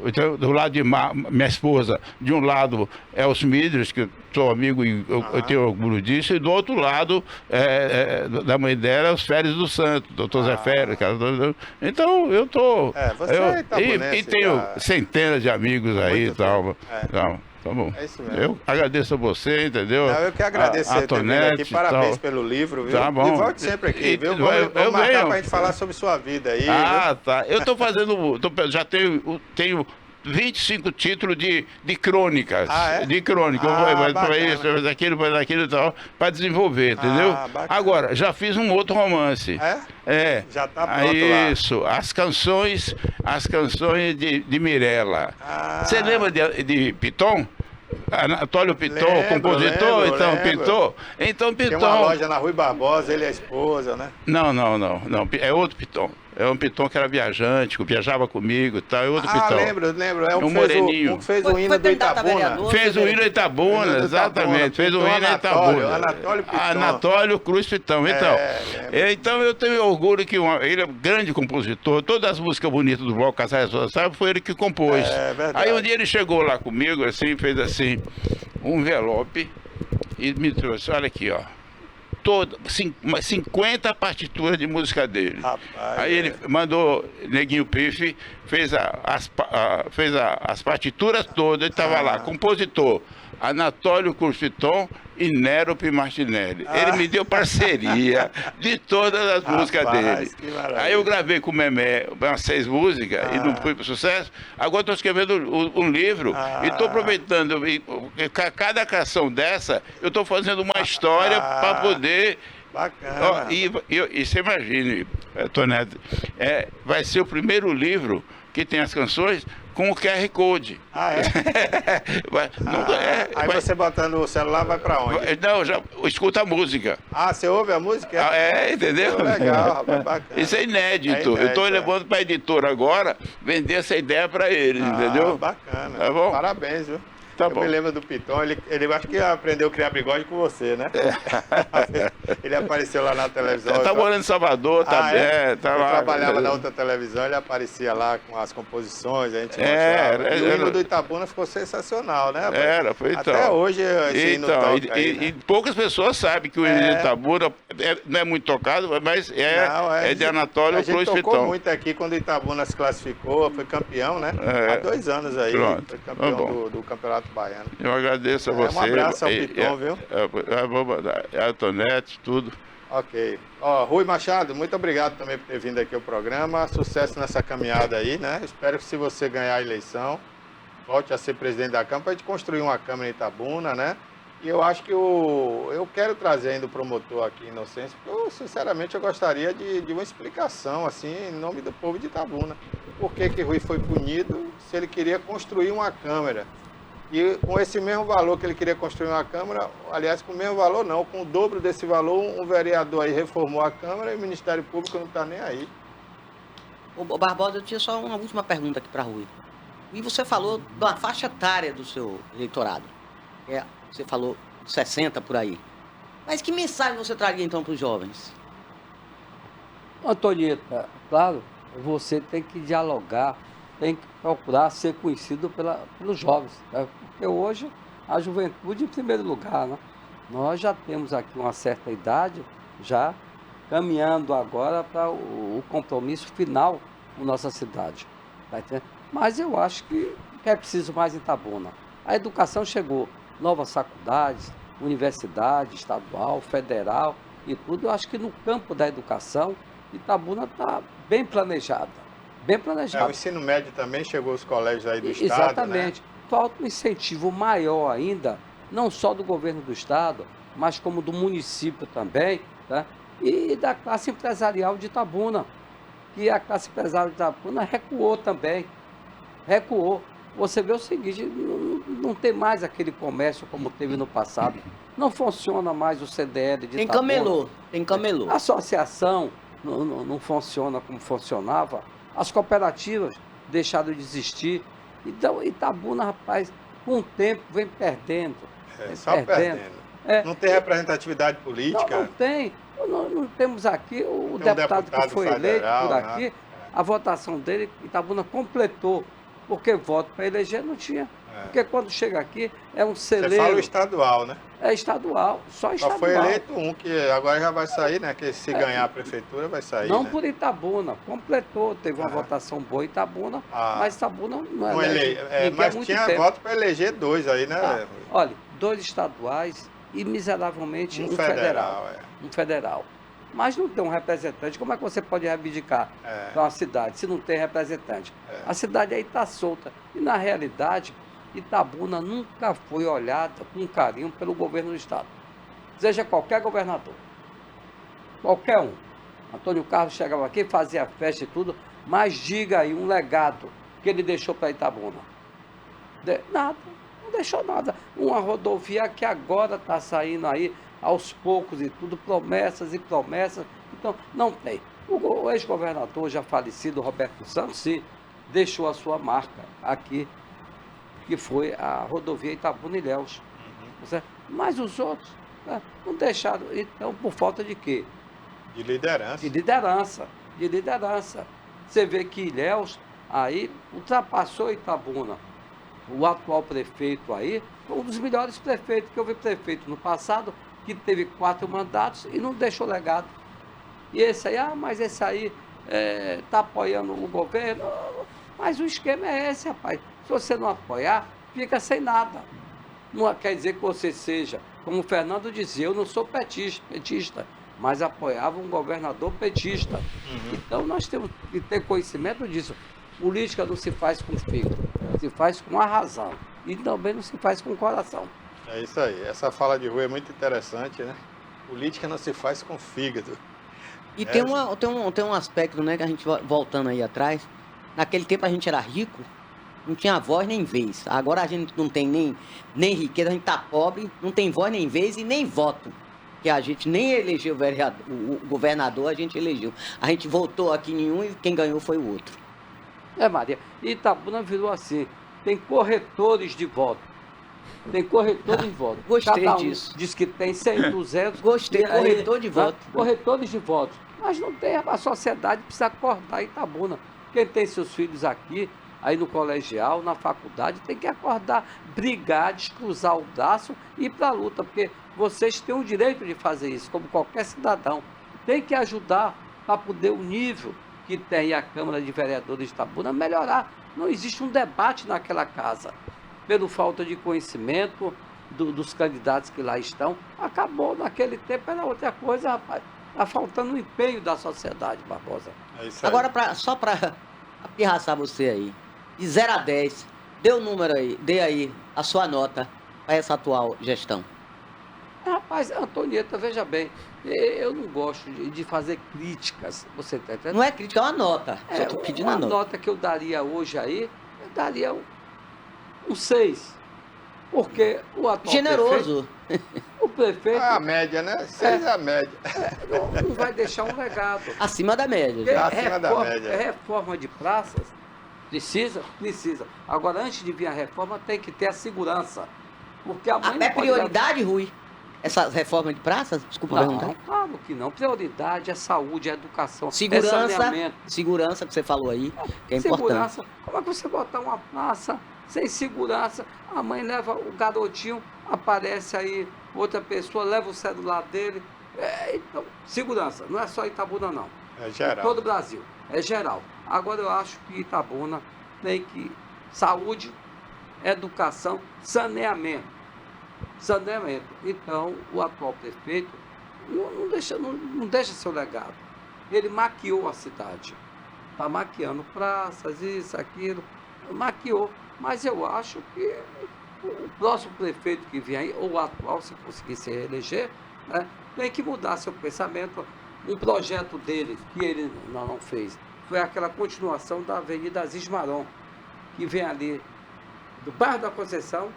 Então, do lado de minha esposa, de um lado é os Midres, que eu sou amigo e eu tenho orgulho disso, e do outro lado da mãe dela é os Férez do Santo, doutor Zé Férez. Então eu tô. E tenho centenas de amigos aí e tal. Tá bom. É isso mesmo. Eu agradeço a você, entendeu? Não, eu que agradeço a Tonete, aqui. Parabéns pelo livro, viu? Tá bom. E volte sempre aqui, viu? Vamos marcar pra gente falar sobre sua vida aí. Tá. Eu tô fazendo. Já tenho 25 títulos de crônicas. De crônica. Faz aquilo e tal, para desenvolver, entendeu? Agora, já fiz um outro romance. Já tá pronto lá. Isso, as canções de Mirella. Você lembra de Piton? Anatólio Piton, compositor, Piton. Então, Piton. Tem uma loja na Rui Barbosa, ele é a esposa, né? Não, é outro Piton. É um Piton que era viajante, que viajava comigo e tal, é outro Piton. Lembro. É um moreninho. Que fez o hino do Itabuna. Fez o hino do Itabuna, exatamente. Fez o hino do Itabuna. Anatólio Piton. Anatólio Cruz Piton. Então eu tenho orgulho que ele é um grande compositor. Todas as músicas bonitas do Bloco Casais, sabe, foi ele que compôs. Aí um dia ele chegou lá comigo, assim, fez assim, um envelope e me trouxe, olha aqui, ó. 50 partituras de música dele. Rapaz, aí ele mandou Neguinho Pife, fez as partituras todas, ele estava lá, compositor Anatólio Curciton e Nero Martinelli. Ele me deu parceria de todas as músicas dele. Aí eu gravei com o Memé umas 6 músicas e não fui para sucesso. Agora estou escrevendo um livro e estou aproveitando. Cada canção dessa, eu estou fazendo uma história para poder... Bacana. E você imagine, Tonete, vai ser o primeiro livro que tem as canções com o QR Code. Aí você botando o celular vai pra onde? Não, já escuta a música. Você ouve a música? Entendeu? Legal, rapaz, bacana. Isso é inédito. Eu estou levando para a editora agora, vender essa ideia para eles, entendeu? Bacana. Tá bom? Parabéns, viu? Tá eu bom. me lembro do Piton, ele acho que aprendeu a criar bigode com você, né? Ele apareceu lá na televisão. Ele tá morando em Salvador, tá Ele lá. trabalhava na outra televisão, ele aparecia lá com as composições, a gente mostrava. E o hino do Itabuna ficou sensacional, né? Foi então. Até hoje esse hino toca aí, né? E poucas pessoas sabem que o hino de Itabuna não é muito tocado, mas é de Anatólio Cruz Piton. A gente tocou muito aqui quando o Itabuna se classificou, foi campeão, né? Há 2 anos aí, Pronto. foi campeão do Campeonato Baiano. Eu agradeço a você. Um abraço ao Piton, viu? A Tonete, tudo. Ok. Rui Machado, muito obrigado também por ter vindo aqui ao programa. Sucesso nessa caminhada aí, né? Espero que se você ganhar a eleição, volte a ser presidente da Câmara para a gente construir uma Câmara em Itabuna, né? E eu acho que eu quero trazer ainda o promotor aqui, Inocêncio, porque eu, sinceramente, eu gostaria de uma explicação, assim, em nome do povo de Itabuna. Por que Rui foi punido se ele queria construir uma Câmara? E com esse mesmo valor que ele queria construir uma Câmara, aliás, com o mesmo valor não, com o dobro desse valor, um vereador aí reformou a Câmara e o Ministério Público não está nem aí. Ô Barbosa, eu tinha só uma última pergunta aqui para Rui. E você falou da faixa etária do seu eleitorado. Você falou 60 por aí. Mas que mensagem você traria então para os jovens? Antonieta, claro, você tem que dialogar, tem que procurar ser conhecido pelos jovens, né? Porque hoje a juventude em primeiro lugar, né? Nós já temos aqui uma certa idade, já caminhando agora para o compromisso final com nossa cidade, tá entendendo? Mas eu acho que é preciso mais em Itabuna. A educação chegou, novas faculdades, universidade estadual, federal e tudo. Eu acho que no campo da educação, Itabuna está bem planejada. Bem planejada. O ensino médio também chegou aos colégios aí do estado, exatamente. Né? Falta um incentivo maior ainda, não só do governo do estado, mas como do município também, tá? E da classe empresarial de Itabuna, que a classe empresarial de Itabuna recuou também. Recuou. Você vê o seguinte, não tem mais aquele comércio como teve no passado. Não funciona mais o CDL de Itabuna. Tem camelô. A associação não funciona como funcionava. As cooperativas deixaram de existir. Então, Itabuna, rapaz, com o tempo vem perdendo. Só perdendo. Não tem representatividade política? Não tem. Não temos aqui o deputado que foi eleito por aqui. Né? A votação dele, Itabuna completou. Porque voto para eleger não tinha. Porque quando chega aqui, é um celeiro. Você fala o estadual, né? É estadual, só estadual. Só foi eleito um, que agora já vai sair, né? Que se ganhar a prefeitura vai sair, não, né? por Itabuna, completou, teve uma votação boa em Itabuna, mas Itabuna não é mas tinha voto para eleger 2 aí, né? Olha, 2 estaduais e miseravelmente um federal. Um federal. Mas não tem um representante. Como é que você pode reivindicar para uma cidade se não tem representante? A cidade aí está solta. E, na realidade, Itabuna nunca foi olhada com carinho pelo governo do estado. Seja qualquer governador. Qualquer um. Antônio Carlos chegava aqui, fazia festa e tudo, mas diga aí um legado que ele deixou para Itabuna. Nada. Não deixou nada. Uma rodovia que agora está saindo aí, aos poucos e tudo, promessas e promessas. Então, não tem. O ex-governador já falecido, Roberto Santos, sim, deixou a sua marca aqui, que foi a rodovia Itabuna-Ilhéus. Mas os outros não deixaram. Então, por falta de quê? De liderança. De liderança. Você vê que Ilhéus aí ultrapassou Itabuna. O atual prefeito aí foi um dos melhores prefeitos que eu vi prefeito no passado, que teve 4 mandatos e não deixou legado. E esse aí, mas esse aí está apoiando o governo. Mas o esquema é esse, rapaz. Se você não apoiar, fica sem nada. Não quer dizer que você seja, como o Fernando dizia, eu não sou petista, mas apoiava um governador petista. Então nós temos que ter conhecimento disso. Política não se faz com fígado, se faz com a razão. E também não se faz com o coração. É isso aí. Essa fala de Rui é muito interessante, né? Política não se faz com fígado. E tem um aspecto, né, que a gente, voltando aí atrás, naquele tempo a gente era rico, não tinha voz nem vez. Agora a gente não tem nem riqueza, a gente tá pobre, não tem voz nem vez e nem voto. Que a gente nem elegeu o governador, a gente elegeu. A gente votou aqui em um e quem ganhou foi o outro. Maria, Itabuna virou assim, tem corretores de voto. Tem corretor de votos. Gostei Cada um disso. diz que tem 100, 200. Gostei, e aí, corretor de voto. Corretores de votos. Mas não tem, a sociedade precisa acordar em Itabuna. Quem tem seus filhos aqui, aí no colegial, na faculdade, tem que acordar, brigar, descruzar o braço e ir para a luta, porque vocês têm o direito de fazer isso, como qualquer cidadão. Tem que ajudar para poder o nível que tem a Câmara de Vereadores de Itabuna melhorar. Não existe um debate naquela casa. Pela falta de conhecimento dos candidatos que lá estão, acabou. Naquele tempo era outra coisa, rapaz. Está faltando o empenho da sociedade, Barbosa. É isso aí. Agora, só para pirraçar você aí, de 0 a 10, dê o número aí, dê aí a sua nota para essa atual gestão. Rapaz, Antonieta, veja bem, eu não gosto de fazer críticas, você está entendendo? Não é crítica, é uma nota. Só estou pedindo a uma nota. nota que eu daria hoje aí, eu daria um 6. Porque o atual Generoso. o prefeito A média, né? 6 é a média. não vai deixar um legado. Acima da média. Porque Já. Acima da média. Reforma de praças, precisa? Precisa. Agora, antes de vir a reforma, tem que ter a segurança. Porque a mãe É não pode prioridade, Rui? Essa reforma de praças? Desculpa perguntar. Não, claro que não. Prioridade é saúde, é educação, é Segurança, saneamento. segurança que você falou aí, que é importante. Segurança. Como é que você botar uma praça sem segurança? A mãe leva o garotinho, aparece aí outra pessoa, leva o celular dele. Então, segurança. Não é só Itabuna, não. É geral. Todo o Brasil. É geral. Agora eu acho que Itabuna tem que saúde, educação, saneamento. Saneamento. Então, o atual prefeito não deixa seu legado. Ele maquiou a cidade. Está maquiando praças, isso, aquilo. Maquiou. Mas eu acho que o próximo prefeito que vier aí, ou o atual, se conseguir se reeleger, né, tem que mudar seu pensamento. Um projeto dele, que ele não fez, foi aquela continuação da Avenida Aziz Maron, que vem ali do bairro da Conceição,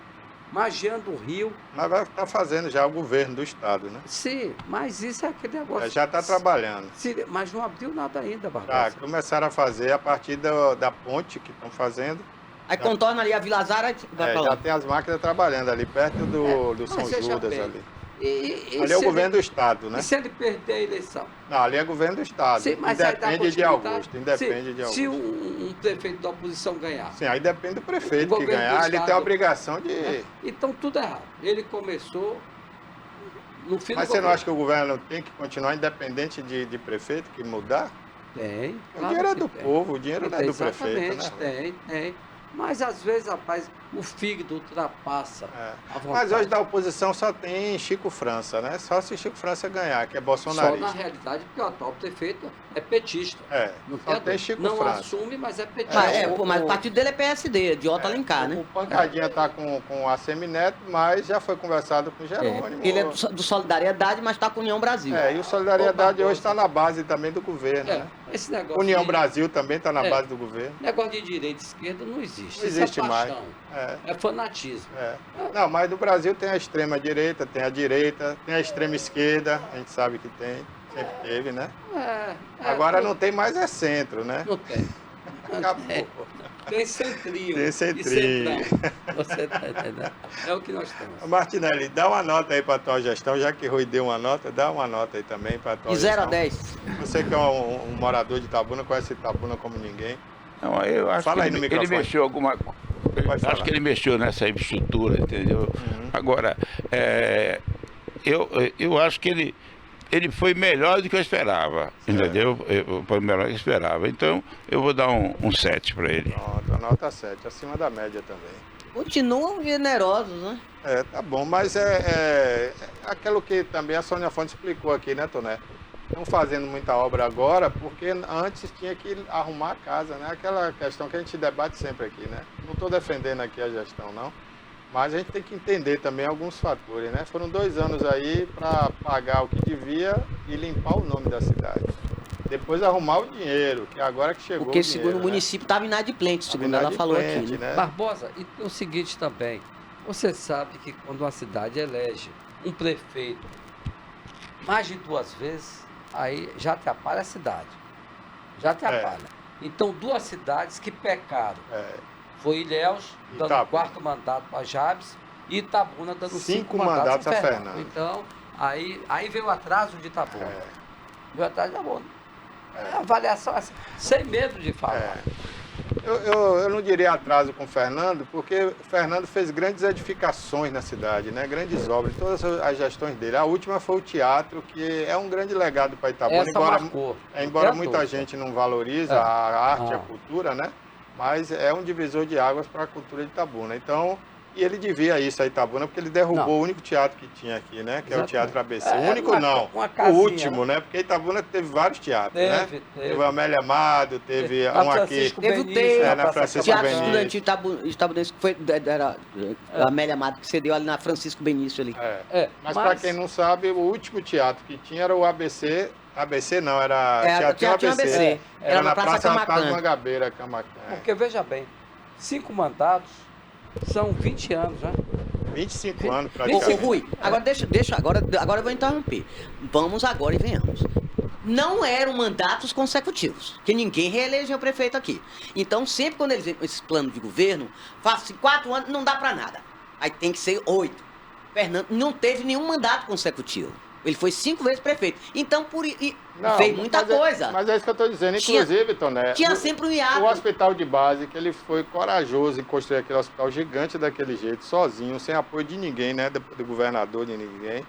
magiando o rio. Mas vai estar fazendo já o governo do estado, né? Sim, mas isso é aquele negócio. Já está trabalhando. Mas não abriu nada ainda, Já Barbosa. começaram a fazer a partir da ponte que estão fazendo. Aí contorna ali a Vila Zara, vai pra Já lá. tem as máquinas trabalhando ali, perto do São Mas veja Judas bem, ali. E Ali é o se governo do estado, né? E se ele perder a eleição? Não, ali é governo do estado. Sim, mas aí dá Independe de continuidade. Augusto. Independe de Augusto. Se um prefeito da oposição ganhar. Sim, aí depende do O prefeito que governo do ganhar, ele tem a estado- obrigação de. Então tudo errado. Ele começou no fim Mas do você não governo. acha que o governo tem que continuar independente de prefeito, que mudar? Tem. O dinheiro é do tem. povo, o dinheiro não é do prefeito, Exatamente, né? tem. Mas às vezes, rapaz, o fígado ultrapassa É. a vontade. Mas hoje da oposição só tem Chico França, né? Só se Chico França ganhar, que é Só bolsonarista. na realidade, porque o atual prefeito é petista. É, Não só tem Chico não França. assume, mas é petista. Mas o partido dele é PSD, de Otto Alencar, O né? Pancadinha tá com a Semineto, mas já foi conversado com o Jerônimo. Ele é do Solidariedade, mas está com União Brasil. E o Solidariedade Ô, hoje está na base também do governo, né? Esse negócio União de, Brasil também está na É. base do governo. negócio de direita e esquerda não existe. Não Isso existe é mais. paixão. É. É fanatismo. Não, mas no Brasil tem a extrema direita, tem a extrema esquerda, a gente sabe que tem, sempre teve, né? Agora não tem mais é centro, né? Não tem. Acabou. Tem centrinho. Tem e centrinho. centrão. Você tá entendendo? É o que nós temos. Martinelli, dá uma nota aí para a tua gestão, já que Rui deu uma nota, dá uma nota aí também para a tua De 0 a gestão. 10. Você que é um morador de Itabuna, conhece Itabuna como ninguém. Não, eu acho Fala que aí no ele microfone. mexeu alguma Pode falar. acho que ele mexeu nessa estrutura, entendeu? Agora, eu acho que ele foi melhor do que eu esperava, entendeu? Foi melhor do que eu esperava. Então, eu vou dar um 7 para ele. Pronto, a nota 7, acima da média também. Continuam generosos, né? Tá bom, mas é aquilo que também a Sônia Fonte explicou aqui, né, Toné? Estão fazendo muita obra agora porque antes tinha que arrumar a casa, né? Aquela questão que a gente debate sempre aqui, né? Não estou defendendo aqui a gestão, não. Mas a gente tem que entender também alguns fatores, né? Foram 2 anos aí para pagar o que devia e limpar o nome da cidade. Depois arrumar o dinheiro, que agora que chegou Porque o dinheiro, segundo o município estava inadimplente, segundo ela falou aqui, né? Barbosa, e tem o seguinte também. Você sabe que quando uma cidade elege um prefeito mais de 2 vezes, aí já atrapalha a cidade. Já atrapalha. Então, 2 cidades que pecaram. Foi Ilhéus, dando Itabuna. o 4º mandato para Jabes, e Itabuna dando 5 mandatos a a Fernando. Fernando. Então, aí veio o atraso de Itabuna. Veio o atraso de Itabuna. É avaliação assim, sem medo de falar. Eu não diria atraso com o Fernando, porque o Fernando fez grandes edificações na cidade, né? Grandes obras, todas as gestões dele. A última foi o teatro, que é um grande legado para Itabuna, embora muita gente não valorize a arte e a cultura, né? Mas é um divisor de águas para a cultura de Itabuna. Então, e ele devia isso a Itabuna, porque ele derrubou o único teatro que tinha aqui, né? Que é o Teatro ABC. O único não, o último, né? Porque Itabuna teve vários teatros, né? Teve o Amélia Amado, teve um aqui. Teve o Teatro, na Francisco Teatro Benício. Estudantil Itabunense, que foi era a Amélia Amado, que cedeu ali na Francisco Benício ali. Mas para quem não sabe, o último teatro que tinha era o ABC. ABC não, era Teatro ABC. Era na Praça Otávio Mangabeira, Camacan. Porque veja bem, 5 mandatos são 20 anos, né? 25 anos praticamente. Ô, Rui, agora agora eu vou interromper. Vamos agora e venhamos. Não eram mandatos consecutivos, que ninguém reelegeu o prefeito aqui. Então, sempre quando eles vêm com esse plano de governo, faz 4 anos, não dá pra nada. Aí tem que ser 8. Fernando não teve nenhum mandato consecutivo. Ele foi 5 vezes prefeito. Então, fez muita coisa. Mas é isso que eu estou dizendo. Inclusive, Toné, tinha sempre um hiato. O hospital de base, que ele foi corajoso em construir aquele hospital gigante daquele jeito, sozinho, sem apoio de ninguém, né? Do governador, de ninguém.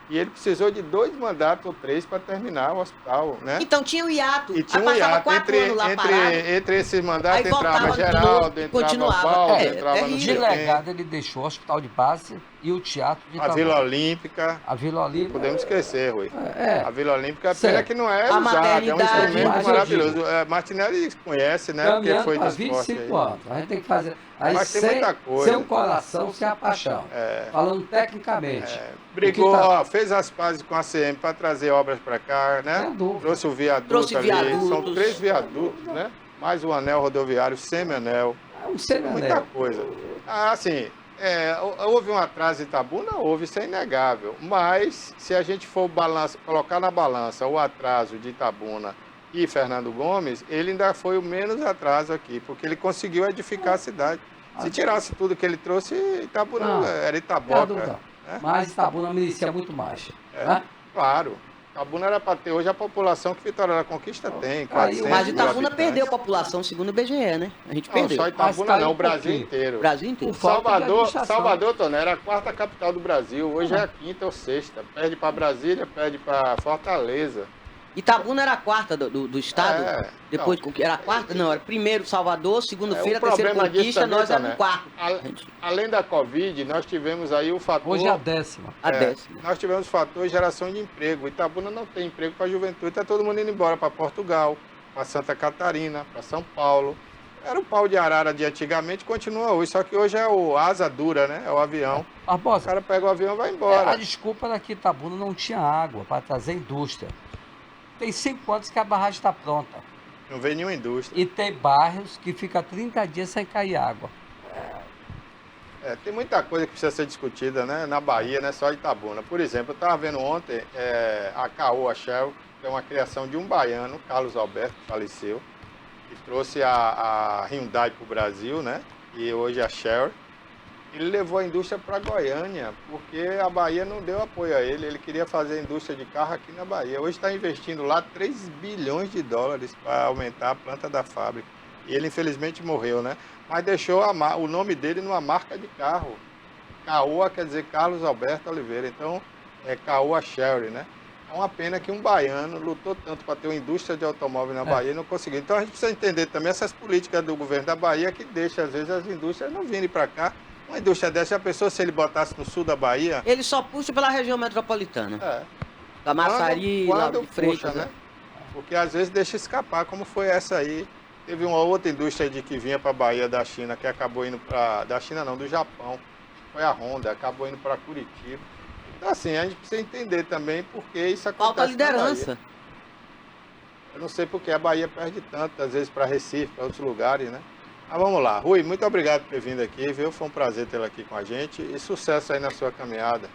E ele precisou de 2 mandatos ou 3 para terminar o hospital, né? Então tinha um hiato. E tinha um hiato entre esses mandatos, entrava Geraldo, entrava Paulo, entrava no de legado, ele deixou o hospital de base e o teatro de Itabuna. A Vila Olímpica. Podemos esquecer, Rui. A Vila Olímpica, pena que não é usada, é um instrumento maravilhoso. Martinelli conhece, né? Porque foi de 25 anos. A gente tem que fazer. Aí mas tem muita coisa. Sem o coração, sem a paixão. Falando tecnicamente. Brigou, fez as pazes com a CM para trazer obras para cá, né? Trouxe o viaduto ali. São 3 viadutos, né? Mais o anel rodoviário, semi-anel. Um semi-anel. Muita coisa. Assim, houve um atraso em Itabuna? Houve, isso é inegável. Mas, se a gente for colocar na balança o atraso de Itabuna e Fernando Gomes, ele ainda foi o menos atraso aqui, porque ele conseguiu edificar a cidade. Se tirasse tudo que ele trouxe, Itabuna era Itaboca. Né? Mas Itabuna merecia muito mais. Né? Claro. Itabuna era para ter hoje a população que Vitória da Conquista tem. 400 mas Itabuna perdeu a população, segundo o IBGE, né? A gente perdeu. Não, só Itabuna não, o Brasil inteiro. Brasil inteiro. Salvador, Toné, era a 4ª capital do Brasil, hoje é a 5ª ou 6ª. Perde para Brasília, perde para Fortaleza. Itabuna era a 4ª do estado, depois era a 4ª, não, era primeiro Salvador, segunda-feira, terceira Conquista, nós éramos 4º. Além da Covid, nós tivemos aí o fator... Hoje é a 10ª. Nós tivemos o fator geração de emprego. Itabuna não tem emprego para a juventude, está todo mundo indo embora para Portugal, para Santa Catarina, para São Paulo. Era o pau de arara de antigamente, continua hoje, só que hoje é o asa dura, né? É o avião. O cara pega o avião e vai embora. A desculpa era que Itabuna não tinha água para trazer indústria. Tem 5 anos que a barragem está pronta. Não vem nenhuma indústria. E tem bairros que fica 30 dias sem cair água. Tem muita coisa que precisa ser discutida, né? Na Bahia, não é só Itabuna. Por exemplo, eu estava vendo ontem a Caoa Shell, que é uma criação de um baiano, Carlos Alberto, que faleceu, que trouxe a Hyundai para o Brasil, né? E hoje a Shell. Ele levou a indústria para Goiânia, porque a Bahia não deu apoio a ele. Ele queria fazer a indústria de carro aqui na Bahia. Hoje está investindo lá 3 bilhões de dólares para aumentar a planta da fábrica. E ele, infelizmente, morreu, né? Mas deixou o nome dele numa marca de carro. Caoa quer dizer Carlos Alberto Oliveira. Então, é Caoa Sherry, né? É uma pena que um baiano lutou tanto para ter uma indústria de automóvel na Bahia e não conseguiu. Então, a gente precisa entender também essas políticas do governo da Bahia que deixam, às vezes, as indústrias não virem para cá. Uma indústria dessa, já pensou se ele botasse no sul da Bahia? Ele só puxa pela região metropolitana. Da Maçari, lá de Freitas, né? Porque às vezes deixa escapar, como foi essa aí. Teve uma outra indústria que vinha para a Bahia da China, que acabou indo para... Da China não, do Japão. Foi a Honda, acabou indo para Curitiba. Então assim, a gente precisa entender também por que isso acontece. Falta liderança. Eu não sei por que a Bahia perde tanto, às vezes para Recife, para outros lugares, né? Mas vamos lá. Rui, muito obrigado por ter vindo aqui, viu? Foi um prazer tê-lo aqui com a gente e sucesso aí na sua caminhada.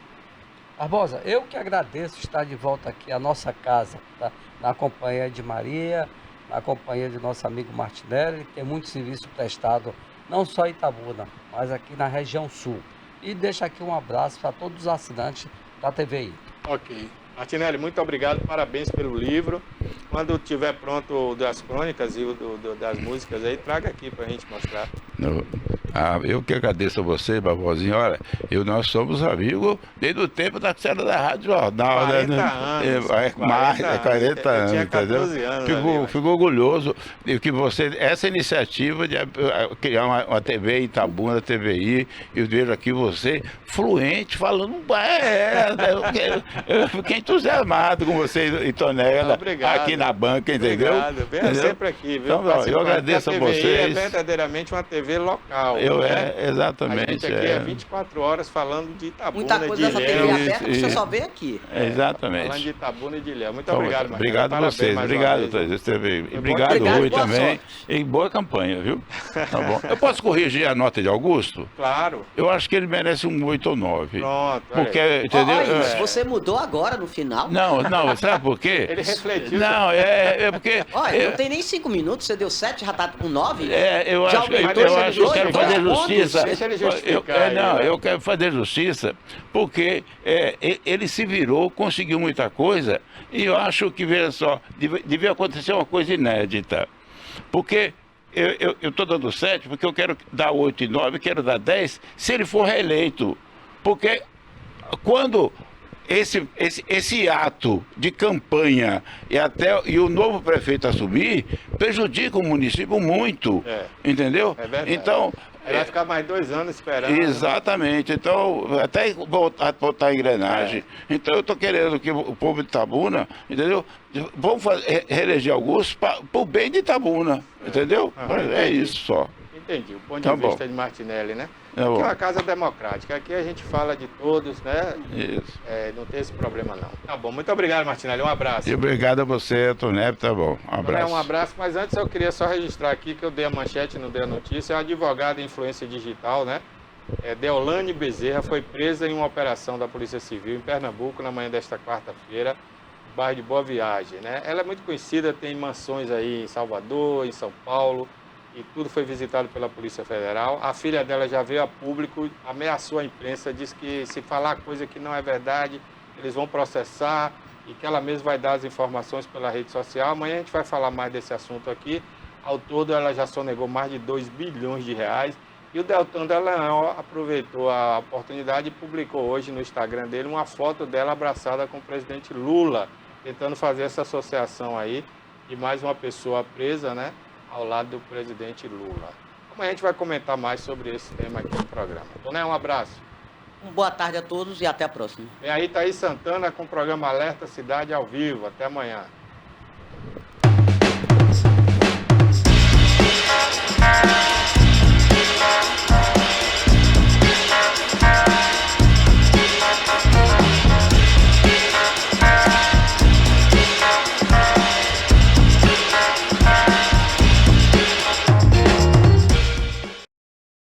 Barbosa, eu que agradeço estar de volta aqui à nossa casa, tá? Na companhia de Maria, na companhia de nosso amigo Martinelli, que tem muito serviço prestado, não só em Itabuna, mas aqui na região sul. e deixo aqui um abraço para todos os assinantes da TVI. Ok. Martinelli, muito obrigado, parabéns pelo livro. Quando tiver pronto o das crônicas e o das músicas aí, traga aqui pra gente mostrar. Eu que agradeço a você, Barbosinha. Olha, nós somos amigos desde o tempo da cena da Rádio Jornal, 40 né? anos, Mais, 40 eu anos, tinha entendeu? 14 anos ali, Fico orgulhoso de que essa iniciativa de criar uma TV em Itabuna, TVI, eu vejo aqui você fluente, falando, eu fiquei entusiasmado com você e Tonela aqui na banca, entendeu? Obrigado, venha sempre aqui, viu? Então, eu agradeço a vocês. É verdadeiramente uma TV local. Exatamente. A gente aqui é 24 horas falando de Itabuna, muita coisa de dessa Ilhéus. TV aberta você só vê aqui. Exatamente. Falando de Itabuna e de Ilhéus. Muito Então, obrigado, Martinelli. obrigado a vocês. Obrigado, obrigado, Rui, também. E boa campanha, viu? Tá bom. Eu posso corrigir a nota de Augusto? Claro. Eu acho que ele merece um 8 ou 9. Pronto. Porque, entendeu? Olha isso, você mudou agora no final? Não, sabe por quê? Ele refletiu. Não, é porque... Olha, não tem nem 5 minutos, você deu 7, já tá com 9? Eu acho que eu quero fazer justiça. Deixa ele justificar. Eu quero fazer justiça porque ele se virou, conseguiu muita coisa e eu acho que, veja só, devia acontecer uma coisa inédita. Porque eu estou dando 7 porque eu quero dar 8 e 9, quero dar 10 se ele for reeleito. Porque quando esse ato de campanha e o novo prefeito assumir, prejudica o município muito, entendeu? É verdade. Então, ele vai ficar mais 2 anos esperando. Exatamente. Então, até botar a engrenagem. Então, eu estou querendo que o povo de Itabuna, entendeu? Vamos reeleger Augusto para o bem de Itabuna, entendeu? É isso só. Entendi. O ponto de vista de Martinelli, né? Aqui é uma casa democrática. Aqui a gente fala de todos, né? Isso. Não tem esse problema, não. Tá bom. Muito obrigado, Martinelli. Um abraço. E obrigado a você, Tonep. Tá bom. Um abraço. Um abraço. Mas antes eu queria só registrar aqui que eu dei a manchete, não dei a notícia. É uma advogada em influência digital, né? Deolane Bezerra foi presa em uma operação da Polícia Civil em Pernambuco na manhã desta quarta-feira, no bairro de Boa Viagem, né? Ela é muito conhecida, tem mansões aí em Salvador, em São Paulo, e tudo foi visitado pela Polícia Federal. A filha dela já veio a público, ameaçou a imprensa, disse que se falar coisa que não é verdade, eles vão processar e que ela mesma vai dar as informações pela rede social. Amanhã a gente vai falar mais desse assunto aqui. Ao todo, ela já sonegou mais de 2 bilhões de reais. E o Deltan Dallagnol aproveitou a oportunidade e publicou hoje no Instagram dele uma foto dela abraçada com o presidente Lula, tentando fazer essa associação aí de mais uma pessoa presa, né? Ao lado do presidente Lula. Amanhã a gente vai comentar mais sobre esse tema aqui no programa. Toné, um abraço. Boa tarde a todos e até a próxima. Vem aí Thaís Santana com o programa Alerta Cidade ao vivo. Até amanhã.